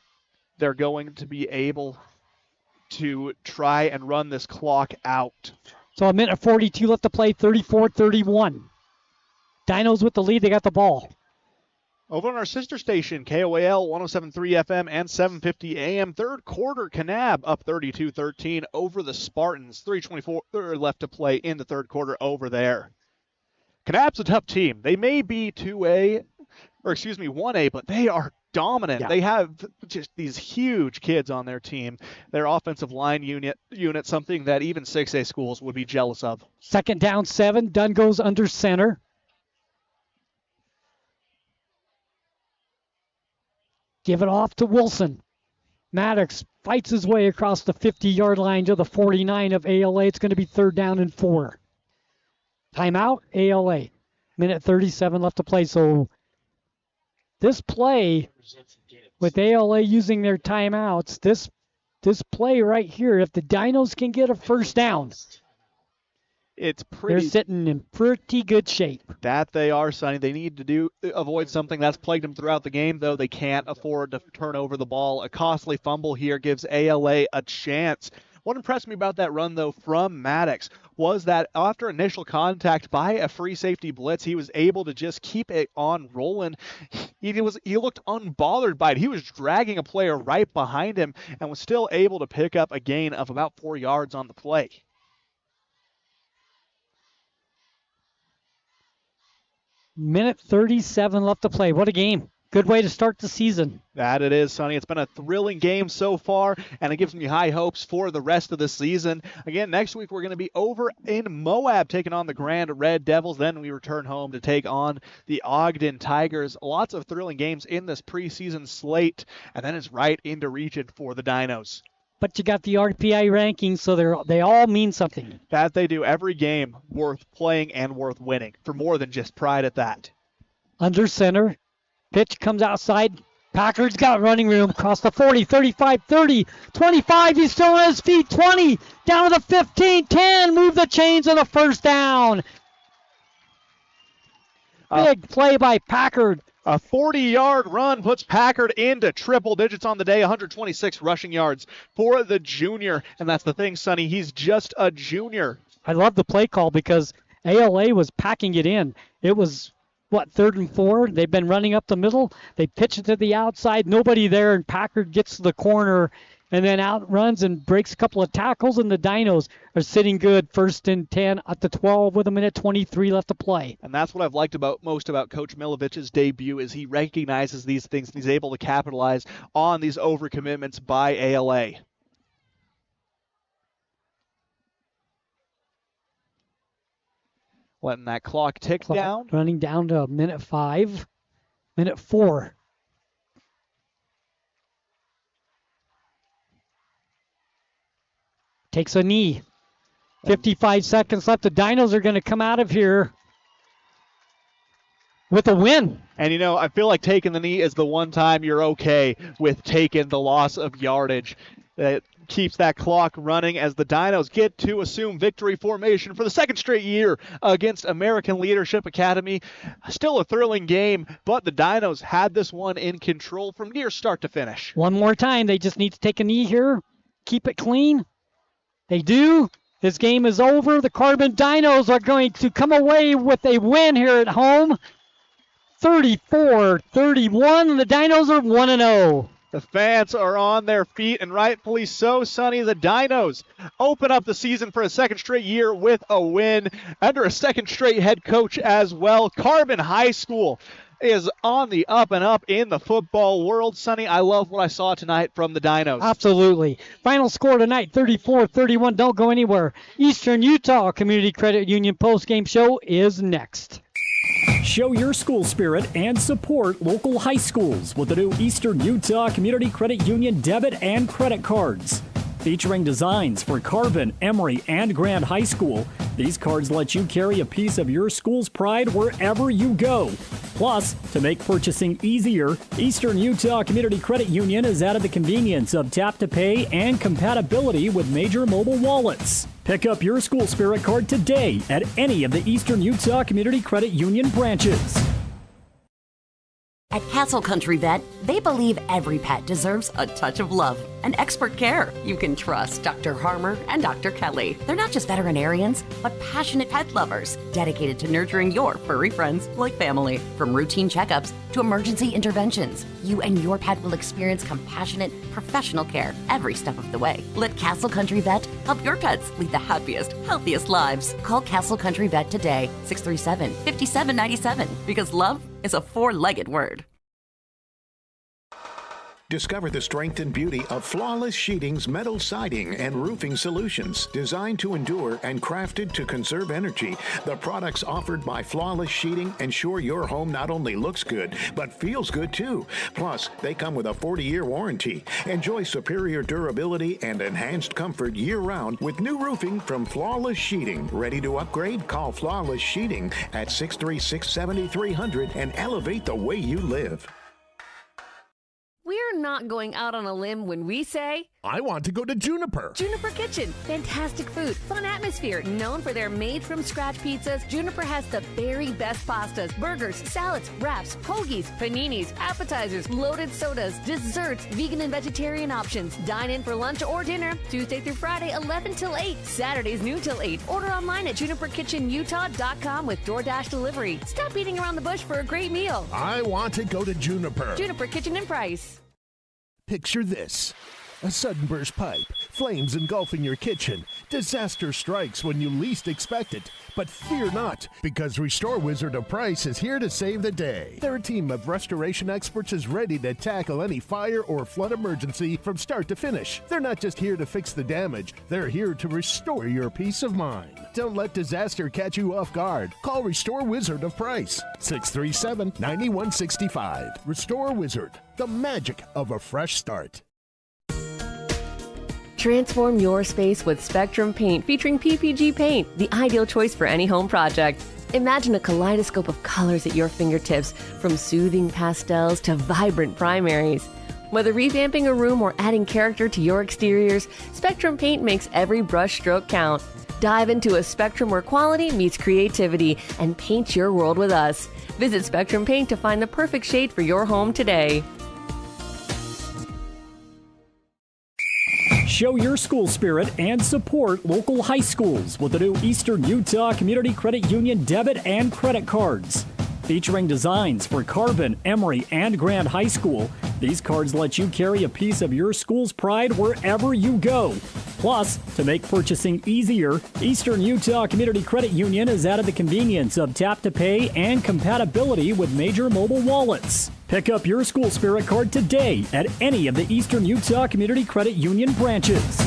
they're going to be able to try and run this clock out. So a minute 42 left to play, 34-31. Dinos with the lead, they got the ball. Over on our sister station, KOAL 107.3 FM and 750 AM. Third quarter, Kanab up 32-13 over the Spartans. 3:24 left to play in the third quarter over there. Kanab's a tough team. They may be 1A, but they are dominant. Yeah. They have just these huge kids on their team. Their offensive line unit, something that even 6A schools would be jealous of. 2nd down 7. Dunn goes under center. Give it off to Wilson. Maddox fights his way across the 50-yard line to the 49 of ALA. It's going to be 3rd down and 4. Timeout, ALA. Minute 37 left to play. So this play, with ALA using their timeouts, this play right here, if the Dinos can get a first down, they're sitting in pretty good shape. That they are, Sonny. They need to avoid something that's plagued them throughout the game, though. They can't afford to turn over the ball. A costly fumble here gives ALA a chance. What impressed me about that run, though, from Maddox was that after initial contact by a free safety blitz, he was able to just keep it on rolling. He looked unbothered by it. He was dragging a player right behind him and was still able to pick up a gain of about 4 yards on the play. Minute 37 left to play. What a game. Good way to start the season. That it is, Sonny. It's been a thrilling game so far, and it gives me high hopes for the rest of the season. Again, next week we're going to be over in Moab taking on the Grand Red Devils. Then we return home to take on the Ogden Tigers. Lots of thrilling games in this preseason slate, and then it's right into region for the Dinos. But you got the RPI rankings, so they all mean something. That they do. Every game worth playing and worth winning, for more than just pride at that. Under center. Pitch comes outside. Packard's got running room across the 40, 35, 30, 25. He's still on his feet. 20, down to the 15, 10. Move the chains of the first down. Big play by Packard. A 40-yard run puts Packard into triple digits on the day, 126 rushing yards for the junior. And that's the thing, Sonny, he's just a junior. I love the play call because ALA was packing it in. It was, 3rd and 4? They've been running up the middle. They pitch it to the outside. Nobody there, and Packard gets to the corner and then outruns and breaks a couple of tackles, and the Dinos are sitting good 1st and 10 at the 12 with a minute 23 left to play. And that's what I've liked most about Coach Milovich's debut is he recognizes these things and he's able to capitalize on these overcommitments by ALA. Letting that clock tick down. Running down to minute 5, minute 4. Takes a knee. 55 seconds left. The Dinos are going to come out of here with a win. And, I feel like taking the knee is the one time you're okay with taking the loss of yardage. That keeps that clock running as the Dinos get to assume victory formation for the 2nd straight year against American Leadership Academy. Still a thrilling game, but the Dinos had this one in control from near start to finish. One more time. They just need to take a knee here. Keep it clean. They do. This game is over. The Carbon Dinos are going to come away with a win here at home. 34-31, and the Dinos are 1-0. The fans are on their feet, and rightfully so, Sonny. The Dinos open up the season for a 2nd straight year with a win under a 2nd straight head coach as well. Carbon High School is on the up and up in the football world. Sonny, I love what I saw tonight from the Dinos. Absolutely. Final score tonight, 34-31. Don't go anywhere. Eastern Utah Community Credit Union postgame show is next. Show your school spirit and support local high schools with the new Eastern Utah Community Credit Union debit and credit cards. Featuring designs for Carbon, Emory, and Grand High School, these cards let you carry a piece of your school's pride wherever you go. Plus, to make purchasing easier, Eastern Utah Community Credit Union has added the convenience of tap-to-pay and compatibility with major mobile wallets. Pick up your school spirit card today at any of the Eastern Utah Community Credit Union branches. At Castle Country Vet, they believe every pet deserves a touch of love and expert care. You can trust Dr. Harmer and Dr. Kelly. They're not just veterinarians, but passionate pet lovers, dedicated to nurturing your furry friends like family. From routine checkups to emergency interventions, you and your pet will experience compassionate, professional care every step of the way. Let Castle Country Vet help your pets lead the happiest, healthiest lives. Call Castle Country Vet today, 637-5797, because love is a 4-legged word. Discover the strength and beauty of Flawless Sheeting's metal siding and roofing solutions. Designed to endure and crafted to conserve energy, the products offered by Flawless Sheeting ensure your home not only looks good, but feels good too. Plus, they come with a 40-year warranty. Enjoy superior durability and enhanced comfort year-round with new roofing from Flawless Sheeting. Ready to upgrade? Call Flawless Sheeting at 636-7300 and elevate the way you live. We're not going out on a limb when we say, I want to go to Juniper. Juniper Kitchen. Fantastic food, fun atmosphere. Known for their made-from-scratch pizzas, Juniper has the very best pastas, burgers, salads, wraps, hoagies, paninis, appetizers, loaded sodas, desserts, vegan and vegetarian options. Dine in for lunch or dinner, Tuesday through Friday, 11 till 8. Saturdays, noon till 8. Order online at juniperkitchenutah.com with DoorDash delivery. Stop beating around the bush for a great meal. I want to go to Juniper. Juniper Kitchen and Price. Picture this. A sudden burst pipe, flames engulfing your kitchen. Disaster strikes when you least expect it. But fear not, because Restore Wizard of Price is here to save the day. Their team of restoration experts is ready to tackle any fire or flood emergency from start to finish. They're not just here to fix the damage, they're here to restore your peace of mind. Don't let disaster catch you off guard. Call Restore Wizard of Price, 637-9165. Restore Wizard, the magic of a fresh start. Transform your space with Spectrum Paint featuring PPG paint, the ideal choice for any home project. Imagine a kaleidoscope of colors at your fingertips, from soothing pastels to vibrant primaries. Whether revamping a room or adding character to your exteriors, Spectrum Paint makes every brush stroke count. Dive into a spectrum where quality meets creativity and paint your world with us. Visit Spectrum Paint to find the perfect shade for your home today. Show your school spirit and support local high schools with the new Eastern Utah Community Credit Union debit and credit cards. Featuring designs for Carbon, Emory, and Grand High School, these cards let you carry a piece of your school's pride wherever you go. Plus, to make purchasing easier, Eastern Utah Community Credit Union has added the convenience of tap-to-pay and compatibility with major mobile wallets. Pick up your school spirit card today at any of the Eastern Utah Community Credit Union branches.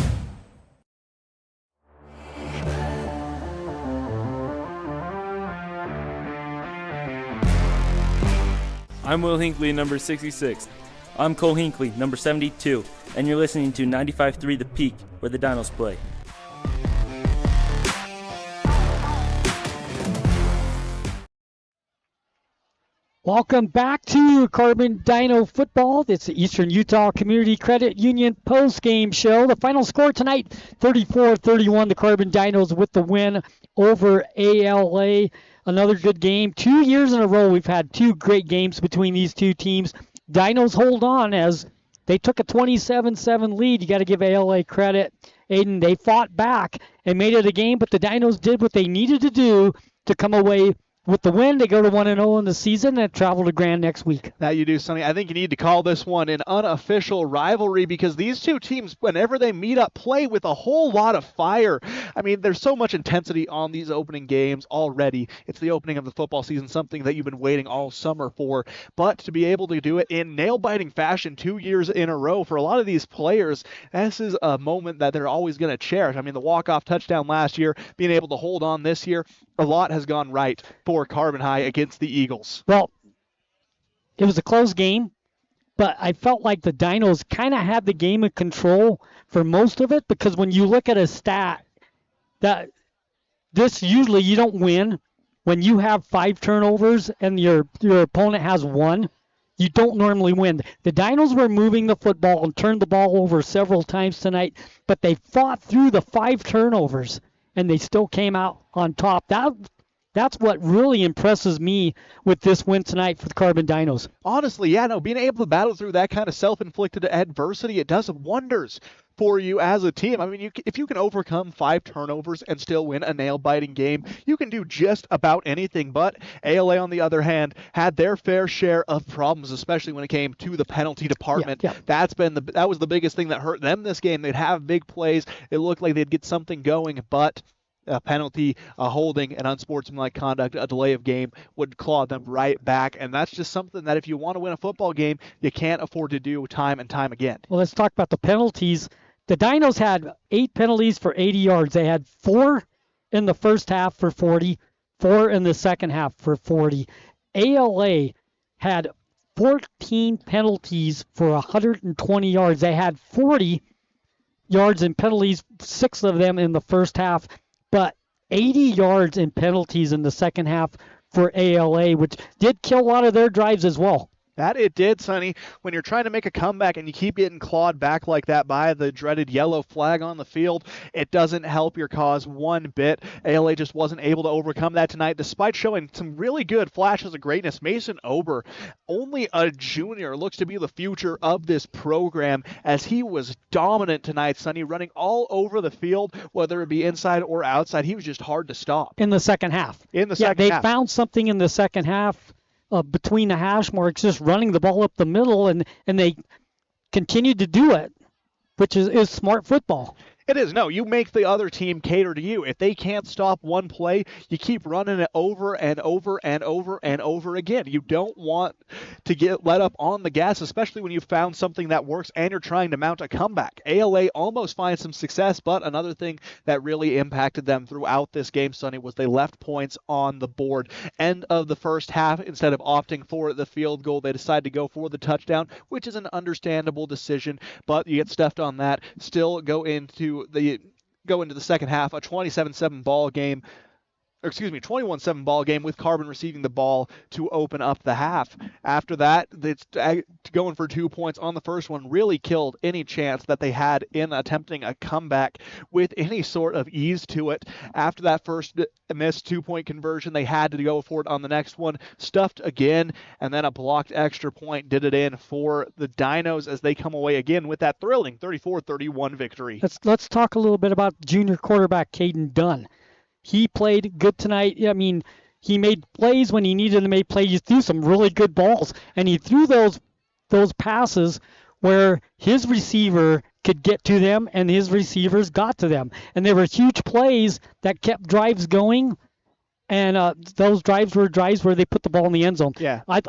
I'm Will Hinckley, number 66. I'm Cole Hinckley, number 72, and you're listening to 95.3 The Peak, where the Dinos play. Welcome back to Carbon Dino Football. It's the Eastern Utah Community Credit Union post-game show. The final score tonight, 34-31, the Carbon Dinos with the win over ALA. Another good game. 2 years in a row, we've had two great games between these two teams. Dinos hold on as they took a 27-7 lead. You got to give ALA credit. Aiden, they fought back and made it a game, but the Dinos did what they needed to do to come away with the win. They go to 1-0 in the season and travel to Grand next week. That you do, Sonny. I think you need to call this one an unofficial rivalry because these two teams, whenever they meet up, play with a whole lot of fire. I mean, there's so much intensity on these opening games already. It's the opening of the football season, something that you've been waiting all summer for. But to be able to do it in nail-biting fashion 2 years in a row, for a lot of these players, this is a moment that they're always going to cherish. I mean, the walk-off touchdown last year, being able to hold on this year, a lot has gone right for Carbon High against the Eagles. Well, it was a close game, but I felt like the Dinos kind of had the game in control for most of it, because when you look at a stat, that this usually you don't win when you have 5 turnovers and your opponent has 1. You don't normally win. The Dinos were moving the football and turned the ball over several times tonight, but they fought through the 5 turnovers and they still came out on top. That's what really impresses me with this win tonight for the Carbon Dinos. Honestly, yeah, no, being able to battle through that kind of self-inflicted adversity, it does wonders for you as a team. I mean, if you can overcome 5 turnovers and still win a nail-biting game, you can do just about anything. But ALA, on the other hand, had their fair share of problems, especially when it came to the penalty department. Yeah. That was the biggest thing that hurt them this game. They'd have big plays. It looked like they'd get something going, but a penalty, a holding, an unsportsmanlike conduct, a delay of game would claw them right back. And that's just something that if you want to win a football game, you can't afford to do time and time again. Well, let's talk about the penalties. The Dinos had 8 penalties for 80 yards. They had 4 in the first half for 40, 4 in the second half for 40. ALA had 14 penalties for 120 yards. They had 40 yards in penalties, 6 of them in the first half, but 80 yards in penalties in the second half for ALA, which did kill a lot of their drives as well. That it did, Sonny. When you're trying to make a comeback and you keep getting clawed back like that by the dreaded yellow flag on the field, it doesn't help your cause one bit. ALA just wasn't able to overcome that tonight, despite showing some really good flashes of greatness. Mason Ober, only a junior, looks to be the future of this program, as he was dominant tonight, Sonny, running all over the field, whether it be inside or outside. He was just hard to stop. In the second half. They found something in the second half. Between the hash marks, just running the ball up the middle, and they continued to do it, which is smart football. It is. No, you make the other team cater to you. If they can't stop one play, you keep running it over and over and over and over again. You don't want to get let up on the gas, especially when you've found something that works and you're trying to mount a comeback. ALA almost finds some success, but another thing that really impacted them throughout this game, Sonny, was they left points on the board. End of the first half, instead of opting for the field goal, they decided to go for the touchdown, which is an understandable decision, but you get stuffed on that. Still go into the second half, a 27-7 ball game. 21-7 ball game with Carbon receiving the ball to open up the half. After that, it's going for 2 points on the first one really killed any chance that they had in attempting a comeback with any sort of ease to it. After that first missed 2-point conversion, they had to go for it on the next one, stuffed again, and then a blocked extra point did it in for the Dinos as they come away again with that thrilling 34-31 victory. Let's talk a little bit about junior quarterback Caden Dunn. He played good tonight. I mean, he made plays when he needed to make plays. He threw some really good balls, and he threw those passes where his receiver could get to them, and his receivers got to them. And they were huge plays that kept drives going, and those drives were drives where they put the ball in the end zone. Yeah. I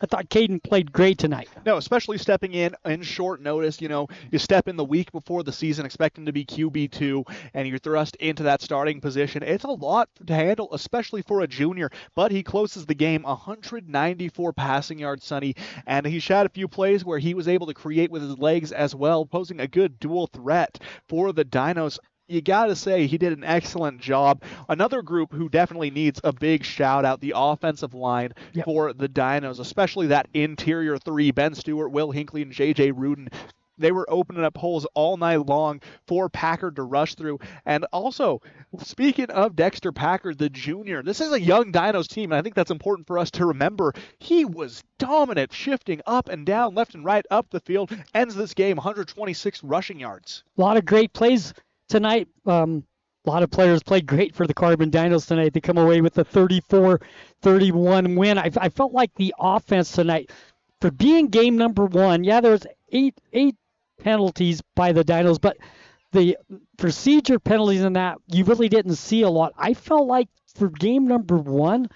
thought Caden played great tonight. No, especially stepping in short notice. You know, you step in the week before the season expecting to be QB2, and you're thrust into that starting position. It's a lot to handle, especially for a junior, but he closes the game 194 passing yards, Sonny, and he shot a few plays where he was able to create with his legs as well, posing a good dual threat for the Dinos. You got to say he did an excellent job. Another group who definitely needs a big shout out, the offensive line for the Dinos, especially that interior three, Ben Stewart, Will Hinckley, and J.J. Rudin. They were opening up holes all night long for Packard to rush through. And also, speaking of Dexter Packard, the junior, this is a young Dinos team, and I think that's important for us to remember. He was dominant, shifting up and down, left and right, up the field, ends this game 126 rushing yards. A lot of great plays tonight. A lot of players played great for the Carbon Dinos tonight. They come away with a 34-31 win. I felt like the offense tonight, for being game number one, there was eight penalties by the Dinos, but the procedure penalties in that, you really didn't see a lot. I felt like for game number one,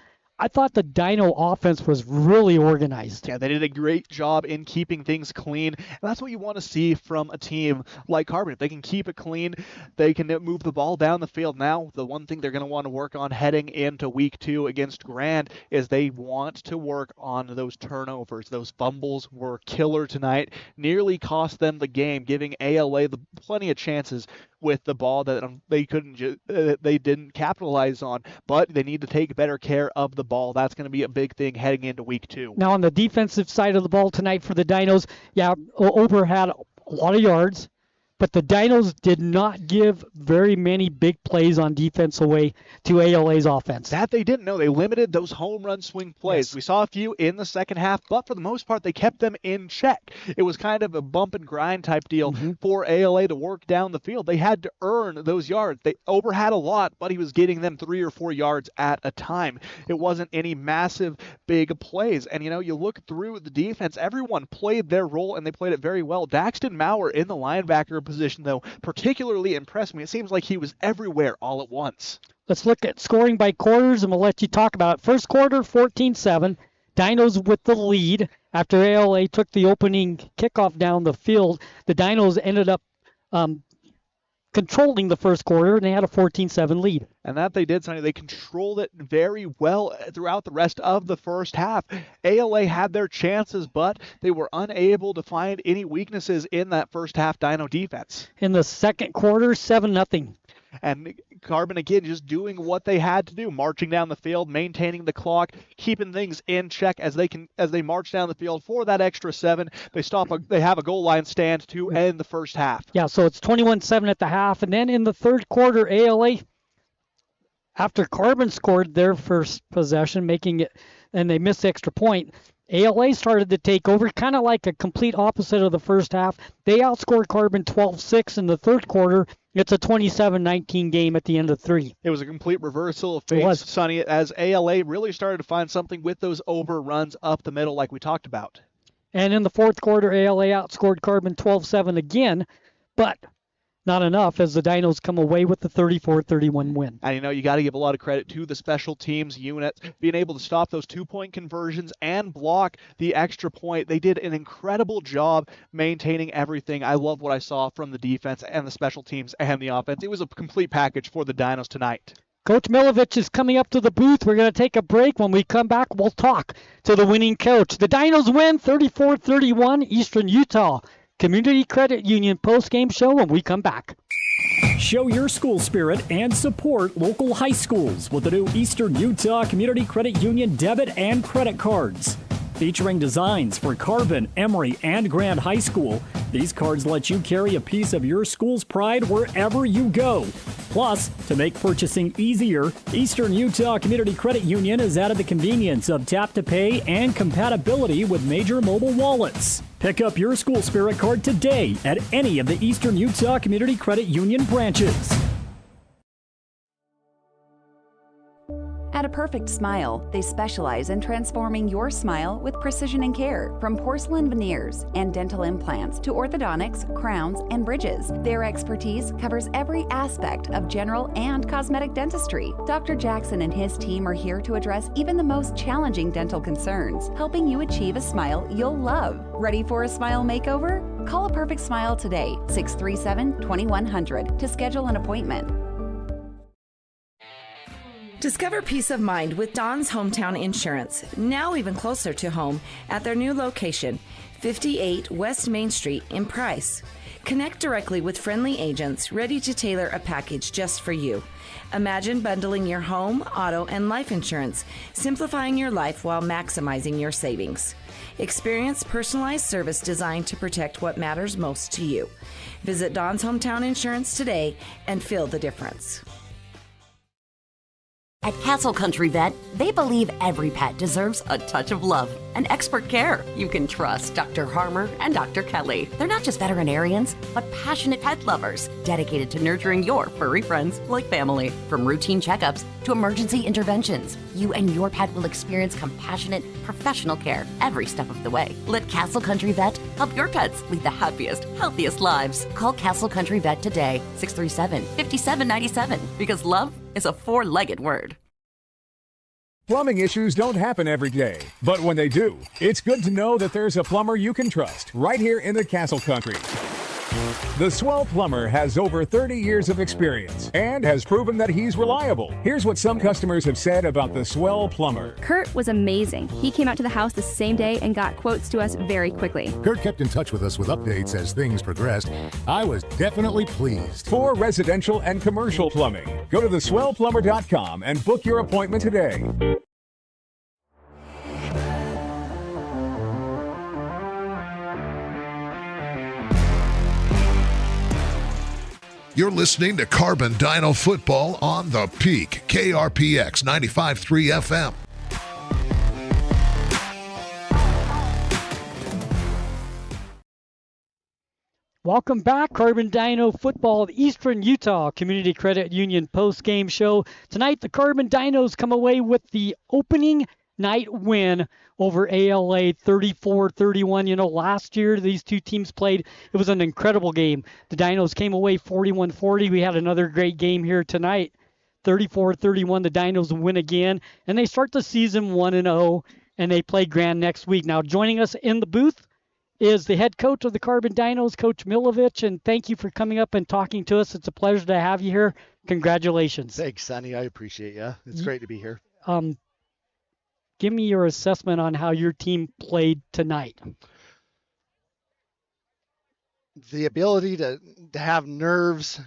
I thought the Dino offense was really organized. Yeah, they did a great job in keeping things clean. And that's what you want to see from a team like Carbon. If they can keep it clean, they can move the ball down the field. Now, the one thing they're going to want to work on heading into week 2 against Grand is they want to work on those turnovers. Those fumbles were killer tonight. Nearly cost them the game, giving ALA plenty of chances with the ball that they didn't capitalize on, but they need to take better care of the ball. That's going to be a big thing heading into week 2. Now on the defensive side of the ball tonight for the Dinos, Ober had a lot of yards, but the Dinos did not give very many big plays on defense away to ALA's offense. That they didn't know. They limited those home run swing plays. Yes. We saw a few in the second half, but for the most part, they kept them in check. It was kind of a bump and grind type deal for ALA to work down the field. They had to earn those yards. Ober had a lot, but he was getting them 3 or 4 yards at a time. It wasn't any massive, big plays. And, you look through the defense, everyone played their role, and they played it very well. Daxton Maurer in the linebacker position, though, particularly impressed me. It seems like he was everywhere all at once. Let's look at scoring by quarters, and we'll let you talk about it. First quarter, 14-7. Dinos with the lead. After ALA took the opening kickoff down the field, the Dinos ended up controlling the first quarter, and they had a 14-7 lead. And that they did, Sonny. They controlled it very well throughout the rest of the first half. ALA had their chances, but they were unable to find any weaknesses in that first half Dino defense. In the second quarter, 7-0. And Carbon, again, just doing what they had to do, marching down the field, maintaining the clock, keeping things in check as they march down the field for that extra 7. They have a goal line stand to end the first half. Yeah, so it's 21-7 at the half. And then in the third quarter, ALA, after Carbon scored their first possession, making it, and they missed the extra point, ALA started to take over, kind of like a complete opposite of the first half. They outscored Carbon 12-6 in the third quarter. It's a 27-19 game at the end of 3. It was a complete reversal of fate, Sonny, as ALA really started to find something with those overruns up the middle like we talked about. And in the fourth quarter, ALA outscored Carbon 12-7 again, but not enough as the Dinos come away with the 34-31 win. And you got to give a lot of credit to the special teams unit being able to stop those 2-point conversions and block the extra point. They did an incredible job maintaining everything. I love what I saw from the defense and the special teams and the offense. It was a complete package for the Dinos tonight. Coach Milovich is coming up to the booth. We're going to take a break. When we come back, we'll talk to the winning coach. The Dinos win 34-31, Eastern Utah Community Credit Union postgame show when we come back. Show your school spirit and support local high schools with the new Eastern Utah Community Credit Union debit and credit cards. Featuring designs for Carbon, Emory, and Grand High School, these cards let you carry a piece of your school's pride wherever you go. Plus, to make purchasing easier, Eastern Utah Community Credit Union has added the convenience of tap-to-pay and compatibility with major mobile wallets. Pick up your school spirit card today at any of the Eastern Utah Community Credit Union branches. At A Perfect Smile, they specialize in transforming your smile with precision and care. From porcelain veneers and dental implants to orthodontics, crowns, and bridges, their expertise covers every aspect of general and cosmetic dentistry. Dr. Jackson and his team are here to address even the most challenging dental concerns, helping you achieve a smile you'll love. Ready for a smile makeover? Call A Perfect Smile today, 637-2100, to schedule an appointment. Discover peace of mind with Don's Hometown Insurance, now even closer to home at their new location, 58 West Main Street in Price. Connect directly with friendly agents ready to tailor a package just for you. Imagine bundling your home, auto, and life insurance, simplifying your life while maximizing your savings. Experience personalized service designed to protect what matters most to you. Visit Don's Hometown Insurance today and feel the difference. At Castle Country Vet, they believe every pet deserves a touch of love and expert care. You can trust Dr. Harmer and Dr. Kelly. They're not just veterinarians, but passionate pet lovers, dedicated to nurturing your furry friends like family. From routine checkups to emergency interventions, you and your pet will experience compassionate, professional care every step of the way. Let Castle Country Vet help your pets lead the happiest, healthiest lives. Call Castle Country Vet today, 637-5797, because love is a four-legged word. Plumbing issues don't happen every day, but when they do, it's good to know that there's a plumber you can trust right here in the Castle Country. The Swell Plumber has over 30 years of experience and has proven that he's reliable. Here's what some customers have said about the Swell Plumber. Kurt was amazing. He came out to the house the same day and got quotes to us very quickly. Kurt kept in touch with us with updates as things progressed. I was definitely pleased. For residential and commercial plumbing, go to theswellplumber.com and book your appointment today. You're listening to Carbon Dino Football on the Peak, KRPX 95.3 FM. Welcome back, Carbon Dino Football, the Eastern Utah Community Credit Union post-game show. Tonight, the Carbon Dinos come away with the opening night win over ALA 34-31. You know, last year these two teams played. It was an incredible game. The Dinos came away 41-40. We had another great game here tonight. 34-31, the Dinos win again, and they start the season 1-0, and they play Grand next week. Now, joining us in the booth is the head coach of the Carbon Dinos, Coach Milovich, and thank you for coming up and talking to us. It's a pleasure to have you here. Congratulations. Thanks, Sonny. I appreciate you. It's great to be here. Give me your assessment on how your team played tonight. The ability to have nerves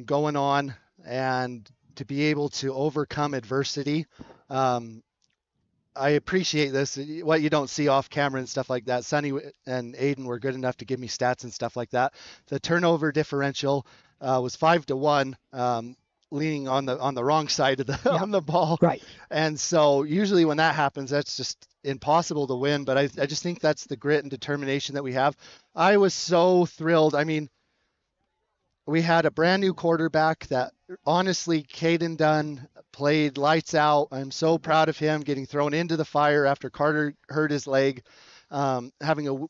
going on and to be able to overcome adversity. I appreciate this. What you don't see off camera and stuff like that. Sonny and Aiden were good enough to give me stats and stuff like that. The turnover differential was 5-1. Leaning on the wrong side of on the ball. Right. And so usually when that happens, that's just impossible to win. But I just think that's the grit and determination that we have. I was so thrilled. I mean, we had a brand new quarterback that honestly, Caden Dunn played lights out. I'm so proud of him getting thrown into the fire after Carter hurt his leg, having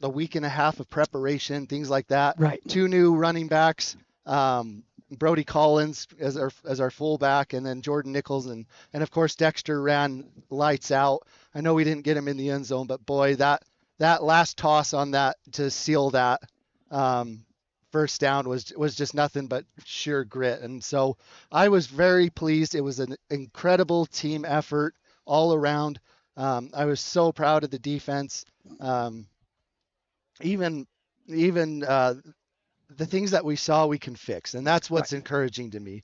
a week and a half of preparation, things like that. Right. 2 new running backs. Brody Collins as our fullback, and then Jordan Nichols, and of course Dexter ran lights out. I know we didn't get him in the end zone, but boy, that last toss on that to seal that first down was just nothing but sheer grit. And so I was very pleased. It was an incredible team effort all around. I was so proud of the defense. Even even the things that we saw we can fix, and that's what's encouraging to me.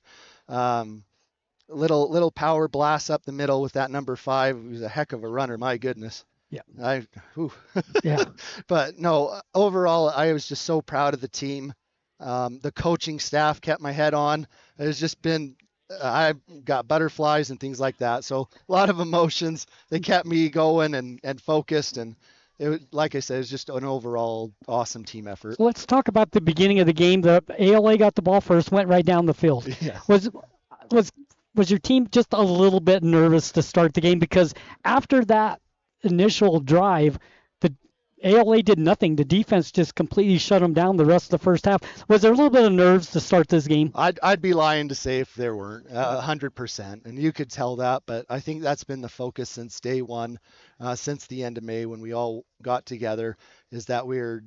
Little power blast up the middle with that number 5. He was a heck of a runner. My goodness. Yeah. Yeah. But no, overall, I was just so proud of the team. The coaching staff kept my head on. It's just been, I got butterflies and things like that. So a lot of emotions. They kept me going and focused. And it was, like I said, it was just an overall awesome team effort. So let's talk about the beginning of the game. The ALA got the ball first, went right down the field. Yeah. Was your team just a little bit nervous to start the game? Because after that initial drive, the ALA did nothing. The defense just completely shut them down the rest of the first half. Was there a little bit of nerves to start this game? I'd be lying to say if there weren't, 100%. And you could tell that, but I think that's been the focus since day one, since the end of May when we all got together, is that we're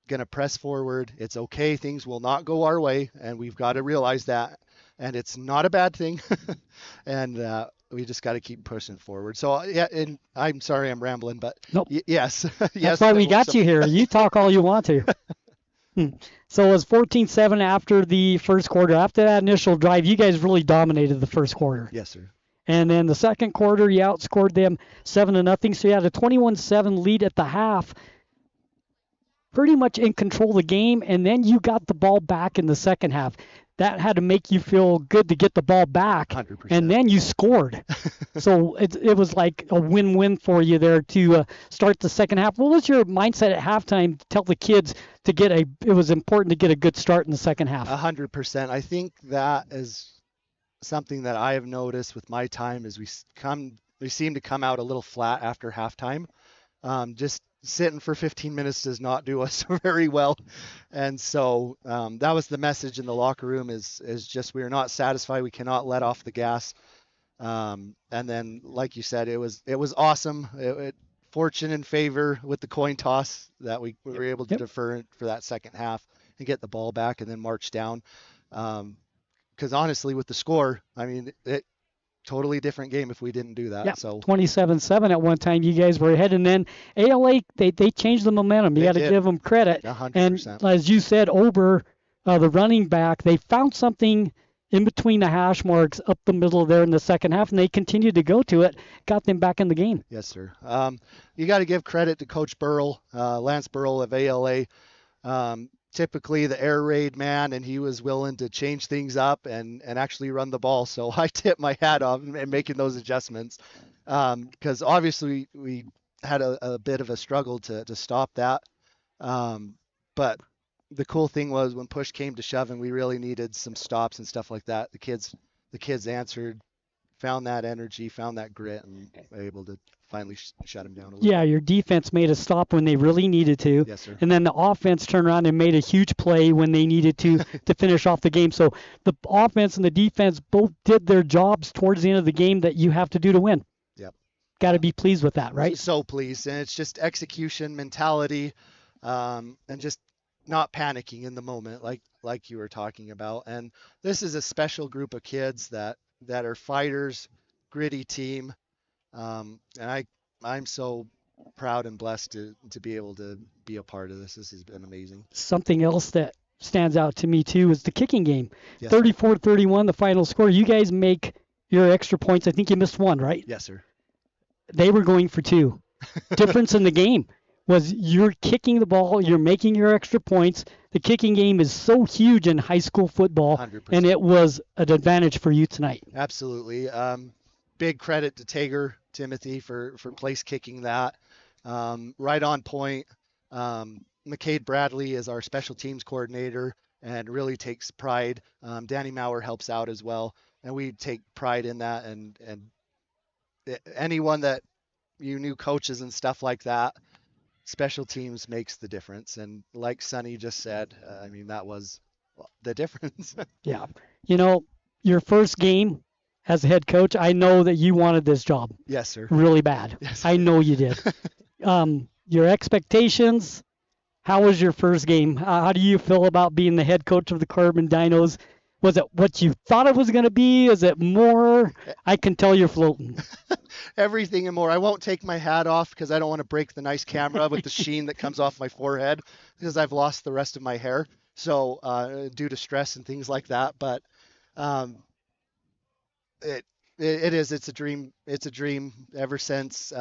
going to press forward. It's okay. Things will not go our way, and we've got to realize that. And it's not a bad thing. And we just got to keep pushing forward. So, yeah, and I'm sorry I'm rambling, but nope. Yes. That's why we got you here. You talk all you want to. So it was 14-7 after the first quarter. After that initial drive, you guys really dominated the first quarter. Yes, sir. And then the second quarter, you outscored them 7-0. So you had a 21-7 lead at the half. Pretty much in control of the game, and then you got the ball back in the second half. That had to make you feel good to get the ball back, 100%. And then you scored. So it was like a win-win for you there to start the second half. What was your mindset at halftime to tell the kids to it was important to get a good start in the second half? 100%. I think that is something that I have noticed with my time is we seem to come out a little flat after halftime. Just sitting for 15 minutes does not do us very well. And so that was the message in the locker room is just we are not satisfied. We cannot let off the gas. And then, like you said, it was awesome. Fortune in favor with the coin toss that we were able to defer for that second half and get the ball back and then march down. Because honestly, with the score, I mean, totally different game if we didn't do that. Yeah, so 27-7 at one time you guys were ahead, and then ALA they changed the momentum. You got to give them credit. 100%. And as you said, Ober, the running back, they found something in between the hash marks up the middle there in the second half, and they continued to go to it, got them back in the game. Yes, sir. You got to give credit to Coach Burrell, Lance Burrell of ALA. Typically the air raid man, and he was willing to change things up and actually run the ball. So I tip my hat off in making those adjustments because obviously we had a bit of a struggle to stop that. But the cool thing was when push came to shove and we really needed some stops and stuff like that, the kids answered, found that energy, found that grit, and were able to finally shut him down a little. Yeah, your defense made a stop when they really needed to. Yes, sir. And then the offense turned around and made a huge play when they needed to finish off the game. So the offense and the defense both did their jobs towards the end of the game that you have to do to win. Yep. Got to be pleased with that, right? So pleased. And it's just execution mentality and just not panicking in the moment like you were talking about. And this is a special group of kids that are fighters, gritty team. And I'm so proud and blessed to be able to be a part of this. This has been amazing. Something else that stands out to me too is the kicking game. Yes, 34-31, the final score. You guys make your extra points. I think you missed one, right? Yes, sir. They were going for two. Difference in the game was you're kicking the ball, you're making your extra points. The kicking game is so huge in high school football, 100%. And it was an advantage for you tonight. Absolutely. Big credit to Tager Timothy for place kicking that. Right on point. McCade Bradley is our special teams coordinator and really takes pride. Danny Maurer helps out as well, and we take pride in that. And anyone that new coaches and stuff like that, special teams makes the difference. And like Sonny just said, I mean, that was the difference. Yeah. Your first game as a head coach, I know that you wanted this job. Yes, sir. Really bad. Yes, I know you did. Your expectations, how was your first game? How do you feel about being the head coach of the Carbon Dinos? Was it what you thought it was going to be? Is it more? I can tell you're floating. everything and more. I won't take my hat off because I don't want to break the nice camera with the sheen that comes off my forehead because I've lost the rest of my hair. So due to stress and things like that. But it's a dream. It's a dream ever since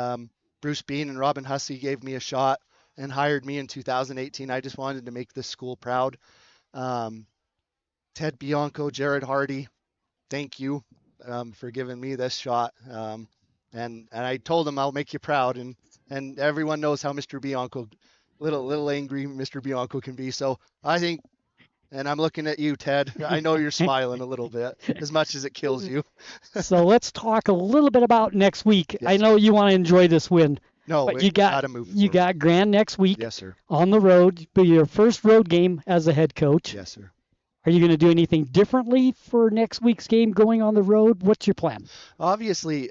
Bruce Bean and Robin Hussey gave me a shot and hired me in 2018. I just wanted to make this school proud. Ted Bianco, Jared Hardy, thank you for giving me this shot. And I told him I'll make you proud. And everyone knows how Mr. Bianco, little angry Mr. Bianco can be. So I think, and I'm looking at you, Ted. I know you're smiling a little bit, as much as it kills you. So let's talk a little bit about next week. Yes. I know you want to enjoy this win. No, but you got Grand next week. Yes, sir. On the road, be your first road game as a head coach. Yes, sir. Are you going to do anything differently for next week's game going on the road? What's your plan? Obviously,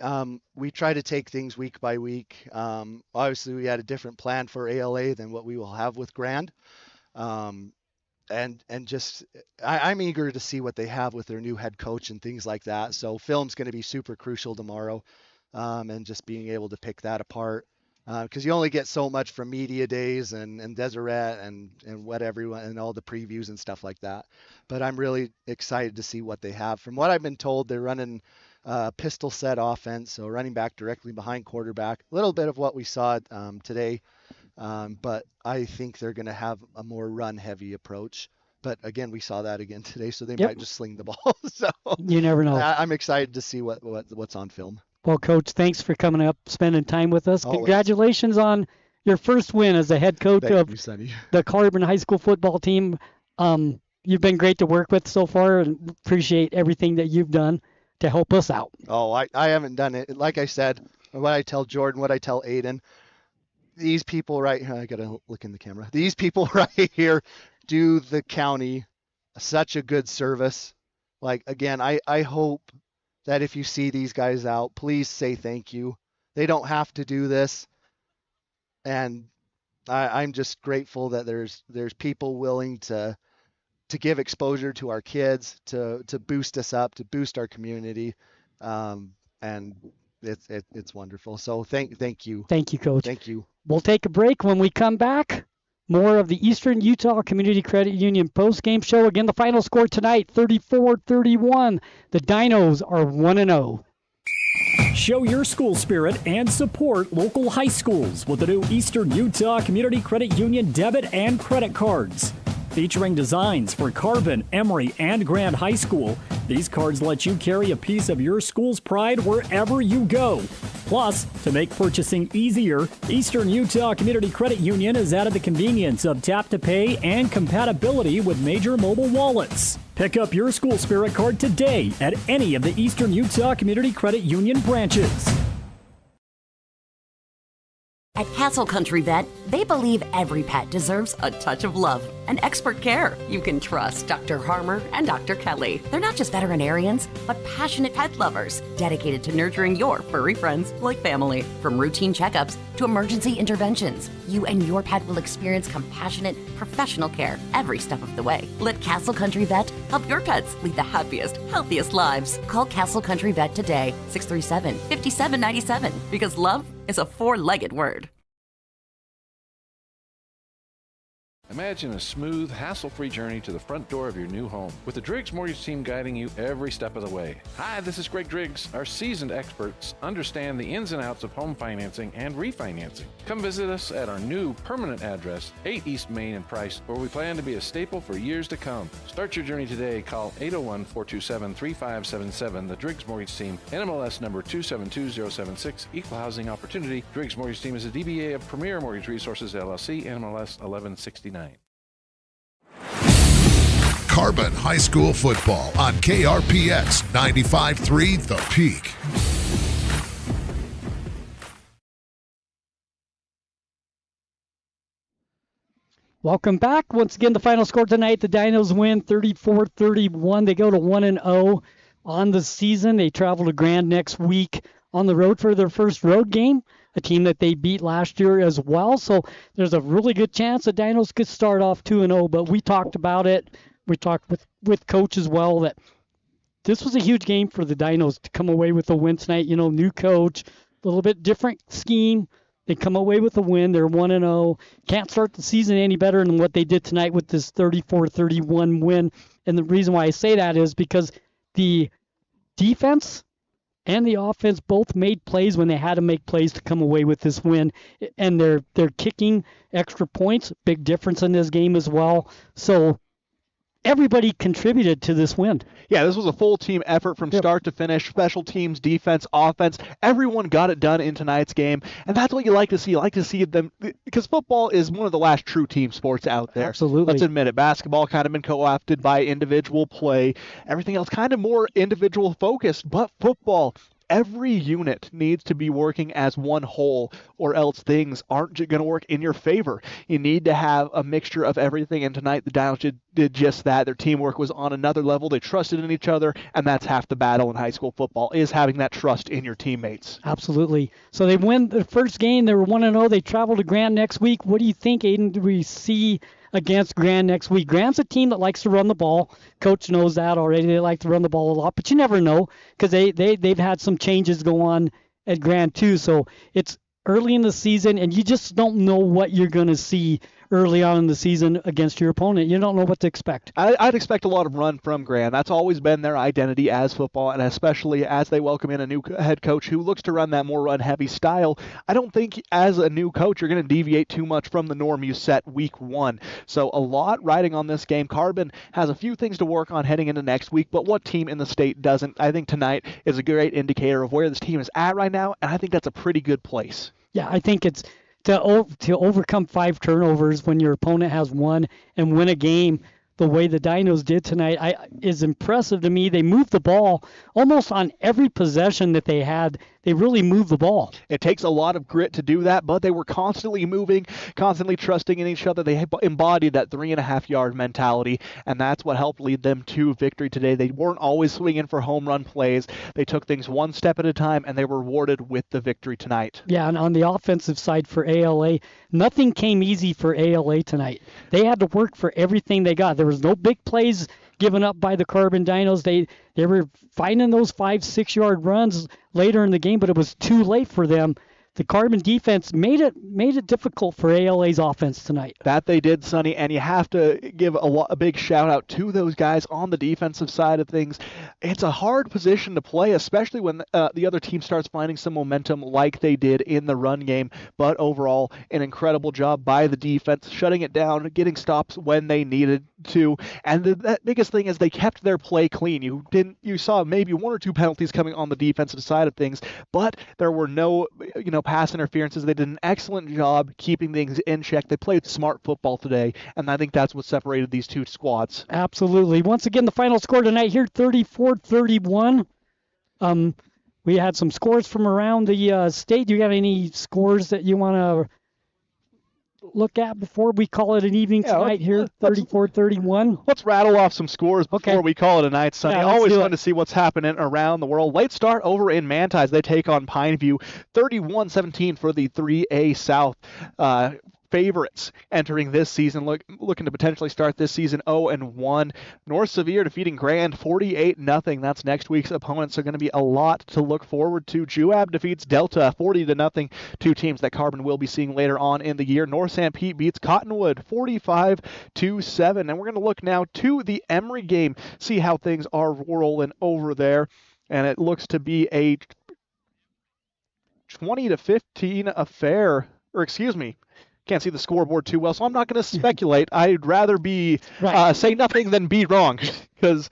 we try to take things week by week. Obviously, we had a different plan for ALA than what we will have with Grand. And just I'm eager to see what they have with their new head coach and things like that. So film's going to be super crucial tomorrow, and just being able to pick that apart. Because you only get so much from media days and Deseret and what everyone and all the previews and stuff like that. But I'm really excited to see what they have. From what I've been told, they're running pistol set offense, so running back directly behind quarterback. A little bit of what we saw today, but I think they're going to have a more run-heavy approach. But again, we saw that again today, so they might just sling the ball. So you never know. I'm excited to see what's on film. Well, Coach, thanks for coming up, spending time with us. Always. Congratulations on your first win as a head coach of the Carbon High School football team. You've been great to work with so far, and appreciate everything that you've done to help us out. Oh, I haven't done it. Like I said, what I tell Jordan, what I tell Aiden, these people right here, I got to look in the camera. These people right here do the county such a good service. Like, again, I hope that if you see these guys out, please say thank you. They don't have to do this. And I'm just grateful that there's people willing to give exposure to our kids, to boost us up, to boost our community. And it's wonderful. So thank you. Thank you, Coach. Thank you. We'll take a break. When we come back, more of the Eastern Utah Community Credit Union post-game show. Again, the final score tonight, 34-31. The Dinos are 1-0. Show your school spirit and support local high schools with the new Eastern Utah Community Credit Union debit and credit cards. Featuring designs for Carbon, Emory, and Grand High School, these cards let you carry a piece of your school's pride wherever you go. Plus, to make purchasing easier, Eastern Utah Community Credit Union has added the convenience of tap-to-pay and compatibility with major mobile wallets. Pick up your school spirit card today at any of the Eastern Utah Community Credit Union branches. At Castle Country Vet, they believe every pet deserves a touch of love and expert care. You can trust Dr. Harmer and Dr. Kelly. They're not just veterinarians, but passionate pet lovers, dedicated to nurturing your furry friends like family. From routine checkups to emergency interventions, you and your pet will experience compassionate, professional care every step of the way. Let Castle Country Vet help your pets lead the happiest, healthiest lives. Call Castle Country Vet today, 637-5797, because love is a four-legged word. Imagine a smooth, hassle-free journey to the front door of your new home with the Driggs Mortgage Team guiding you every step of the way. Hi, this is Greg Driggs. Our seasoned experts understand the ins and outs of home financing and refinancing. Come visit us at our new permanent address, 8 East Main in Price, where we plan to be a staple for years to come. Start your journey today. Call 801-427-3577. The Driggs Mortgage Team, NMLS number 272076, Equal Housing Opportunity. Driggs Mortgage Team is a DBA of Premier Mortgage Resources, LLC, NMLS 1169. Carbon High School football on KRPX 95.3 The Peak. Welcome back. Once again, the final score tonight, the Dinos win 34-31. They go to 1-0 on the season. They travel to Grand next week on the road for their first road game, a team that they beat last year as well. So there's a really good chance the Dinos could start off 2-0, but we talked about it. We talked with Coach as well that this was a huge game for the Dinos to come away with a win tonight. You know, new coach, little bit different scheme. They come away with a win. They're 1-0. Can't start the season any better than what they did tonight with this 34-31 win. And the reason why I say that is because the defense and the offense both made plays when they had to make plays to come away with this win. And they're kicking extra points, big difference in this game as well. So everybody contributed to this win. Yeah, this was a full team effort from start to finish. Special teams, defense, offense. Everyone got it done in tonight's game. And that's what you like to see. You like to see them, because football is one of the last true team sports out there. Absolutely. Let's admit it. Basketball kind of been co-opted by individual play. Everything else kind of more individual focused. But football, every unit needs to be working as one whole, or else things aren't going to work in your favor. You need to have a mixture of everything, and tonight the Dinos did just that. Their teamwork was on another level. They trusted in each other, and that's half the battle in high school football, is having that trust in your teammates. Absolutely. So they win the first game. They were 1-0. They travel to Grand next week. What do you think, Aiden, do we see against Grand next week? Grand's a team that likes to run the ball. Coach knows that already. They like to run the ball a lot, but you never know, because they've had some changes go on at Grand too. So it's early in the season, and you just don't know what you're going to see early on in the season against your opponent. You don't know what to expect. I'd expect a lot of run from Grand. That's always been their identity as football, and especially as they welcome in a new head coach who looks to run that more run-heavy style. I don't think as a new coach you're going to deviate too much from the norm you set week one. So a lot riding on this game. Carbon has a few things to work on heading into next week, but what team in the state doesn't? I think tonight is a great indicator of where this team is at right now, and I think that's a pretty good place. Yeah, I think it's to overcome 5 turnovers when your opponent has one and win a game the way the Dinos did tonight is impressive to me. They moved the ball almost on every possession that they had. They really moved the ball. It takes a lot of grit to do that, but they were constantly moving, constantly trusting in each other. They embodied that 3.5-yard mentality, and that's what helped lead them to victory today. They weren't always swinging for home run plays. They took things one step at a time, and they were rewarded with the victory tonight. Yeah, and on the offensive side for ALA, nothing came easy for ALA tonight. They had to work for everything they got. There was no big plays given up by the Carbon Dinos. They were finding those 5-6 yard runs later in the game, but it was too late for them. The Carbon defense made it difficult for ALA's offense tonight. That they did, Sonny, and you have to give a big shout out to those guys on the defensive side of things. It's a hard position to play, especially when the other team starts finding some momentum like they did in the run game. But overall, an incredible job by the defense, shutting it down, getting stops when they needed to. And the biggest thing is they kept their play clean. You saw maybe 1 or 2 penalties coming on the defensive side of things, but there were no pass interferences. They did an excellent job keeping things in check. They played smart football today, and I think that's what separated these two squads. Absolutely. Once again, the final score tonight here, 34-31. We had some scores from around the state. Do you got any scores that you want to look at before we call it an evening tonight here, 34-31? Let's rattle off some scores before we call it a night, Sonny. Always fun to see what's happening around the world. Late start over in Manti. They take on Pineview, 31-17 for the 3A South favorites entering this season, looking to potentially start this season 0-1. North Sevier defeating Grand 48-0. That's next week's opponents. Are going to be a lot to look forward to. Juab defeats Delta 40-0. 2 teams that Carbon will be seeing later on in the year. North St. Pete beats Cottonwood 45-7. And we're going to look now to the Emory game, see how things are rolling over there. And it looks to be a 20-15 affair, or excuse me, can't see the scoreboard too well, so I'm not going to speculate. I'd rather be say nothing than be wrong, because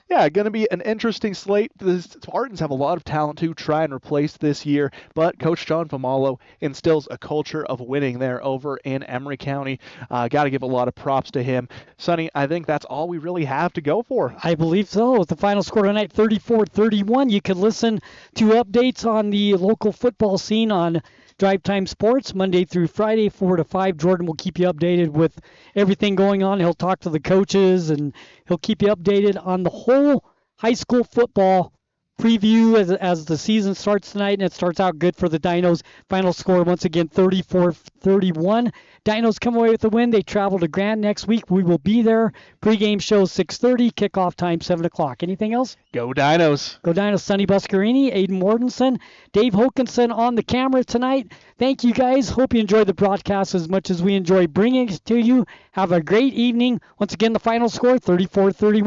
going to be an interesting slate. The Spartans have a lot of talent to try and replace this year, but Coach John Famalo instills a culture of winning there over in Emory County. Got to give a lot of props to him. Sonny, I think that's all we really have to go for. I believe so. With the final score tonight, 34-31. You can listen to updates on the local football scene on Drive Time Sports, Monday through Friday, 4 to 5. Jordan will keep you updated with everything going on. He'll talk to the coaches, and he'll keep you updated on the whole high school football preview as the season starts tonight, and it starts out good for the Dinos. Final score, once again, 34-31. Dinos come away with the win. They travel to Grant next week. We will be there. Pregame show 6:30. Kickoff time 7 o'clock. Anything else? Go Dinos. Go Dinos. Sonny Buscarini, Aiden Mortensen, Dave Hokinson on the camera tonight. Thank you, guys. Hope you enjoyed the broadcast as much as we enjoy bringing it to you. Have a great evening. Once again, the final score, 34-31.